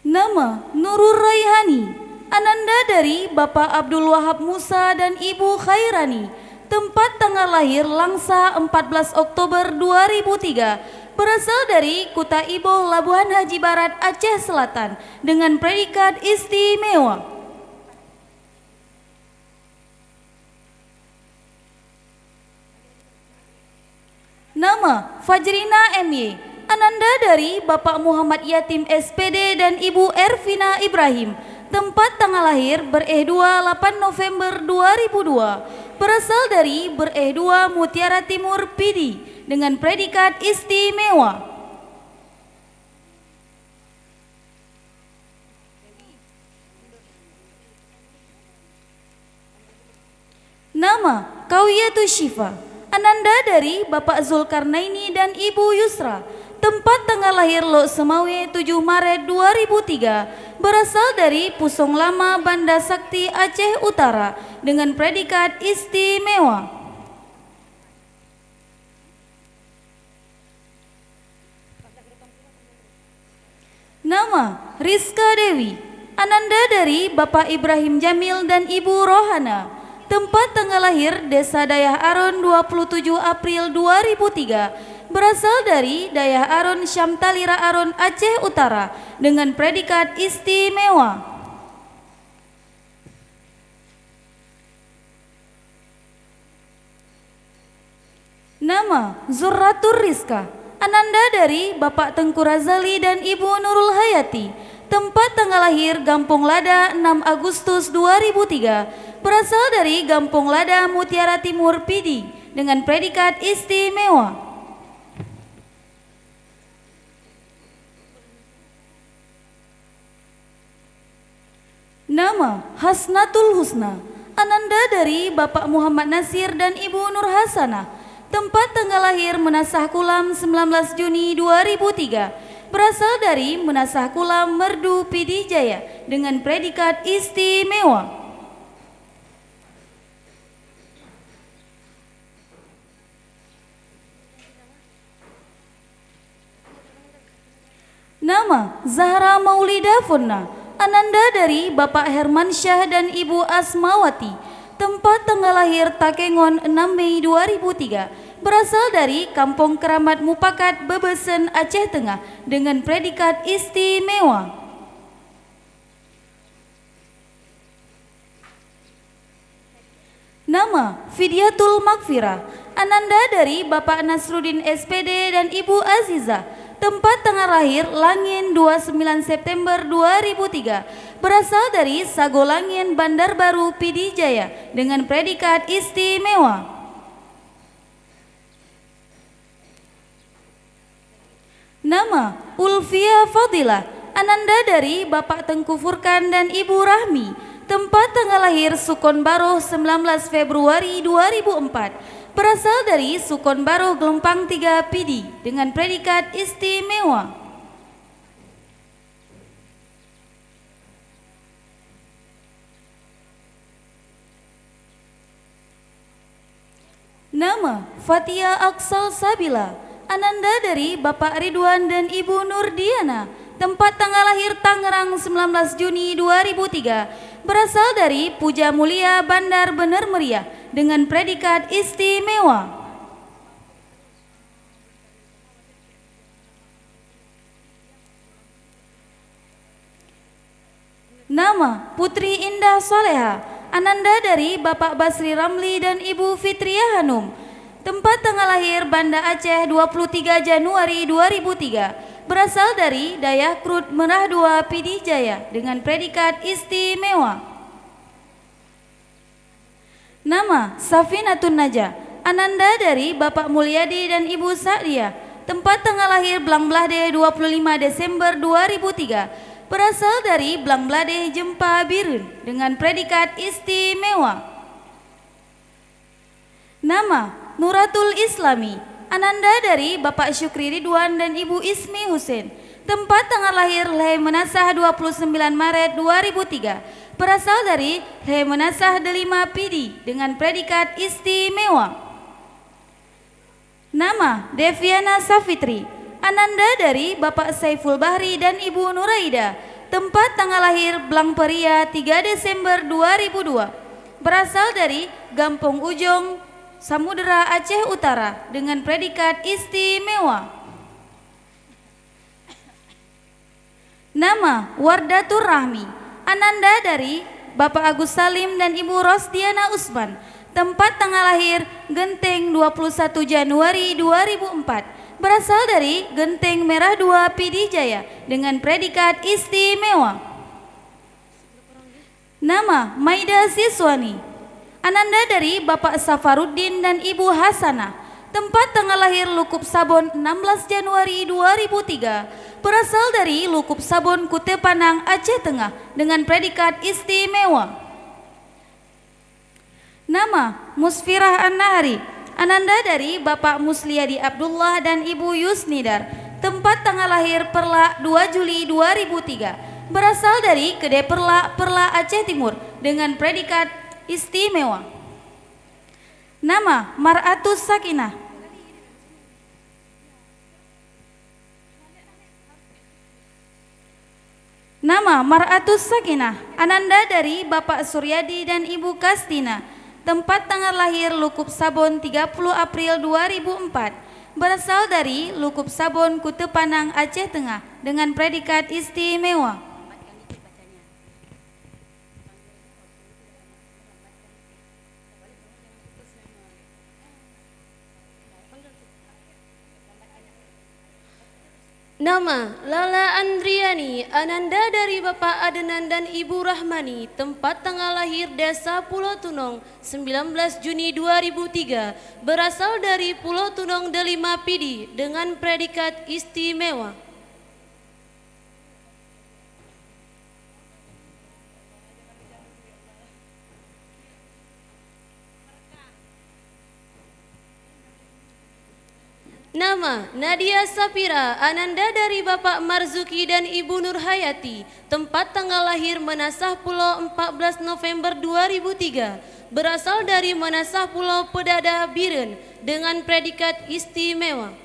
Speaker 7: Nama Nurul Raihani, ananda dari Bapak Abdul Wahab Musa dan Ibu Khairani. Tempat tanggal lahir Langsa 14 Oktober 2003. Berasal dari Kuta Iboh Labuhan Haji Barat Aceh Selatan dengan predikat istimewa. Nama Fajrina MY, ananda dari Bapak Muhammad Yatim SPD dan Ibu Ervina Ibrahim. Tempat tanggal lahir Bereh 2 8 November 2002. Berasal dari Bereh 2 Mutiara Timur Pidi dengan predikat istimewa. Nama Kawiyatus Syifa, ananda dari Bapak Zulkarnaini dan Ibu Yusra. Tempat tanggal lahir Lok Semawe 7 Maret 2003. Berasal dari Pusong Lama Banda Sakti Aceh Utara dengan predikat istimewa. Nama Rizka Dewi, ananda dari Bapak Ibrahim Jamil dan Ibu Rohana. Tempat tanggal lahir Desa Dayah Aron 27 April 2003. Berasal dari Dayah Aron Syamtalira Aron Aceh Utara dengan predikat istimewa. Nama Zurratur Rizka, ananda dari Bapak Tengku Razali dan Ibu Nurul Hayati. Tempat tanggal lahir Gampung Lada 6 Agustus 2003. Berasal dari Gampung Lada Mutiara Timur Pidi dengan predikat istimewa. Nama Hasnatul Husna, ananda dari Bapak Muhammad Nasir dan Ibu Nur Hasanah. Tempat tanggal lahir Menasah Kulam 19 Juni 2003. Berasal dari Menasah Kulam Merdu Pidijaya dengan predikat istimewa. Nama Zahra Maulida Fonna, ananda dari Bapak Hermansyah dan Ibu Asmawati. Tempat tanggal lahir Takengon 6 Mei 2003. Berasal dari Kampung Keramat Mupakat, Bebesen, Aceh Tengah dengan predikat istimewa. Nama Fidiatul Makfirah, ananda dari Bapak Nasruddin SPD dan Ibu Azizah. Tempat tanggal lahir Langin 29 September 2003. Berasal dari Sago Langin, Bandar Baru, Pidi Jaya dengan predikat istimewa. Nama Ulfia Fadilah, ananda dari Bapak Tengku Furkan dan Ibu Rahmi. Tempat tanggal lahir Sukon Baroh 19 Februari 2004. Berasal dari Sukon Baroh Gelempang 3 Pidi dengan predikat istimewa. Nama Fatia Aksal Sabila, ananda dari Bapak Ridwan dan Ibu Nurdiana. Tempat tanggal lahir Tangerang 19 Juni 2003. Berasal dari Puja Mulia, Bandar Bener Meriah dengan predikat istimewa. Nama Putri Indah Soleha, ananda dari Bapak Basri Ramli dan Ibu Fitria Hanum. Tempat tanggal lahir Banda Aceh 23 Januari 2003. Berasal dari Dayakrut Merah 2 Pidi Jaya dengan predikat istimewa. Nama Safinatun Naja, ananda dari Bapak Mulyadi dan Ibu Sa'diyah. Tempat tanggal lahir Blangblade 25 Desember 2003. Berasal dari Blangblade Jempa Birun dengan predikat istimewa. Nama Nuratul Islami, ananda dari Bapak Syukri Ridwan dan Ibu Ismi Husin. Tempat tanggal lahir Lehe Menasah 29 Maret 2003. Berasal dari Lehe Menasah Delima Pidi dengan predikat istimewa. Nama Deviana Safitri, ananda dari Bapak Saiful Bahri dan Ibu Nuraida. Tempat tanggal lahir Blangperia 3 Desember 2002. Berasal dari Gampong Ujong, Samudera Aceh Utara dengan predikat istimewa. Nama Wardatur Rahmi, ananda dari Bapak Agus Salim dan Ibu Rosdiana Usman. Tempat tanggal lahir Genteng 21 Januari 2004. Berasal dari Genteng Merah 2 Pidi Jaya dengan predikat istimewa. Nama Maida Siswani, ananda dari Bapak Safaruddin dan Ibu Hasanah. Tempat tanggal lahir Lukup Sabon 16 Januari 2003. Berasal dari Lukup Sabon Kute Panang, Aceh Tengah dengan predikat istimewa. Nama Musfirah An-Nahari, ananda dari Bapak Musliadi Abdullah dan Ibu Yusnidar. Tempat tanggal lahir Perla 2 Juli 2003. Berasal dari Kede Perla, Perla Aceh Timur dengan predikat istimewa. Nama Maratus Sakinah, nama Maratus Sakinah, ananda dari Bapak Suryadi dan Ibu Kastina. Tempat tanggal lahir Lukup Sabon 30 April 2004. Berasal dari Lukup Sabon Kute Panang, Aceh Tengah dengan predikat istimewa.
Speaker 14: Nama Lala Andriani, ananda dari Bapak Adenan dan Ibu Rahmani. Tempat tanggal lahir Desa Pulau Tunong 19 Juni 2003. Berasal dari Pulau Tunong Delima Pidi dengan predikat istimewa. Nama Nadia Sapira, ananda dari Bapak Marzuki dan Ibu Nurhayati. Tempat tanggal lahir Menasah Pulau 14 November 2003. Berasal dari Menasah Pulau Pedada Biren dengan predikat istimewa.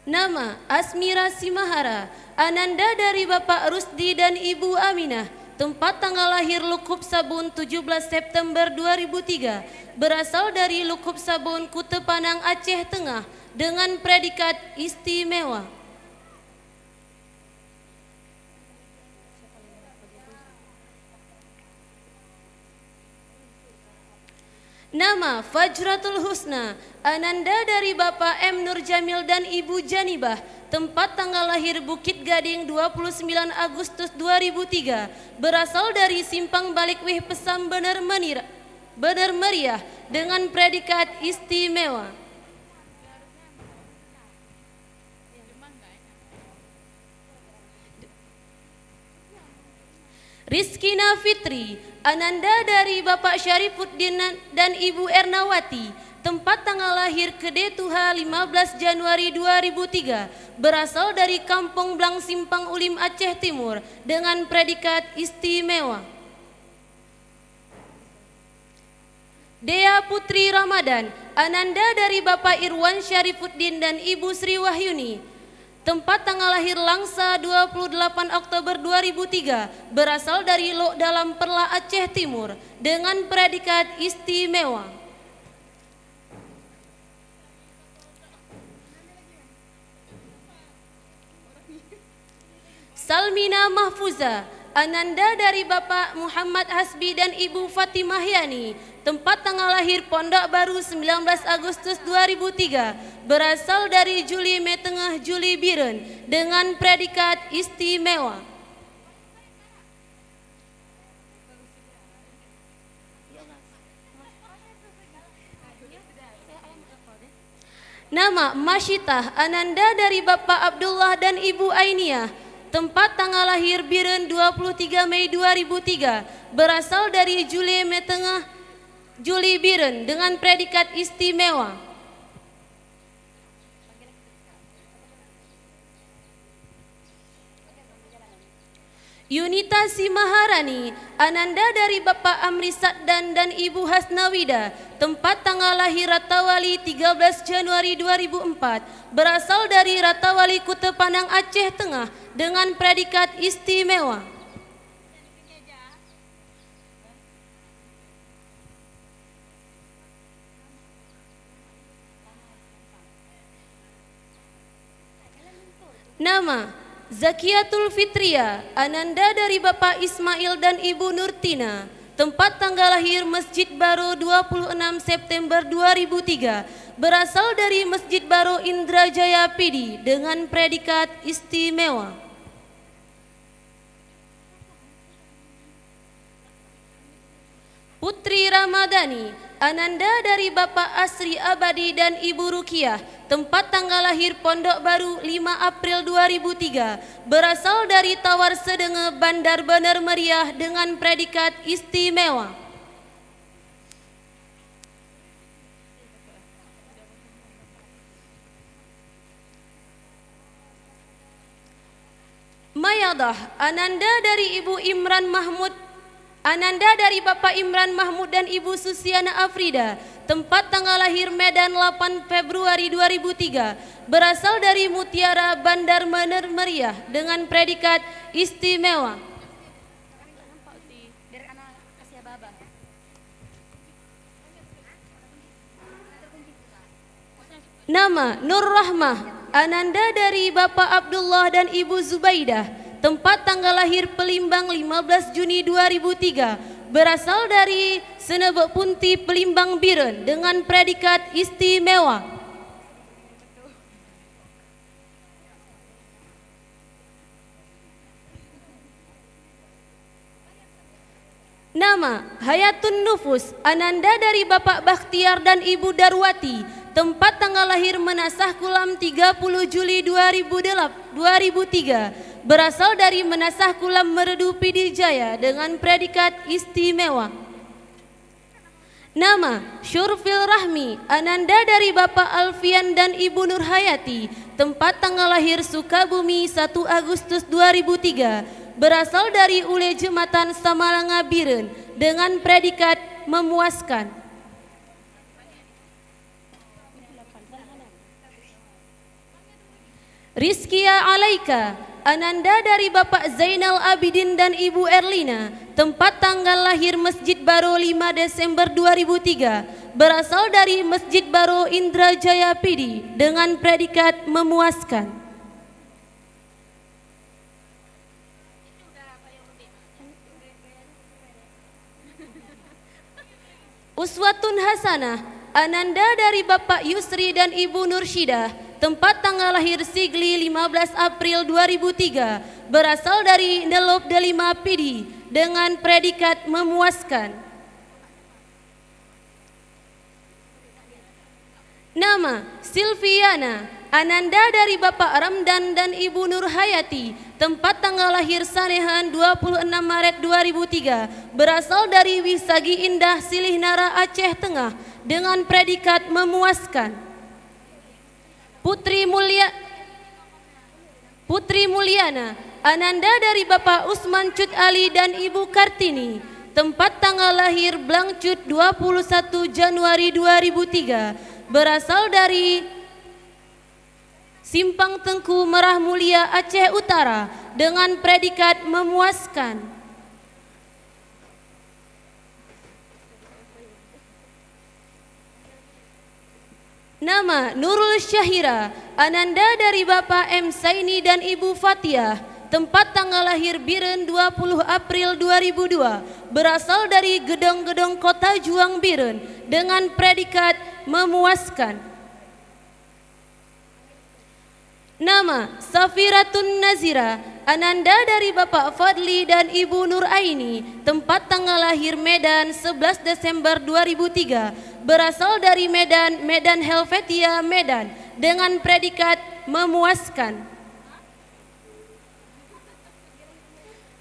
Speaker 14: Nama Asmira Simahara, ananda dari Bapak Rusdi dan Ibu Aminah. Tempat tanggal lahir Lukup Sabun 17 September 2003. Berasal dari Lukup Sabun Kute Panang, Aceh Tengah dengan predikat istimewa. Nama Fajratul Husna, ananda dari Bapak M. Nur Jamil dan Ibu Janibah. Tempat tanggal lahir Bukit Gading 29 Agustus 2003. Berasal dari Simpang Balikwih Pesam Bener Meriah dengan predikat istimewa. Rizkina Fitri, ananda dari Bapak Syarifuddin dan Ibu Ernawati. Tempat tanggal lahir Kedetuha 15 Januari 2003. Berasal dari Kampung Blang Simpang Ulim, Aceh Timur dengan predikat istimewa. Dea Putri Ramadan, ananda dari Bapak Irwan Syarifuddin dan Ibu Sri Wahyuni. Tempat tanggal lahir Langsa 28 Oktober 2003. Berasal dari Lok Dalam Perla, Aceh Timur dengan predikat istimewa. Salmina Mahfuza, ananda dari Bapak Muhammad Hasbi dan Ibu Fatimah Yani. Tempat tanggal lahir Pondok Baru 19 Agustus 2003. Berasal dari Juli Metengah Juli Biren dengan predikat istimewa. Nama Masyitah, ananda dari Bapak Abdullah dan Ibu Ainiyah. Tempat tanggal lahir Biren 23 Mei 2003. Berasal dari Juli Metengah Juli Biren dengan predikat istimewa. Yunita Simaharani, ananda dari Bapak Amri Saddan dan Ibu Hasnawida. Tempat tanggal lahir Ratawali 13 Januari 2004. Berasal dari Ratawali Kute Panang, Aceh Tengah dengan predikat istimewa. Nama Zakiatul Fitria, ananda dari Bapak Ismail dan Ibu Nurtina. Tempat tanggal lahir Masjid Baro 26 September 2003. Berasal dari Masjid Baro Indrajaya Pidi dengan predikat istimewa. Putri Ramadhani, ananda dari Bapak Asri Abadi dan Ibu Rukiah. Tempat tanggal lahir Pondok Baru 5 April 2003. Berasal dari Tawar Sedenge, Bandar Bener Meriah dengan predikat istimewa. Mayadah, ananda dari Ibu Imran Mahmud, ananda dari Bapak Imran Mahmud dan Ibu Susiana Afrida. Tempat tanggal lahir Medan 8 Februari 2003. Berasal dari Mutiara, Bandar Bener Meriah dengan predikat istimewa. Nama Nur Rahmah, ananda dari Bapak Abdullah dan Ibu Zubaidah. Tempat tanggal lahir Pelimbang 15 Juni 2003. Berasal dari Senebek Punti, Pelimbang Biren dengan predikat istimewa. Nama Hayatun Nufus, ananda dari Bapak Bakhtiar dan Ibu Darwati. Tempat tanggal lahir Menasah Kulam 30 Juli 2003. Berasal dari Menasah Kulam Meredu Pidijaya dengan predikat istimewa. Nama Syurfil Rahmi, ananda dari Bapak Alfian dan Ibu Nurhayati. Tempat tanggal lahir Sukabumi 1 Agustus 2003. Berasal dari Ule Jematan Samalanga Biren dengan predikat memuaskan. Rizkia Alaika, ananda dari Bapak Zainal Abidin dan Ibu Erlina, tempat tanggal lahir Masjid Baro 5 Desember 2003, berasal dari Masjid Baro Indrajaya Pidi dengan predikat memuaskan. Uswatun Hasanah, ananda dari Bapak Yusri dan Ibu Nursyidah, tempat tanggal lahir Sigli 15 April 2003, berasal dari Nelop Delima Pidi dengan predikat memuaskan. Nama Silviana, ananda dari Bapak Ramdan dan Ibu Nurhayati, tempat tanggal lahir Sanehan 26 Maret 2003, berasal dari Wisagi Indah Silih Nara Aceh Tengah dengan predikat memuaskan. Putri Mulyana, ananda dari Bapak Usman Cut Ali dan Ibu Kartini, tempat tanggal lahir Blangcut 21 Januari 2003, berasal dari Simpang Tengku Merah Mulia Aceh Utara dengan predikat memuaskan. Nama Nurul Syahira, ananda dari Bapak M. Saini dan Ibu Fatiah, tempat tanggal lahir Biren 20 April 2002, berasal dari Gedong-Gedong Kota Juang Biren dengan predikat memuaskan. Nama Safiratun Nazira, ananda dari Bapak Fadli dan Ibu Nur Aini, tempat tanggal lahir Medan 11 Desember 2003, berasal dari Medan Helvetia Medan dengan predikat memuaskan.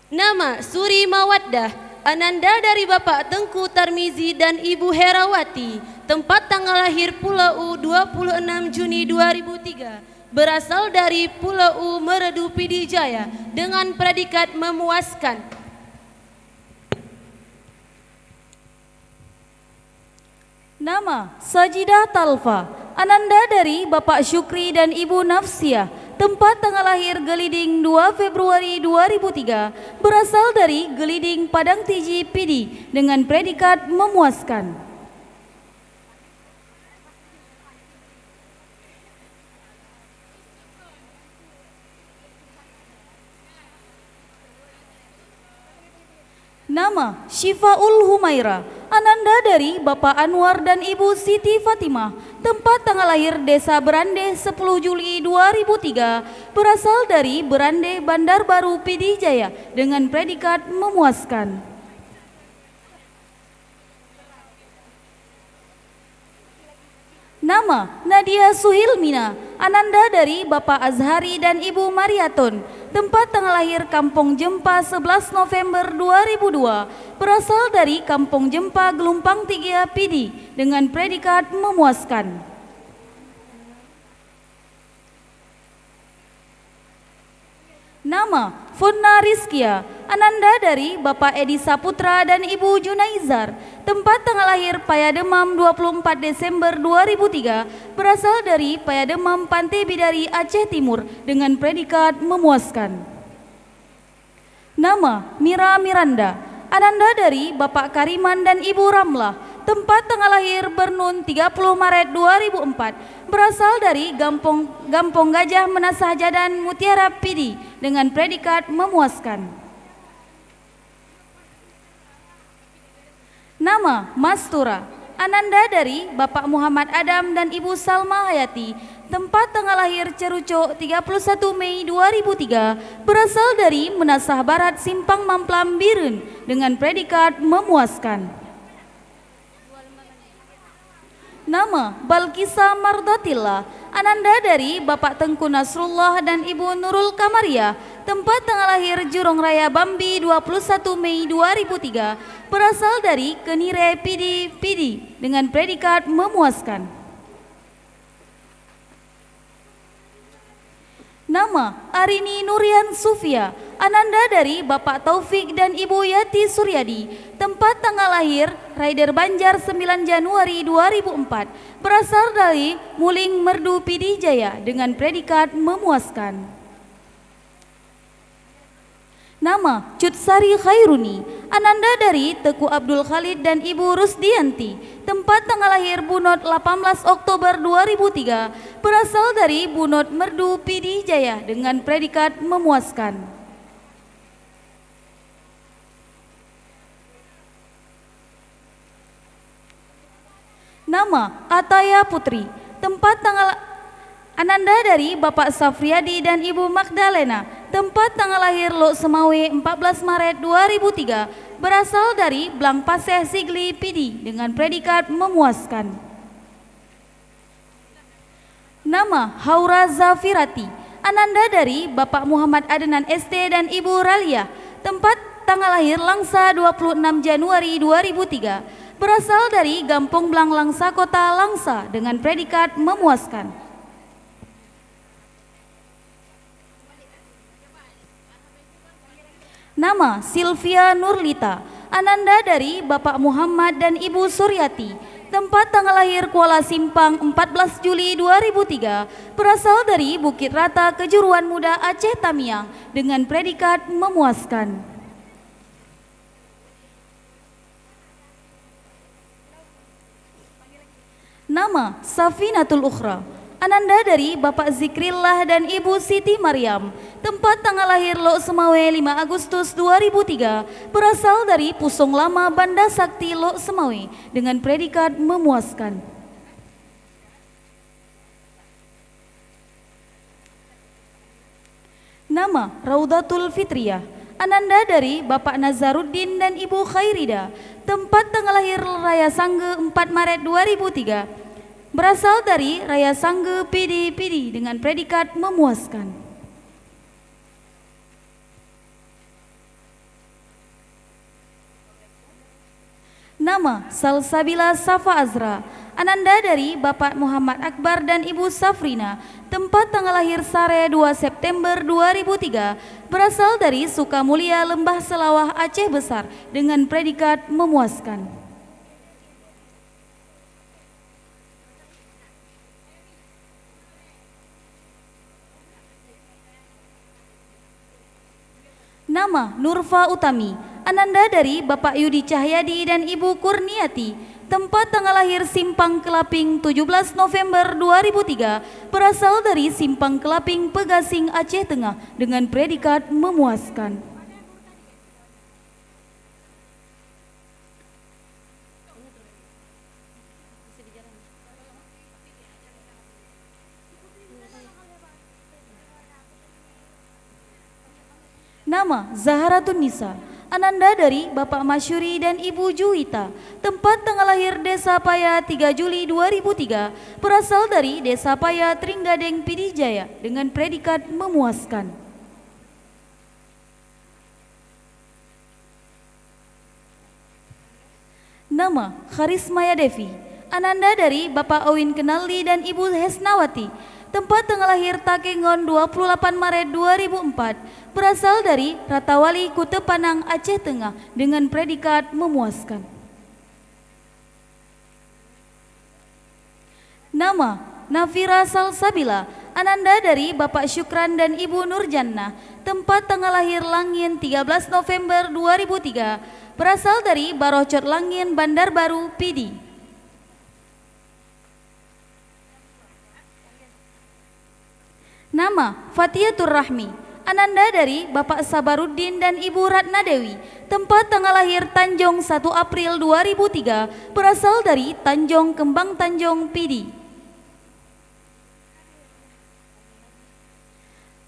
Speaker 14: Nama Suri Mawaddah, ananda dari Bapak Tengku Tarmizi dan Ibu Herawati, tempat tanggal lahir Pulau U 26 Juni 2003, berasal dari Pulau U Meredu Pidijaya dengan predikat memuaskan.
Speaker 15: Nama Sajidah Talfa, ananda dari Bapak Syukri dan Ibu Nafsiah, tempat tanggal lahir Geliding 2 Februari 2003, berasal dari Geliding Padang Tiji Pidi dengan predikat memuaskan. Nama Syifaul Humaira, ananda dari Bapak Anwar dan Ibu Siti Fatimah, tempat tanggal lahir Desa Berande 10 Juli 2003, berasal dari Berande Bandar Baru Pidijaya dengan predikat memuaskan. Nama Nadia Suhilmina, ananda dari Bapak Azhari dan Ibu Mariaton, tempat tanggal lahir Kampung Jempa 11 November 2002, berasal dari Kampung Jempa Gelumpang Tiga Pidi dengan predikat memuaskan. Nama Funna Rizkia, ananda dari Bapak Edi Saputra dan Ibu Junaizar, tempat tanggal lahir Payademam 24 Desember 2003, berasal dari Payademam Pantai Bidari Aceh Timur dengan predikat memuaskan. Nama Mira Miranda, ananda dari Bapak Kariman dan Ibu Ramlah, tempat tanggal lahir Bernun 30 Maret 2004, berasal dari Gampong Gajah Menasah Jadan Mutiara Pidi dengan predikat memuaskan. Nama Mastura, ananda dari Bapak Muhammad Adam dan Ibu Salma Hayati, tempat tanggal lahir Cerucuk 31 Mei 2003, berasal dari Menasah Barat Simpang Mamplam Biren dengan predikat memuaskan. Nama Balkisa Mardatillah, ananda dari Bapak Tengku Nasrullah dan Ibu Nurul Kamaria, tempat tanggal lahir Jurong Raya Bambi 21 Mei 2003, berasal dari Kenire Pidi dengan predikat memuaskan. Nama Arini Nurian Sufia, ananda dari Bapak Taufik dan Ibu Yati Suryadi. Tempat tanggal lahir Raider Banjar 9 Januari 2004. Berasal dari Muling Merdu Pidijaya dengan predikat memuaskan. Nama Cutsari Khairuni, ananda dari Teku Abdul Khalid dan Ibu Rusdianti. Tempat tanggal lahir Bunot 18 Oktober 2003. Berasal dari Bunot Merdu Pidijaya dengan predikat memuaskan. Nama Ataya Putri. Tempat tanggal ananda dari Bapak Safriadi dan Ibu Magdalena. Tempat tanggal lahir Lok Semawe 14 Maret 2003. Berasal dari Blang Paseh Sigli Pidi dengan predikat memuaskan. Nama Haura Zafirati, ananda dari Bapak Muhammad Adenan ST dan Ibu Ralia. Tempat tanggal lahir Langsa 26 Januari 2003. Berasal dari Gampong Blang Langsa Kota Langsa dengan predikat memuaskan. Nama Sylvia Nurlita, ananda dari Bapak Muhammad dan Ibu Suryati. Tempat tanggal lahir Kuala Simpang 14 Juli 2003. Berasal dari Bukit Rata Kejuruan Muda Aceh Tamiang dengan predikat memuaskan. Nama Safinatul Ukhra, ananda dari Bapak Zikrillah dan Ibu Siti Maryam. Tempat tanggal lahir Lok Semawe 5 Agustus 2003. Berasal dari Pusong Lama Banda Sakti Lok Semawe dengan predikat memuaskan. Nama Raudatul Fitriyah, ananda dari Bapak Nazaruddin dan Ibu Khairida. Tempat tanggal lahir Raya Sangge 4 Maret 2003. Berasal dari Raya Sangge Pidi dengan predikat memuaskan. Nama Salsabila Safa Azra, ananda dari Bapak Muhammad Akbar dan Ibu Safrina. Tempat tanggal lahir Sare 2 September 2003. Berasal dari Sukamulia Lembah Selawah Aceh Besar dengan predikat memuaskan. Nama Nurfa Utami, ananda dari Bapak Yudi Cahyadi dan Ibu Kurniati. Tempat tanggal lahir Simpang Kelaping 17 November 2003. Berasal dari Simpang Kelaping Pegasing Aceh Tengah dengan predikat memuaskan. Nama Zaharatun Nisa, ananda dari Bapak Masyuri dan Ibu Juwita. Tempat tanggal lahir Desa Paya 3 Juli 2003. Berasal dari Desa Paya Tringgadeng Pidijaya dengan predikat memuaskan. Nama Kharismaya Devi, ananda dari Bapak Owin Kenali dan Ibu Hesnawati. Tempat tanggal lahir Takengon 28 Maret 2004. Berasal dari Ratawali Kute Panang Aceh Tengah dengan predikat memuaskan. Nama Nafira Salsabila, ananda dari Bapak Syukran dan Ibu Nurjannah. Tempat tanggal lahir Langin 13 November 2003. Berasal dari Barocot Langin Bandar Baru Pidi. Nama Fatiatur Rahmi, ananda dari Bapak Sabaruddin dan Ibu Ratna Dewi. Tempat tanggal lahir Tanjung 1 April 2003. Berasal dari Tanjung Kembang Tanjung Pidi.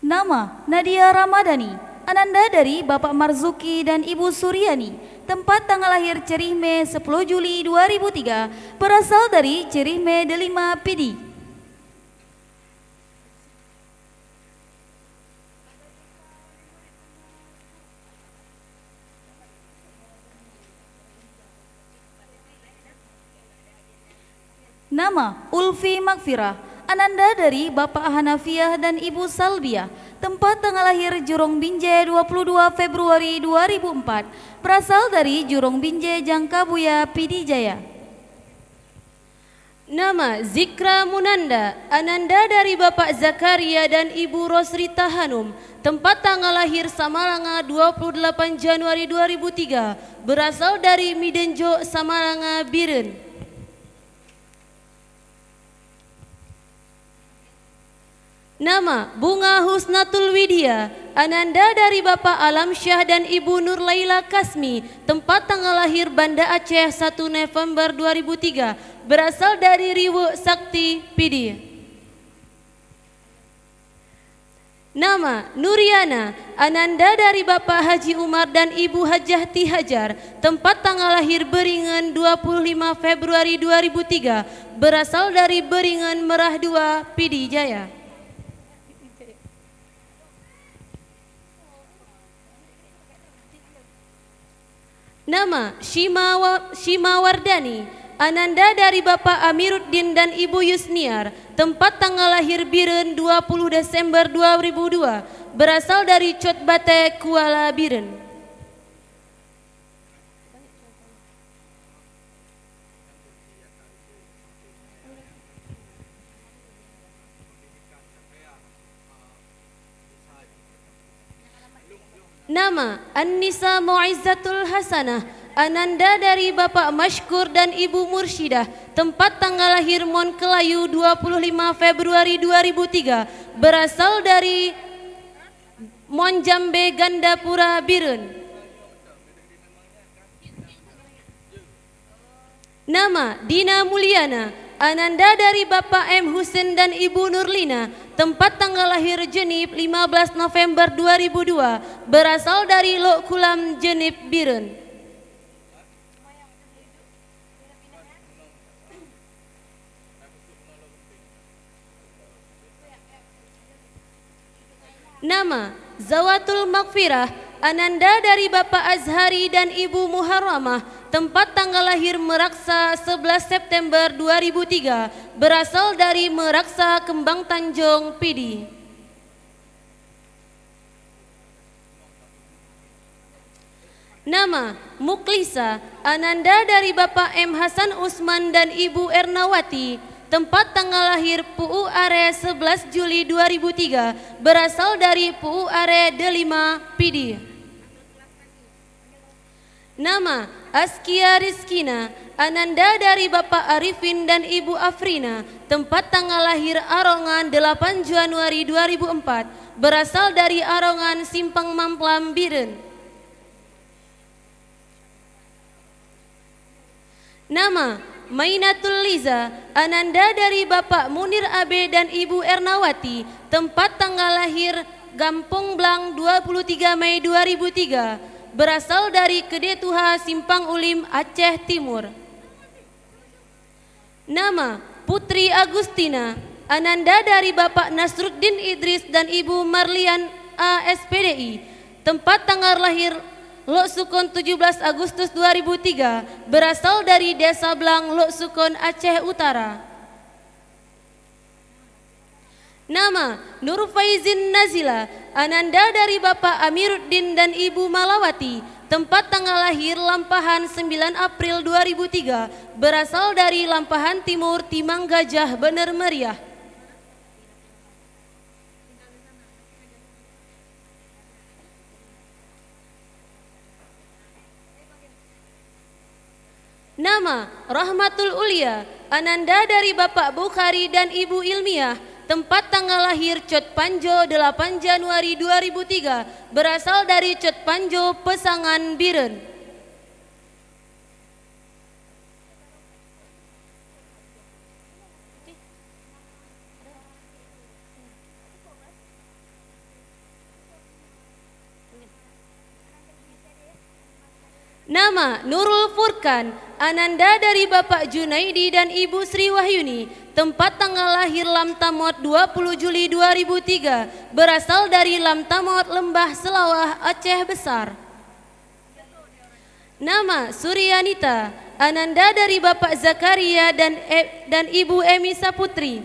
Speaker 15: Nama Nadia Ramadhani, ananda dari Bapak Marzuki dan Ibu Suryani. Tempat tanggal lahir Cerihme 10 Juli 2003. Berasal dari Cerihme Delima Pidi. Nama Ulfi Magfirah, Ananda dari Bapak Hanafiah dan Ibu Salbiah. Tempat tanggal lahir Jurong Binjai 22 Februari 2004. Berasal dari Jurong Binjai Jangkabuya Pidijaya.
Speaker 14: Nama Zikra Munanda, Ananda dari Bapak Zakaria dan Ibu Rosrita Hanum. Tempat tanggal lahir Samalanga 28 Januari 2003. Berasal dari Midenjo, Samalanga, Biren. Nama Bunga Husnatul Widya, Ananda dari Bapak Alam Syah dan Ibu Nur Laila Kasmi. Tempat tanggal lahir Banda Aceh 1 November 2003. Berasal dari Riwe Sakti Pidi. Nama Nuriana, Ananda dari Bapak Haji Umar dan Ibu Hajah Tihajar. Tempat tanggal lahir Beringan 25 Februari 2003. Berasal dari Beringan Merah 2 Pidi Jaya. Nama Shima Wardani, Ananda dari Bapak Amiruddin dan Ibu Yusniar. Tempat tanggal lahir Biren 20 Desember 2002. Berasal dari Cotbate, Kuala Biren. Nama An-Nisa Mu'izzatul Hasanah, Ananda dari Bapak Mashkur dan Ibu Mursyidah. Tempat tanggal lahir Monkelayu 25 Februari 2003. Berasal dari Monjambe, Gandapura, Biren. Nama Dina Mulyana, Ananda dari Bapak M. Husin dan Ibu Nurlina. Tempat tanggal lahir Jenip 15 November 2002. Berasal dari Lok Kulam, Jenip, Biren. Nama Zawatul Maghfirah, Ananda dari Bapak Azhari dan Ibu Muharramah. Tempat tanggal lahir Meraksa 11 September 2003. Berasal dari Meraksa, Kembang Tanjung, Pidi. Nama Muklisa, Ananda dari Bapak M. Hasan Usman dan Ibu Ernawati. Tempat tanggal lahir Puu Are 11 Juli 2003. Berasal dari Puu Are Delima, Pidi. Nama Askia Rizkina, Ananda dari Bapak Arifin dan Ibu Afrina. Tempat tanggal lahir Arongan 8 Januari 2004. Berasal dari Arongan, Simpang Mamplam, Biren. Nama Mainatul Liza, Ananda dari Bapak Munir Abe dan Ibu Ernawati. Tempat tanggal lahir Gampung Blang 23 Mei 2003. Berasal dari Kedetuha, Simpang Ulim, Aceh Timur. Nama Putri Agustina, Ananda dari Bapak Nasruddin Idris dan Ibu Marlian A. SPDI. Tempat tanggal lahir Lok Sukon 17 Agustus 2003. Berasal dari Desa Blang, Lok Sukon, Aceh Utara. Nama Nur Faizin Nazila, Ananda dari Bapak Amiruddin dan Ibu Malawati. Tempat tanggal lahir Lampahan 9 April 2003. Berasal dari Lampahan Timur, Timang Gajah, Bener Meriah. Nama Rahmatul Ulia, Ananda dari Bapak Bukhari dan Ibu Ilmiah. Tempat tanggal lahir Cot Panjo 8 Januari 2003. Berasal dari Cot Panjo, Pesangan, Biren. Nama Nurul Furkan, Ananda dari Bapak Junaidi dan Ibu Sri Wahyuni. Tempat tanggal lahir Lamtamot 20 Juli 2003. Berasal dari Lamtamot, Lembah Selawah, Aceh Besar. Nama Suryanita, Ananda dari Bapak Zakaria dan Ibu Emi Saputri.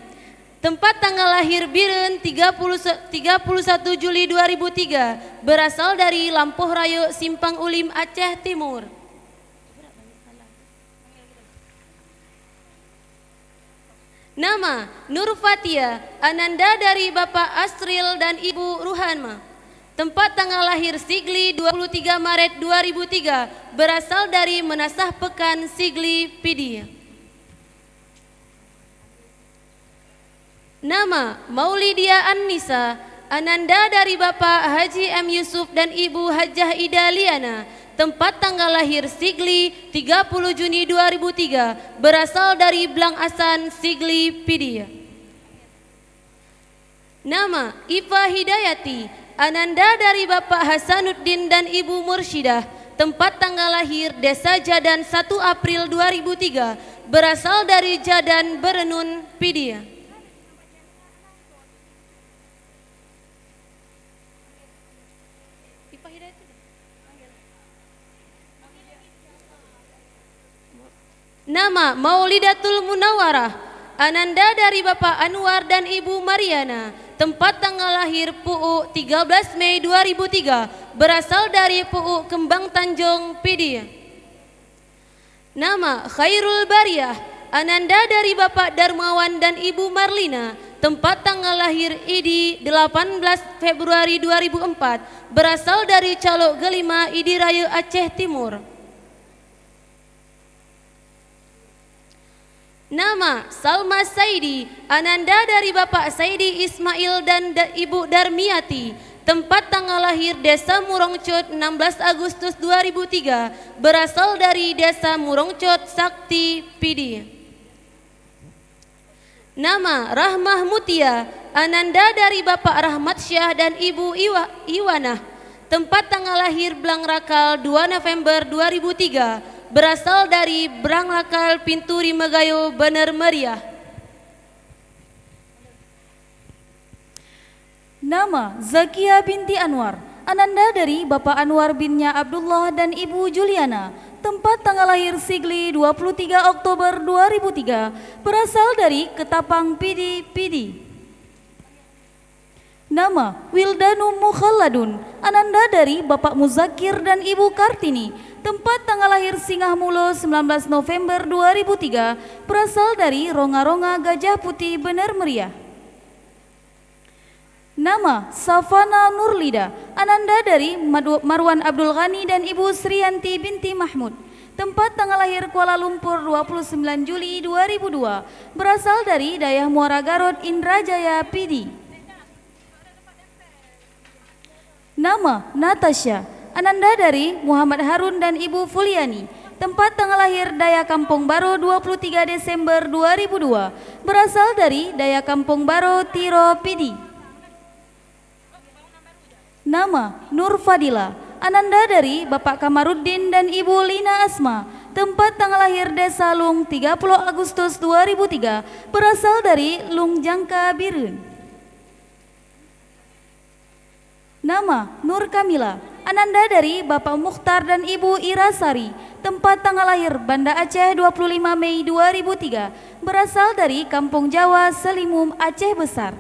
Speaker 14: Tempat tanggal lahir Biren 31 Juli 2003, berasal dari Lampuh Rayo, Simpang Ulim, Aceh Timur. Nama Nur Fatia, ananda dari Bapak Asril dan Ibu Ruhanma. Tempat tanggal lahir Sigli 23 Maret 2003, berasal dari Menasah Pekan Sigli Pidi. Nama Maulidia Annisa, ananda dari Bapak Haji M. Yusuf dan Ibu Hajah Ida Liana. Tempat tanggal lahir Sigli 30 Juni 2003, berasal dari Blang Asan Sigli Pidi. Nama Iva Hidayati, ananda dari Bapak Hasanuddin dan Ibu Mursyidah. Tempat tanggal lahir Desa Jadan 1 April 2003, berasal dari Jadan Berenun Pidi. Nama Maulidatul Munawwarah, ananda dari Bapak Anwar dan Ibu Mariana. Tempat tanggal lahir Puu 13 Mei 2003, berasal dari Puu Kembang Tanjung Pidi. Nama Khairul Bariyah, ananda dari Bapak Darmawan dan Ibu Marlina. Tempat tanggal lahir Idi 18 Februari 2004, berasal dari Calok Gelima Idi Raya Aceh Timur. Nama Salma Saidi, ananda dari Bapak Saidi Ismail dan Ibu Darmiati. Tempat tanggal lahir Desa Murongcot 16 Agustus 2003, berasal dari Desa Murongcot Sakti Pidi. Nama Rahmah Mutia, ananda dari Bapak Rahmat Syah dan Ibu Iwanah. Tempat tanggal lahir Blang Rakal 2 November 2003, berasal dari Brang Lakal Pinturi Megayo Bener Meriah.
Speaker 15: Nama Zakia binti Anwar, ananda dari Bapak Anwar binnya Abdullah dan Ibu Juliana. Tempat tanggal lahir Sigli 23 Oktober 2003, berasal dari Ketapang Pidi. Nama Wildanu Mukhalladun, ananda dari Bapak Muzakir dan Ibu Kartini. Tempat tanggal lahir Singah Mulo 19 November 2003, berasal dari Ronga-Ronga Gajah Putih Bener Meriah. Nama Safana Nurlida, ananda dari Marwan Abdul Ghani dan Ibu Sriyanti binti Mahmud. Tempat tanggal lahir Kuala Lumpur 29 Juli 2002, berasal dari Dayah Muara Garut Indrajaya Pidi. Nama Natasha, ananda dari Muhammad Harun dan Ibu Fuliani. Tempat tanggal lahir Daya Kampung Baro 23 Desember 2002, berasal dari Daya Kampung Baro Tiro Pidi. Nama Nur Fadila, ananda dari Bapak Kamaruddin dan Ibu Lina Asma. Tempat tanggal lahir Desa Lung 30 Agustus 2003, berasal dari Lung Jangka Birun. Nama Nur Kamila, ananda dari Bapak Mukhtar dan Ibu Irasari. Tempat tanggal lahir Banda Aceh 25 Mei 2003, berasal dari Kampung Jawa Selimum Aceh Besar.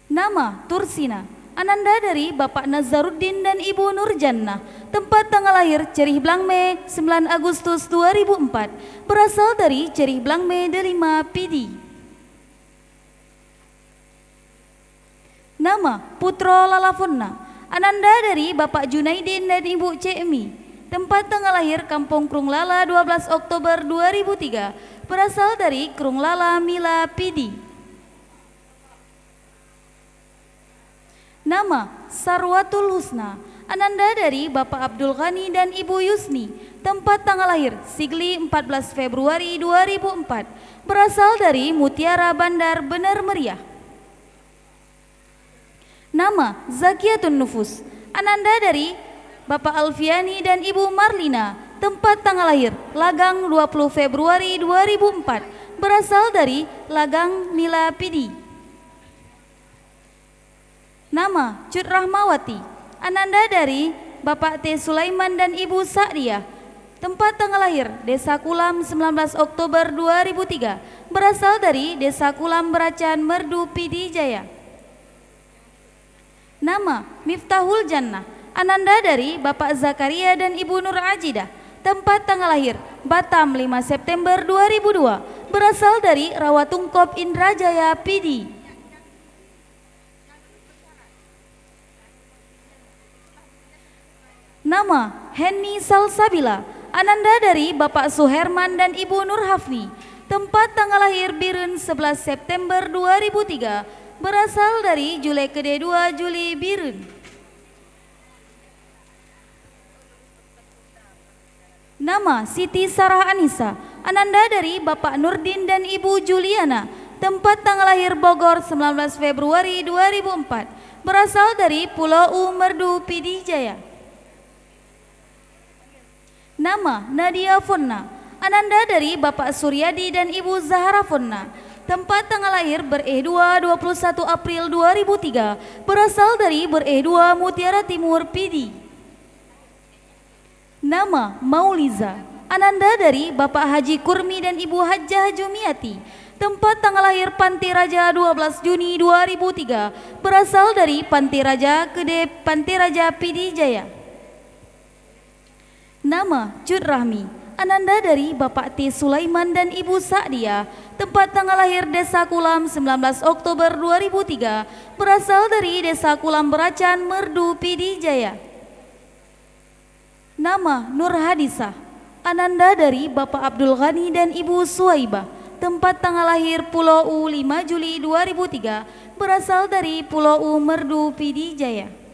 Speaker 15: Nama Tursina, ananda dari Bapak Nazaruddin dan Ibu Nurjannah. Tempat tanggal lahir Cerih Blangme 9 Agustus 2004, berasal dari Cerih Blangme Delima Pidi. Nama Putro Lalafonna, ananda dari Bapak Junaidin dan Ibu Cemi. Tempat tanggal lahir Kampung Krung Lala 12 Oktober 2003, berasal dari Krung Lala Mila Pidi. Nama Sarwatul Husna, ananda dari Bapak Abdul Ghani dan Ibu Yusni. Tempat tanggal lahir Sigli 14 Februari 2004, berasal dari Mutiara Bandar Bener Meriah. Nama Zakiyatun Nufus, ananda dari Bapak Alfiani dan Ibu Marlina. Tempat tanggal lahir Lagang 20 Februari 2004, berasal dari Lagang Nila Pidi. Nama Cut Rahmawati, ananda dari Bapak T. Sulaiman dan Ibu Sa'diyah. tempat tanggal lahir Desa Kulam 19 Oktober 2003, berasal dari Desa Kulam Beracan Merdu Pidi Jaya. Nama Miftahul Jannah, ananda dari Bapak Zakaria dan Ibu Nur Ajidah. Tempat tanggal lahir Batam 5 September 2002, berasal dari Rawatungkop Indrajaya Pidi. Nama Henny Salsabila, ananda dari Bapak Suherman dan Ibu Nur Hafni. Tempat tanggal lahir Biren 11 September 2003, berasal dari Jule Kede 2 Juli Biren. Nama Siti Sarah Anissa, ananda dari Bapak Nurdin dan Ibu Juliana. Tempat tanggal lahir Bogor 19 Februari 2004, berasal dari Pulau U Merdu Pidi Jaya. Nama Nadia Fonna, ananda dari Bapak Suryadi dan Ibu Zahra Fonna. Tempat tanggal lahir Ber-E2 21 April 2003, berasal dari Ber-E2 Mutiara Timur Pidi. Nama Mauliza, ananda dari Bapak Haji Kurmi dan Ibu Hajjah Jumiati. Tempat tanggal lahir Panti Raja 12 Juni 2003, berasal dari Panti Raja Kede Panti Raja Pidi Jaya. Nama Jud Rahmi, ananda dari Bapak T. Sulaiman dan Ibu Sa'dia. Tempat tanggal lahir Desa Kulam 19 Oktober 2003, berasal dari Desa Kulam Beracan Merdu Pidi Jaya. Nama Nur Hadisah, ananda dari Bapak Abdul Ghani dan Ibu Suwaibah. Tempat tanggal lahir Pulau U 5 Juli 2003, berasal dari Pulau U Merdu Pidi Jaya.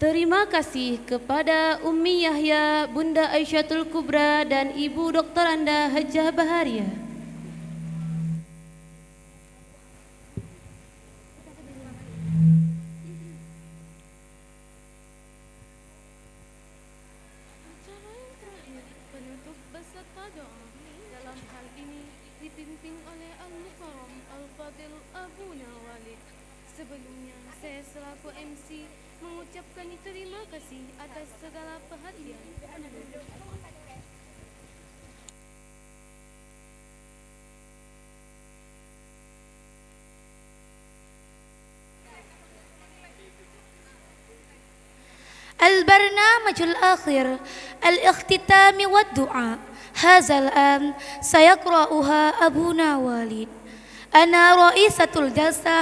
Speaker 14: Terima kasih kepada Ummi Yahya, Bunda Aisyatul Kubra dan Ibu Dr. Anda Hajjah Baharia.
Speaker 1: Penutup beserta doa dalam hal ini dipimpin oleh Al-Mukarram Al-Fadil Abuna Walid. Sebelumnya saya selaku MC mengucapkan terima kasih atas segala perhatian.
Speaker 6: البرنامج الآخر الاختتام والدعاء هذا الآن سيقرأها أبونا والد. أنا رئيسة الجلسة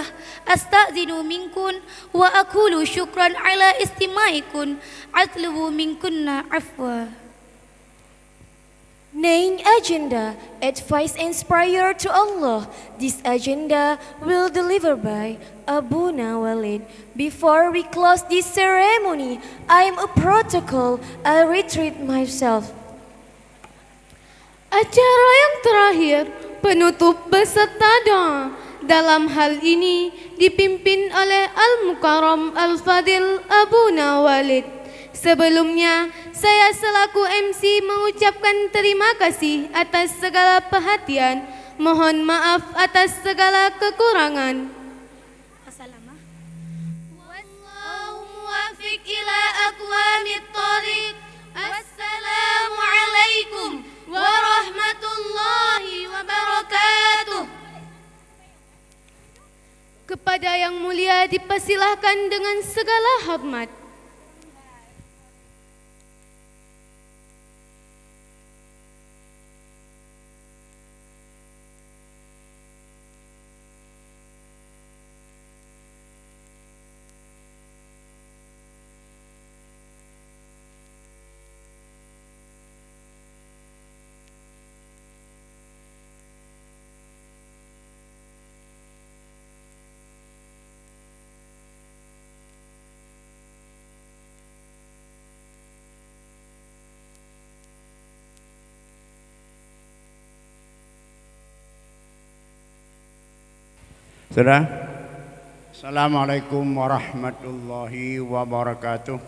Speaker 6: أستأذن منكن وأقول شكرا على استماعكن أطلب منكن عفوا.
Speaker 2: Main agenda, advice and prayer to Allah. This agenda will deliver by Abuna Walid. Before we close this ceremony, I am a protocol. I retreat myself.
Speaker 1: Acara yang terakhir, penutup beserta doa. Dalam hal ini dipimpin oleh Al-Mukarram Al-Fadil Abuna Walid. Sebelumnya, saya selaku MC mengucapkan terima kasih atas segala perhatian. Mohon maaf atas segala kekurangan.
Speaker 6: Wallahu muwaffiq ila aqwamil
Speaker 1: kepada yang mulia dipersilahkan dengan segala hormat.
Speaker 16: Saudara, Assalamualaikum warahmatullahi wabarakatuh.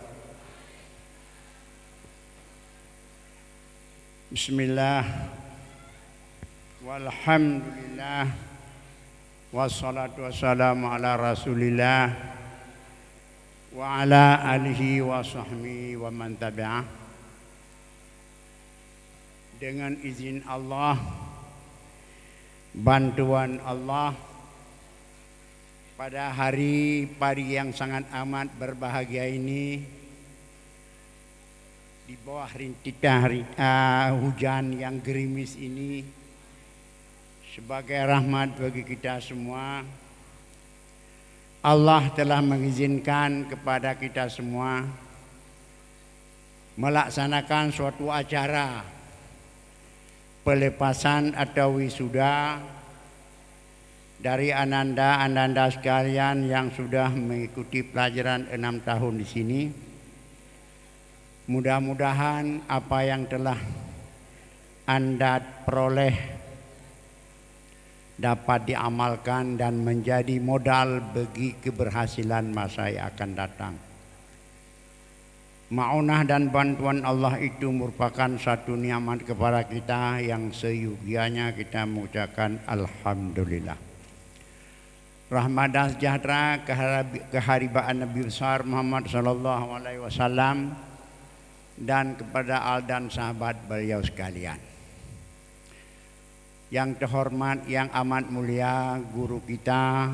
Speaker 16: Bismillah, walhamdulillah, wassalatu wassalamu ala rasulillah wa ala alihi wa sahbihi wa man tabi'ah. Dengan izin Allah, bantuan Allah, pada hari pagi yang sangat amat berbahagia ini, di bawah rintitan hujan yang gerimis ini, sebagai rahmat bagi kita semua, Allah telah mengizinkan kepada kita semua melaksanakan suatu acara pelepasan atau wisuda dari ananda sekalian yang sudah mengikuti pelajaran 6 tahun di sini. Mudah-mudahan apa yang telah Anda peroleh dapat diamalkan dan menjadi modal bagi keberhasilan masa yang akan datang. Ma'unah dan bantuan Allah itu merupakan satu nikmat kepada kita yang seyogianya kita mengucapkan Alhamdulillah. Rahmat dan sejahtera keharibaan Nabi besar Muhammad sallallahu alaihi wasallam dan kepada al dan sahabat beliau sekalian. Yang terhormat, yang amat mulia guru kita,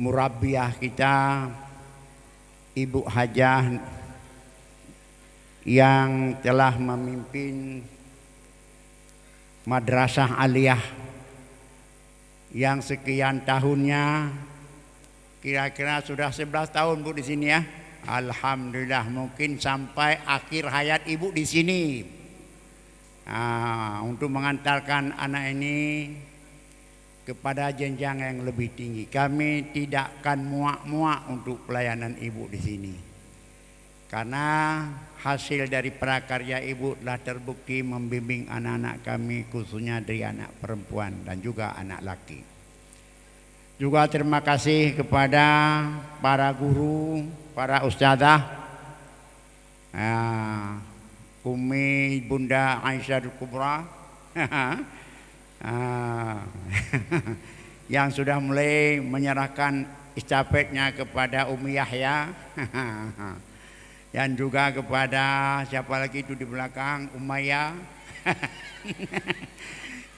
Speaker 16: murabbiyah kita, Ibu Hajah yang telah memimpin Madrasah Aliyah yang sekian tahunnya, kira-kira sudah 11 tahun Bu di sini ya. Alhamdulillah, mungkin sampai akhir hayat Ibu di sini. Untuk mengantarkan anak ini kepada jenjang yang lebih tinggi. Kami tidak akan muak-muak untuk pelayanan Ibu di sini. Karena hasil dari prakarya Ibu telah terbukti membimbing anak-anak kami, khususnya dari anak perempuan dan juga anak laki. Juga terima kasih kepada para guru, para ustazah, Umi Bunda Aisyah Kubra yang sudah mulai menyerahkan estafetnya kepada Umi Yahya. Dan juga kepada siapa lagi itu di belakang, Umayyah.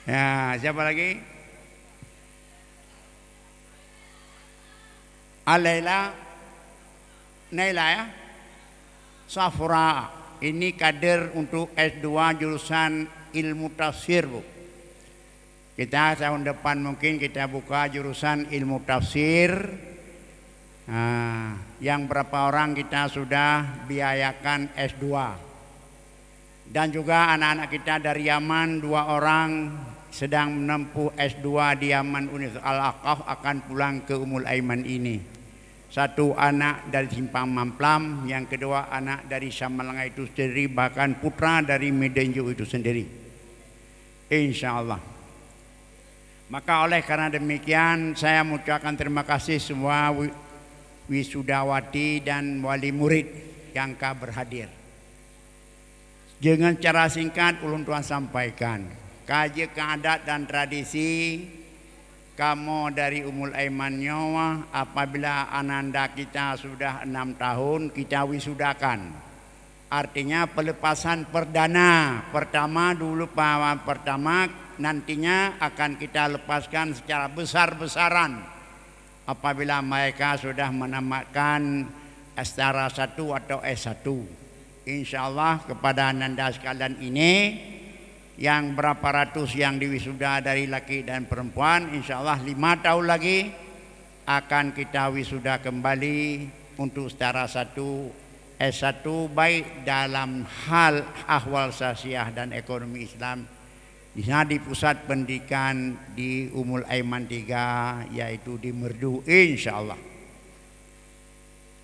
Speaker 16: Ya, siapa lagi? Alaila, Naila ya. Safra, ini kader untuk S2 jurusan ilmu tafsir Bu. Kita tahun depan mungkin kita buka jurusan ilmu tafsir. Yang berapa orang kita sudah biayakan S2. Dan juga anak-anak kita dari Yaman 2 orang sedang menempuh S2 di Yaman Universitas Al-Aqaf akan pulang ke Ummul Aiman ini. Satu anak dari Simpang Mamplam, yang kedua anak dari Samalanga itu sendiri, bahkan putra dari Medanjo itu sendiri. Insya Allah. Maka oleh karena demikian saya mengucapkan terima kasih semua wisudawati dan wali murid yang berhadir. Dengan cara singkat ulun tuan sampaikan, kaji adat dan tradisi kamu dari Ummul Aiman Nyawa, apabila ananda kita sudah 6 tahun kita wisudakan. Artinya pelepasan perdana pertama dulu pertama, nantinya akan kita lepaskan secara besar-besaran apabila mereka sudah menamatkan setara 1 atau S1. InsyaAllah kepada ananda sekalian ini yang berapa ratus yang diwisuda dari laki dan perempuan, InsyaAllah 5 tahun lagi akan kita wisuda kembali untuk setara 1 S1 baik dalam hal ahwal sosial dan ekonomi Islam di sana di pusat pendidikan di Ummul Aiman 3 yaitu di Merdu, InsyaAllah.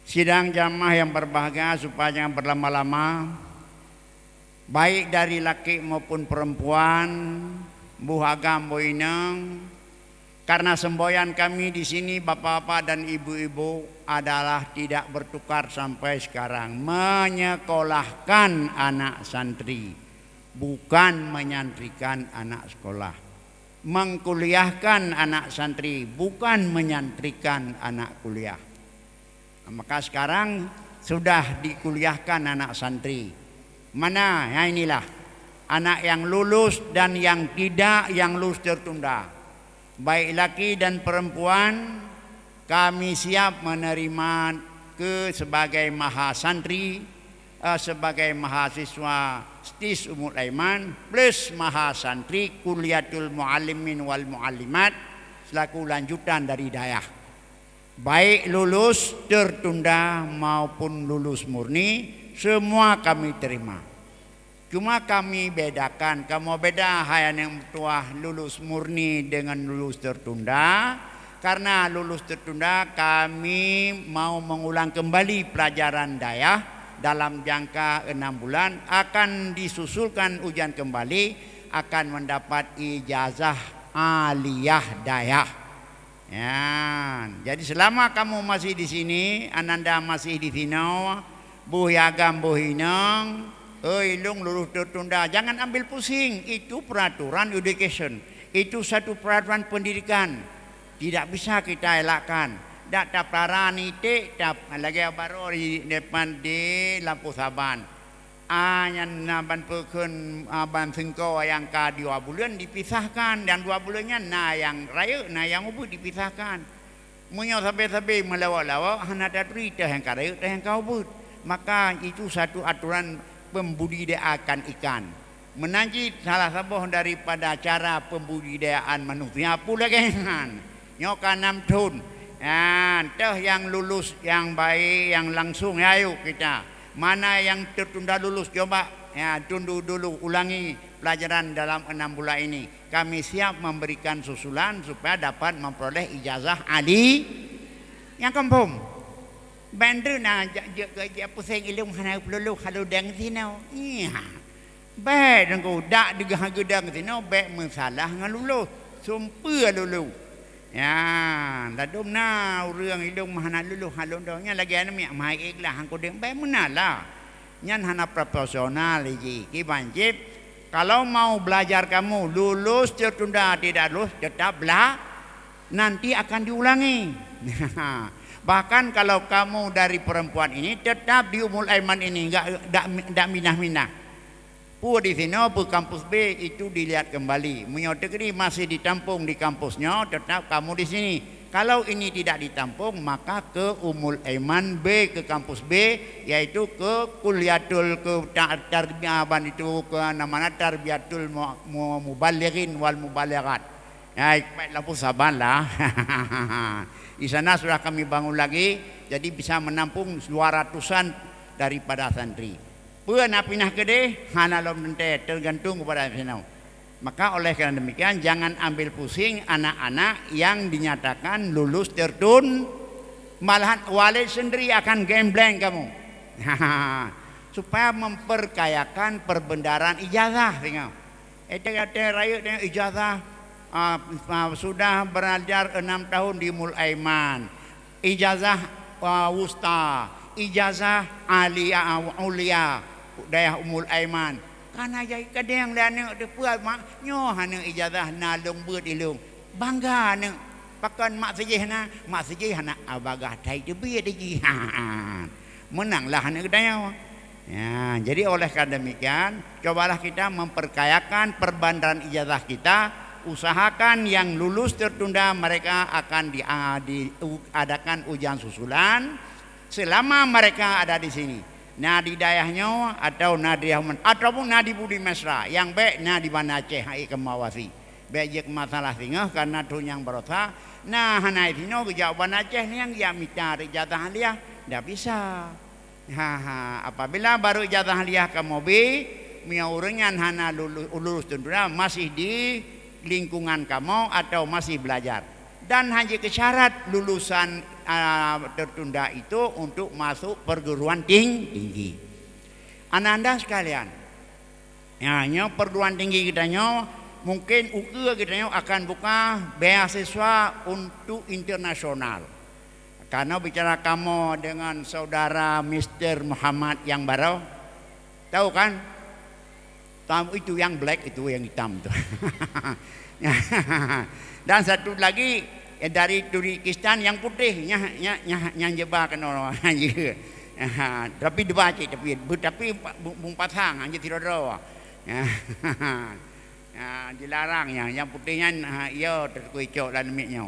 Speaker 16: Sidang jamaah yang berbahagia supaya jangan berlama-lama, baik dari laki maupun perempuan, buhagam boineng, karena semboyan kami di sini bapak-bapak dan ibu-ibu adalah tidak bertukar sampai sekarang, menyekolahkan anak santri, bukan menyantrikan anak sekolah, mengkuliahkan anak santri, bukan menyantrikan anak kuliah. Maka sekarang sudah dikuliahkan anak santri. Mana? Ya inilah anak yang lulus dan yang tidak, yang lulus tertunda. Baik laki dan perempuan, kami siap menerima sebagai mahasantri, sebagai mahasiswa STIS Ummul Aiman plus mahasantri Kuliatul Muallimin wal Muallimat selaku lanjutan dari dayah. Baik lulus tertunda maupun lulus murni, semua kami terima. Cuma kami bedakan, kamu beda hayan yang tua lulus murni dengan lulus tertunda. Karena lulus tertunda kami mau mengulang kembali pelajaran dayah dalam jangka 6 bulan, akan disusulkan ujian kembali, akan mendapat ijazah aliyah dayah. Ya, jadi selama kamu masih di sini, ananda masih di sini, buhyagam buhineng, ilung lulus tertunda, jangan ambil pusing. Itu peraturan education, itu satu peraturan pendidikan, tidak bisa kita elakkan. Dak taparan itu tap lagi baru di depan di Lampu Saban. Yang naban pekun aban sengkau yang ka 2 bulan dipisahkan, dan 2 bulannya na yang raya na yang ubud dipisahkan. Munyo sampai melawak-lawak hana datri teh yang ka raya teh yang ka ubud. Maka itu satu aturan pembudidayaan ikan. Menanji salah satu daripada cara pembudidayaan manusia pula kan. Nyoka 6 tahun. Teh yang lulus yang baik yang langsung ya, ayo kita. Mana yang tertunda lulus, coba ya, tunggu dulu, ulangi pelajaran dalam 6 bulan ini. Kami siap memberikan susulan supaya dapat memperoleh ijazah ali yang kampung. Bantu na pusing ilmu hana lulu kalau dang sino. Iya. Baik dengku dak digah-gedang sino baik masalah ngalulu. Sumpah lulu. Ya, dadum na urang hidung mahana lulu halon nya lagi anu mi mai iklah hang kodeng bae menala. Nyan hana proporsional iki. Ki wajib kalau mau belajar kamu lulus tertunda tidak lulus tetaplah nanti akan diulangi. Bahkan kalau kamu dari perempuan ini tetap di Ummul Aiman ini enggak minah-minah. Di sini kampus B itu dilihat kembali. Menyodegeri masih ditampung di kampusnya, tetap kamu di sini. Kalau ini tidak ditampung, maka ke Ummul Aiman B, ke kampus B, yaitu ke Kuliatul ke Tarbiyaban itu ke namanya Tarbiyatul Mubalighin wal Mubalighat. Ya, Lampu Saban lah. Di sana sudah kami bangun lagi, jadi bisa menampung 200-an daripada santri. Puan pindah gede, hana lom nente tergantung kepada sinau. Maka oleh karena demikian jangan ambil pusing anak-anak yang dinyatakan lulus tertun, malahan walid sendiri akan gembleng kamu. Supaya memperkayakan perbendaharaan ijazah tengok. Raya dengan ijazah sudah belajar 6 tahun di Ummul Aiman. Ijazah wusta, ijazah aliyah ulia dayah Ummul Aiman. Karena jadi kadang lana de puat mak nyo hana ijazah nalung beut ilung. Bangga ne pakan mak sejih hana abagah tai de bi de menanglah hana daya. Ya, jadi oleh karena demikian cobalah kita memperkayakan perbandaran ijazah kita usahakan yang lulus tertunda mereka akan diadakan ujian susulan selama mereka ada di sini. Nah di daerahnya atau di ataupun di Budi Mesra yang baik di Banda Aceh hai kemawasi. Baik masalah singa karena tu yang berosa. Nah hanai sino kejawaban Aceh ni yang minta ijazah aliyah tidak bisa. Apabila baru ijazah aliyah ke mobil, orang yang hana lulus tertunda masih di lingkungan kamu atau masih belajar. Dan hanya kesyarat lulusan tertunda itu untuk masuk perguruan tinggi. Ananda sekalian, hanya perguruan tinggi kitanya mungkin UKE kitanya akan buka beasiswa untuk internasional. Karena bicara kamu dengan saudara Mr. Muhammad yang baru, tahu kan? Tahu itu yang black itu yang hitam itu. Dan satu lagi dari Turkistan yang putih yang jebakan orang aja. Tapi dibaca tapi bung pasang aja tidak ada. Dilarang yang putihnya ia terkuicok dalam miknya.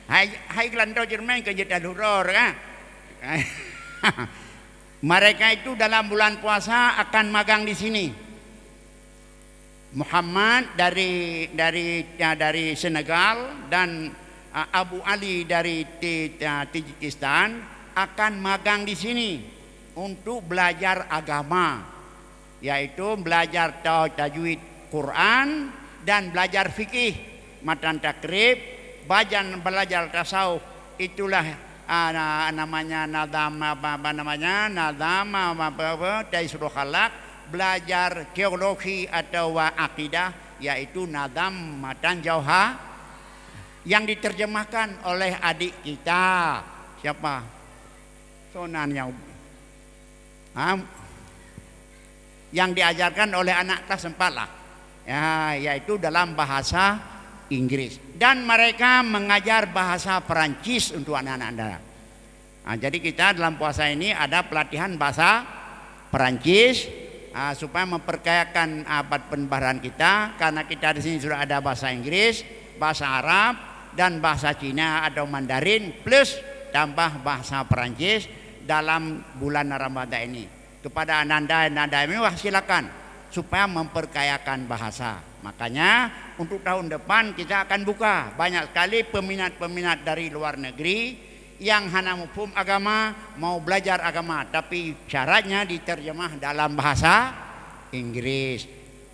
Speaker 16: Hai kelantau Jerman ke Jedaluror kan. Mereka itu dalam bulan puasa akan magang di sini. Muhammad dari Senegal dan Abu Ali dari Tajikistan akan magang di sini untuk belajar agama, yaitu belajar tajwid Quran dan belajar fikih, matan takrib, belajar tasawuf. Itulah namanya nadam Taisrul Khalaq, belajar teologi atau akidah, yaitu nadam matan jauha yang diterjemahkan oleh adik kita siapa? Sonan yang diajarkan oleh anak kelas 4 lah, yaitu dalam bahasa Inggris, dan mereka mengajar bahasa Perancis untuk anak-anak Anda. Jadi kita dalam puasa ini ada pelatihan bahasa Perancis supaya memperkayakan abad penbaharan kita, karena kita di sini sudah ada bahasa Inggris, bahasa Arab, dan bahasa Cina atau Mandarin, plus tambah bahasa Perancis dalam bulan Ramadan ini. Kepada Ananda mewah silakan supaya memperkayakan bahasa. Makanya untuk tahun depan kita akan buka banyak sekali peminat-peminat dari luar negeri yang hana mufhum agama, mau belajar agama, tapi syaratnya diterjemah dalam bahasa Inggris.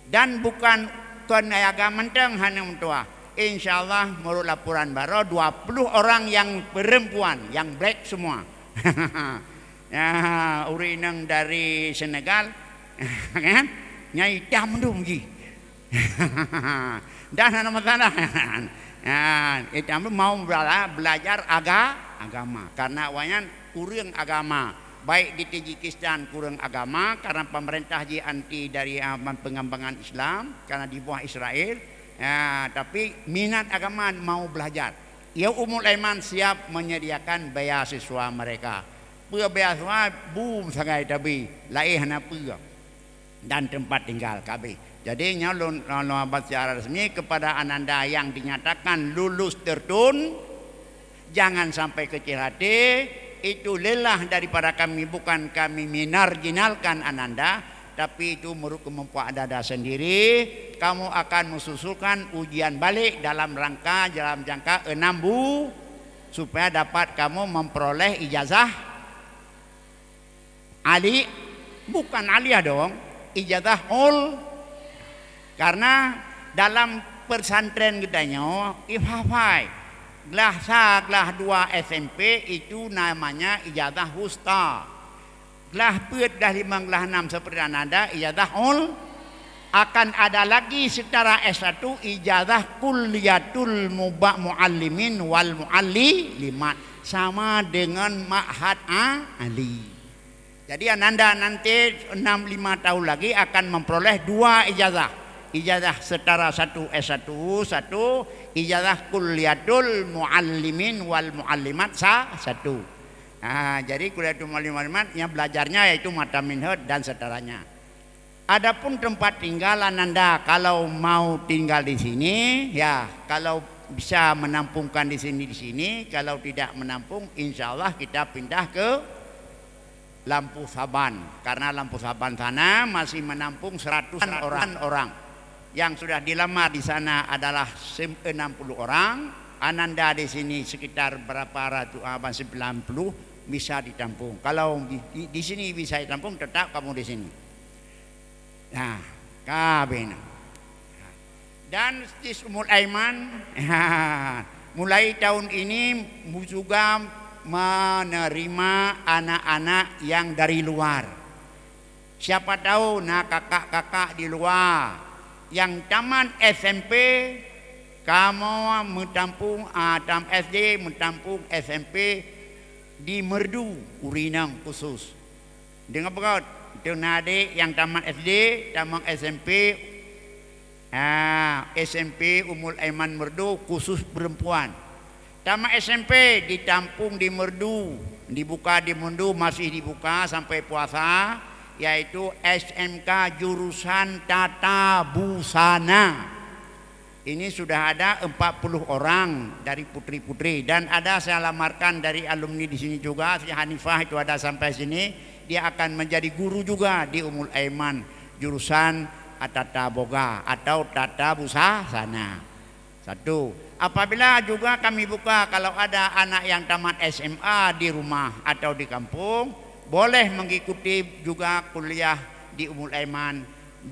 Speaker 16: Dan bukan agama menteng hanya mentua. Insyaallah menurut laporan baru 20 orang yang perempuan yang black semua. Urinang dari Senegal kan? Nyai hitam gi. Dan ada masalah. Itu mau belajar agama karena awalnya kurang agama. Baik di Tajikistan kurang agama karena pemerintah anti dari pengembangan Islam karena di bawah Israel. Tapi minat agama mau belajar. Ya Umul Aiman siap menyediakan beasiswa mereka. Beasiswa boom sangat tapi lain apa dan tempat tinggal KB. Jadi nyalon secara resmi kepada Ananda yang dinyatakan lulus tertun, jangan sampai kecil hati. Itu lelah daripada kami, bukan kami minarjinalkan Ananda, tapi itu menurut kemampuan Anda sendiri. Kamu akan mensusulkan ujian balik dalam jangka 6 bulan supaya dapat kamu memperoleh ijazah Ali, bukan aliyah dong, ijazah ul. Karena dalam pesantren kitanya ifhafai kelas 2 SMP itu namanya ijazah wusta. Kelas 4 dah 5 kelas 6 seperti Ananda ijazah ul. Akan ada lagi secara S1 ijazah kulliyatul muallimin wal muallimat, sama dengan Ma'had Ali. Jadi Ananda nanti 6-5 tahun lagi akan memperoleh 2 ijazah. Ijazah setara 1 S1, 1 ijazah kulliyatul muallimin wal muallimat 1. Jadi kulliyatul muallimin yang belajarnya yaitu mata minhaj dan setaranya. Adapun tempat tinggal Ananda kalau mau tinggal di sini, ya kalau bisa menampungkan di sini, kalau tidak menampung, insya Allah kita pindah ke Lampu Saban, karena Lampu Saban sana masih menampung 100 orang. Yang sudah dilamar di sana adalah 60 orang. Ananda di sini sekitar berapa ratus 90 bisa ditampung. Kalau di sini bisa ditampung, tetap kamu di sini. Nah, kabin. Dan di Ummul Aiman, mulai tahun ini juga menerima anak-anak yang dari luar. Siapa tahu, nah kakak-kakak di luar yang taman SMP, kamu mentampung tam SD, mentampung SMP di Merdu, Urinang khusus. Dengar berkat? Adik yang taman SD, taman SMP, SMP Ummul Aiman Merdu khusus perempuan. Taman SMP ditampung di Merdu, dibuka di Merdu, masih dibuka sampai puasa, yaitu SMK jurusan Tata Busana. Ini sudah ada 40 orang dari putri-putri, dan ada saya lamarkan dari alumni di sini juga, si Hanifah itu ada sampai sini. Dia akan menjadi guru juga di Ummul Aiman jurusan Tata Boga atau Tata Busana. Satu. Apabila juga kami buka kalau ada anak yang tamat SMA di rumah atau di kampung, boleh mengikuti juga kuliah di Ummul Aiman,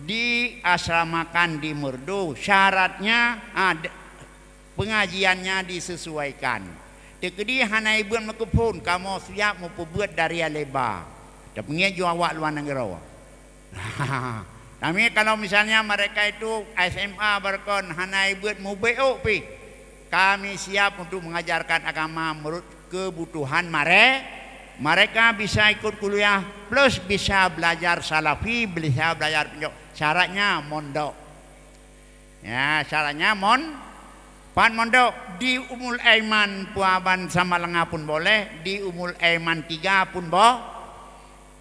Speaker 16: diasramakan di Merdu. Syaratnya pengajiannya disesuaikan. Tekedi hanai buat mekepun kamu siap mau buat dari lebar. Tapi jual awak luar negara. Tapi kalau misalnya mereka itu SMA berkon hanai buat mau BO pi, kami siap untuk mengajarkan agama menurut kebutuhan mereka bisa ikut kuliah plus bisa belajar salafi, bisa belajar penjok. Syaratnya mondok. Ya, syaratnya mondok di Ummul Aiman Puaban sama Lengah pun boleh, di Ummul Aiman 3 pun boleh.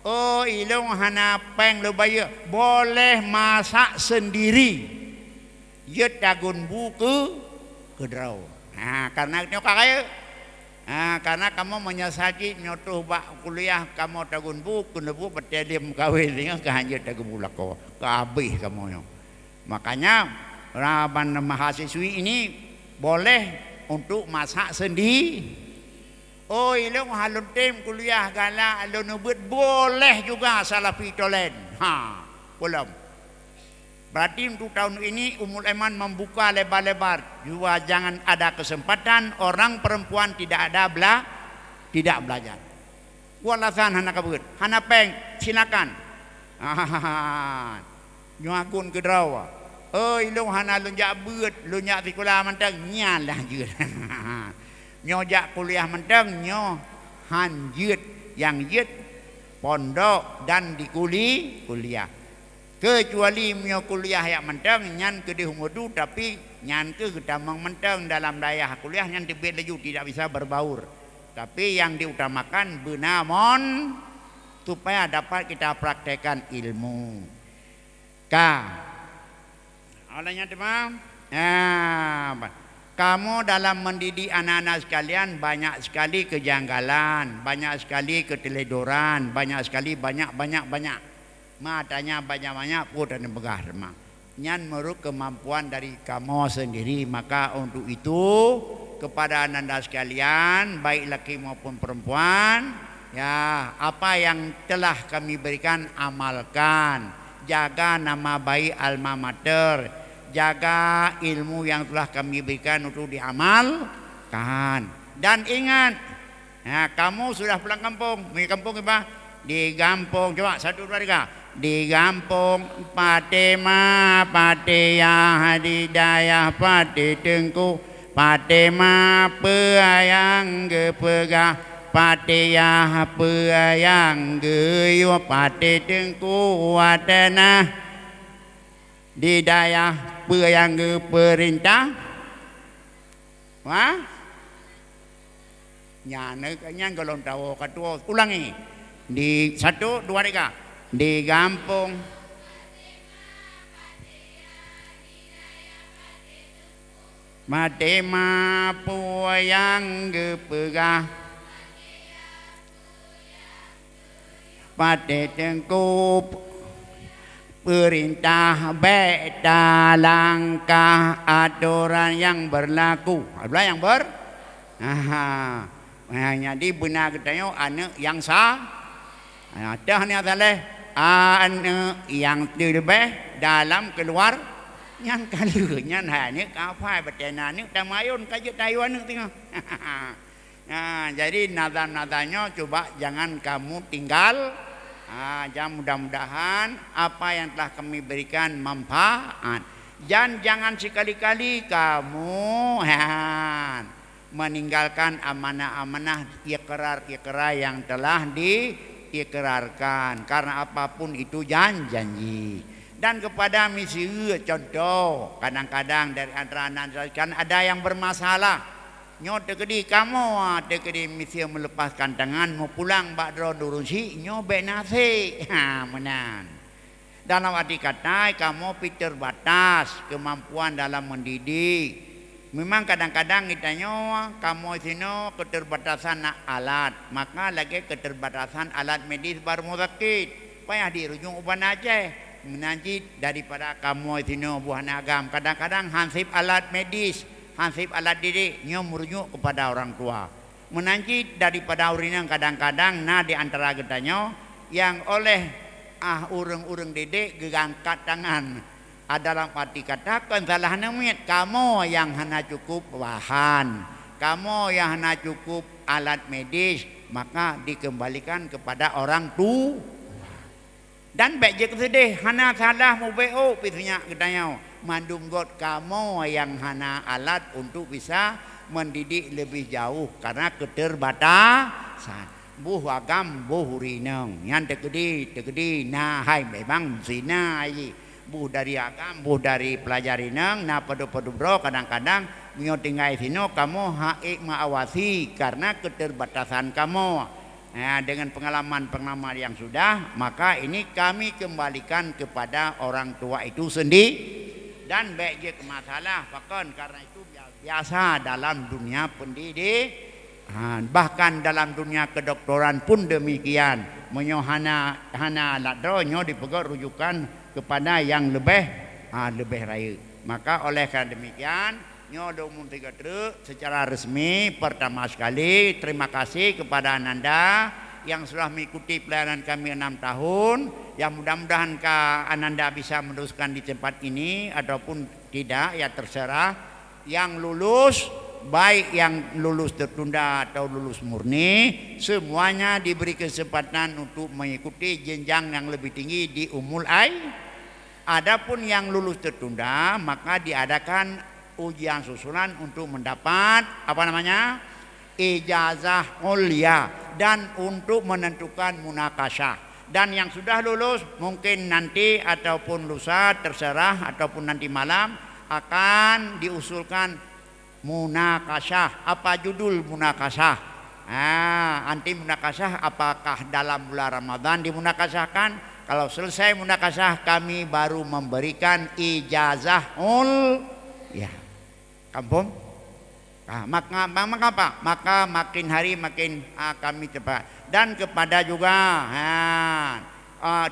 Speaker 16: Oh, ilung hana peng lebaya boleh masak sendiri. Ye dagun buku kedrau. Nah, karena itu kakak. Karena kamu menyesaki nyotuh bak kuliah kamu dagun buku nebu petelim kawin dengan kehanjat dagun bulak kau kabeh kamu yo. Makanya raban mahasiswi ini boleh untuk masak sendiri. Oh, ilung halun tim kuliah gala alun nubut boleh juga salafi tolen. Belum. Berarti untuk tahun ini Ummul Aiman membuka lebar-lebar. Juga jangan ada kesempatan orang perempuan tidak belajar. Walasan hana kabut. Hana peng silakan. Nyuakun ke drawa. Oh, ilung hana lunjak beut, lunjak sekolah mantang nyalah je. Nyojak kuliah menteng nyo hanjut yang yut pondok dan di kuliah. Kecuali mio kuliah yang menteng nyan ke di Humudu, tapi nyan ke tamang menteng dalam daya kuliah nyan tebet leju tidak bisa berbaur. Tapi yang diutamakan benamon supaya dapat kita praktekkan ilmu. Olehnya teman, kamu dalam mendidik anak-anak sekalian banyak sekali kejanggalan, banyak sekali keteledoran, banyak sekali banyak. Matanya banyak pun dan begah remang. Nyan menurut kemampuan dari kamu sendiri. Maka untuk itu kepada anak-anak sekalian, baik laki maupun perempuan, ya apa yang telah kami berikan amalkan. Jaga nama baik alma mater, jaga ilmu yang telah kami berikan untuk diamalkan. Dan ingat, ya, kamu sudah pulang kampung. Di kampung apa? Di kampung, coba 1, 2, 3. Di kampung Patema, Pateyah, Hidayah, Pate Tengku, Patema peayang gepegah, Pateyah peayang geyo, Pate Tengku wadana. Di daya yang perintah, wah, nyanyi kalau tahu ketua ulangi di 1, 2, 3 di kampung Matema yang gepegah pada tengkup perintah beda langkah aturan yang berlaku. Ada yang jadi benar katanya anak yang sah. Ada ni asalnya anak yang terlebih dalam keluar. Yang kalunya hanya kafai bertena ni tamayun kajet Taiwan ni tengok. Jadi nazar-nazarnya coba jangan kamu tinggal. Jangan mudah-mudahan apa yang telah kami berikan manfaat. Dan jangan sekali-kali kamu meninggalkan amanah-amanah ikrar-ikrar yang telah diikrarkan. Karena apapun itu janji. Dan kepada misi contoh kadang-kadang dari antara anak kan ada yang bermasalah. Nyo tekedi kamu tekedi misi melepaskan tangan mau pulang bakdro durusi nyo benase. Menan. Dalam arti kata kamu pikir batas kemampuan dalam mendidik. Memang kadang-kadang kita nyo kamu sino keterbatasan alat, maka lagi keterbatasan alat medis baru mau sakit. Payah dirujuk uban aja. Menanjit daripada kamu itu buah nagam. Kadang-kadang hansip alat medis, hansip alat didik, nyo merujuk kepada orang tua. Menanjit daripada urinang kadang-kadang di antara getanya yang oleh urang-urang didik gegangkat tangan. Dalam arti kata kesalahan namanya kamu yang hanya cukup bahan, kamu yang hanya cukup alat medis, maka dikembalikan kepada orang tua. Dan baik je kesedih hana salah mu BO pisnya katanya mandum got kamu yang hana alat untuk bisa mendidik lebih jauh karena keterbatasan buh agam buh rineng yang tekedi nah hai memang sina ai buh dari agam buh dari pelajari neng nah padu-padu bro kadang-kadang mio tinggal sino kamu haik maawasi karena keterbatasan kamu. Dengan pengalaman-pengalaman yang sudah, maka ini kami kembalikan kepada orang tua itu sendiri dan baik je ke masalah bahkan karena itu biasa dalam dunia pendidikan, bahkan dalam dunia kedokteran pun demikian. Menyo hana ladro nyo dipegang rujukan kepada yang lebih raya. Maka oleh karena demikian nyo domun tiga truk secara resmi pertama sekali terima kasih kepada Ananda yang sudah mengikuti pelayanan kami 6 tahun. Yang mudah-mudahan Ananda bisa meneruskan di tempat ini ataupun tidak ya terserah. Yang lulus baik yang lulus tertunda atau lulus murni semuanya diberi kesempatan untuk mengikuti jenjang yang lebih tinggi di Ummul Ai. Adapun yang lulus tertunda maka diadakan ujian susulan untuk mendapat ijazah mulia dan untuk menentukan munakasyah. Dan yang sudah lulus mungkin nanti ataupun lusa terserah ataupun nanti malam akan diusulkan munakasyah. Apa judul munakasyah? Anti munakasyah apakah dalam bulan Ramadan dimunakasyahkan? Kalau selesai munakasyah kami baru memberikan ijazah ya. Kampung. Maka apa? Maka makin hari makin kami cepat. Dan kepada juga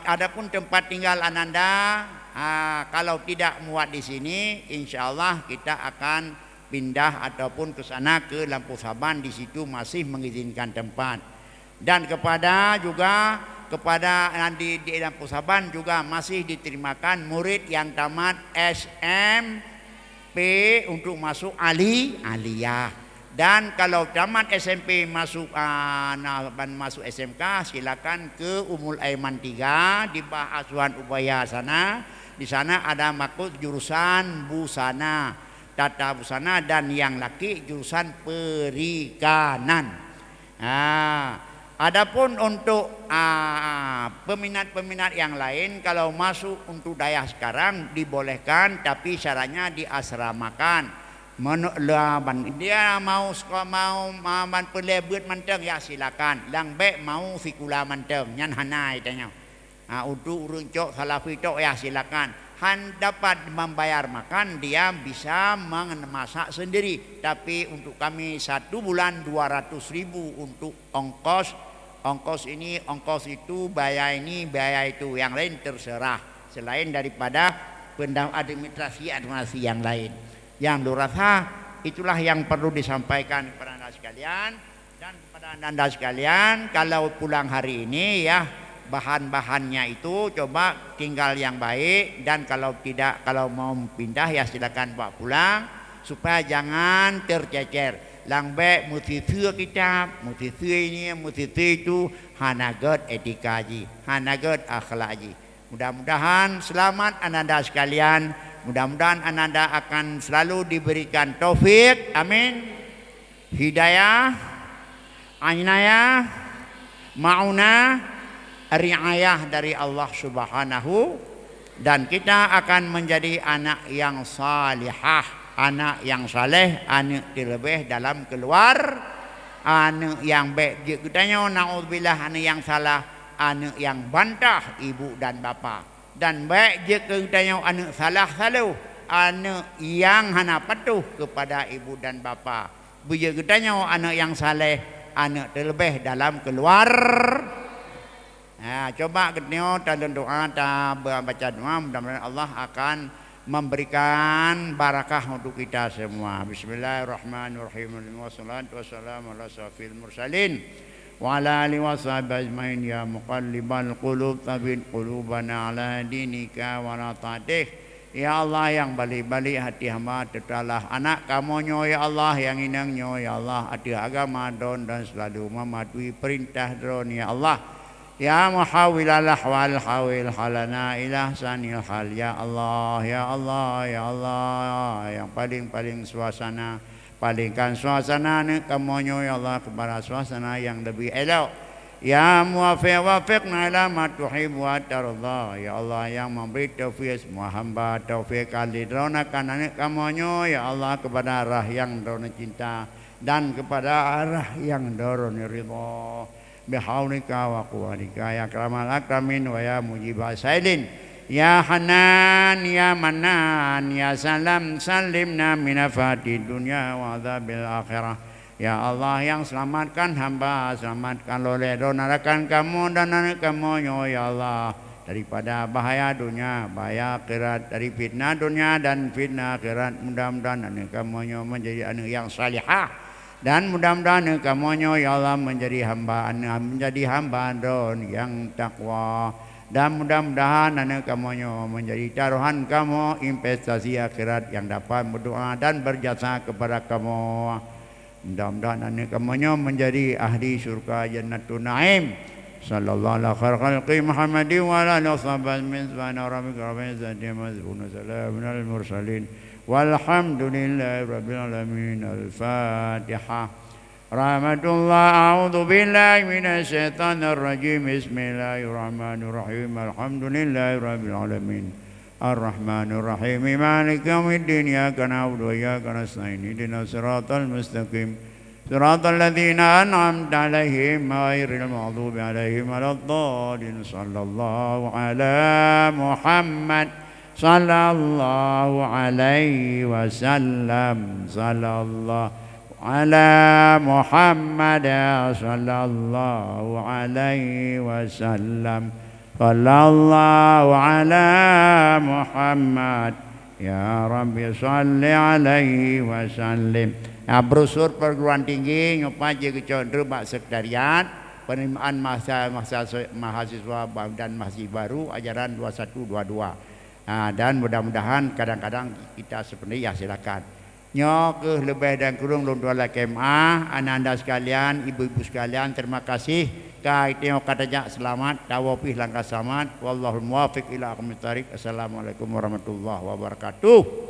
Speaker 16: adapun tempat tinggal Ananda kalau tidak muat di sini insyaallah kita akan pindah ataupun ke sana ke Lampu Saban, di situ masih mengizinkan tempat. Dan kepada di Lampu Saban juga masih diterimakan murid yang tamat SMP untuk masuk aliyah. Dan kalau tamat SMP masuk SMK silakan ke Ummul Aiman 3 di Bah Asuhan Ubaya sana. Di sana ada maksud jurusan busana, tata busana, dan yang laki jurusan perikanan. Adapun untuk peminat-peminat yang lain kalau masuk untuk dayah sekarang dibolehkan tapi syaratnya diasramakan. Dia mau pelebut manteng ya silakan. Langbek mau sikula manteng nyan hanai tanya. Untuk urung cok salafi tok ya silakan. dapat membayar makan, dia bisa memasak sendiri. Tapi untuk kami 1 bulan 200.000 untuk ongkos. Ongkos ini, ongkos itu, biaya ini, biaya itu. Yang lain terserah. Selain daripada administrasi yang lain. Yang dirasa itulah yang perlu disampaikan kepada anda sekalian. Dan kepada anda sekalian, kalau pulang hari ini ya, bahan-bahannya itu coba tinggal yang baik, dan kalau tidak, kalau mau pindah ya silakan bawa pulang supaya jangan tercecer. Langbe mesti thưa kitab, mesti thưa ini, mesti itu, hanaget etika ji, hanaget akhlak ji. Mudah-mudahan selamat ananda sekalian. Mudah-mudahan ananda akan selalu diberikan taufik, amin, hidayah, inayah, maunah, riayah dari Allah Subhanahu, dan kita akan menjadi anak yang salihah, anak yang saleh, anak terlebih dalam keluar, anak yang baik. Katanya naudzubillah, anak yang salah, anak yang bantah ibu dan bapa. Dan baik je katanya anak salah selalu, anak yang hana patuh kepada ibu dan bapa. Bila katanya anak yang saleh, anak terlebih dalam keluar. Nah, coba kita dalam doa, baca doa, mudah-mudahan Allah akan memberikan barakah untuk kita semua. Bismillahirrahmanirrahim. Wassalatu wassalamu ala asyrafil mursalin wa ala alihi washabihi ajmain. Ya muqallibal qulub tsabbit qulubana ala dinika wa la ta'tih. Ya Allah, yang balik-balik hati hamba tetaplah anak kamu ya Allah, yang inangnya ya Allah, hati agama don dan selalu mematuhi perintah don ya Allah. Ya muhawilal ahwal hawil halana ila sanil hal. Ya Allah, ya Allah, ya Allah, yang paling suasana, palingkan suasana kamu ya Allah kepada suasana yang lebih elok. Ya muwafiqna ila ma tuhibbu wa tarda. Ya Allah, yang memberi taufik semua hamba, taufik alidranakan kamu ya Allah kepada arah yang dorona cinta dan kepada arah yang dorona ridha. Bihaulika wa quwwatika ya akramal akramin wa ya mujibas sailin. Ya Hanan, ya Manan, ya Salam, salimna min afati dunya wa adzabil akhirah. Ya Allah, yang selamatkan hamba, selamatkan oleh donarakan kamu dan anak kamu ya Allah daripada bahaya dunia, bahaya akhirat, dari fitnah dunia dan fitnah akhirat. Mudah-mudahan anak kamu menjadi anak yang salihah, dan mudah-mudahan kamu ya Allah menjadi hamba don yang takwa, dan mudah-mudahan anak kamu menjadi taruhan kamu, investasi akhirat yang dapat berdoa dan berjasa kepada kamu. Mudah-mudahan anak kamu menjadi ahli surga jannatun naim. Sallallahu alaihi khalqi Muhammadin wa ala alihi washabihi min subhana rabbika rabbil izzati amma yasifun, salamun alal mursalin walhamdulillahi rabbil alamin. Al-Fatihah. Rahmatullah. A'udzu billahi minasy syaithanir rajim. Bismillahirrahmanirrahim. Alhamdulillahi rabbil alamin. Ar-Rahmanir Rahim. Maliki yaumiddin. Iyyaka na'budu wa iyyaka nasta'in. Ihdinas siratal mustaqim. Siratal ladzina an'amta 'alaihim ghairil maghdubi 'alaihim waladdallin. Sallallahu ala Muhammad sallallahu alaihi wasallam. Sallallahu ala Muhammad sallallahu alaihi wasallam. Sallallahu ala Muhammad. Ya Rabbi salli alaihi wasallim. Nah, brosur perguruan tinggi nyopaje kecondre bak sekretariat penerimaan mahasiswa dan mahasiswa baru ajaran 2122. Nah, dan mudah-mudahan kadang-kadang kita seperti ya silakan. Nyo ke lebih dan kurung lomba KMA, anak-anak sekalian, ibu-ibu sekalian, terima kasih. Kaitnya katanya selamat, tawafih langkah selamat. Wallahul muwaffiq ila aqwamit thariq. Assalamualaikum warahmatullahi wabarakatuh.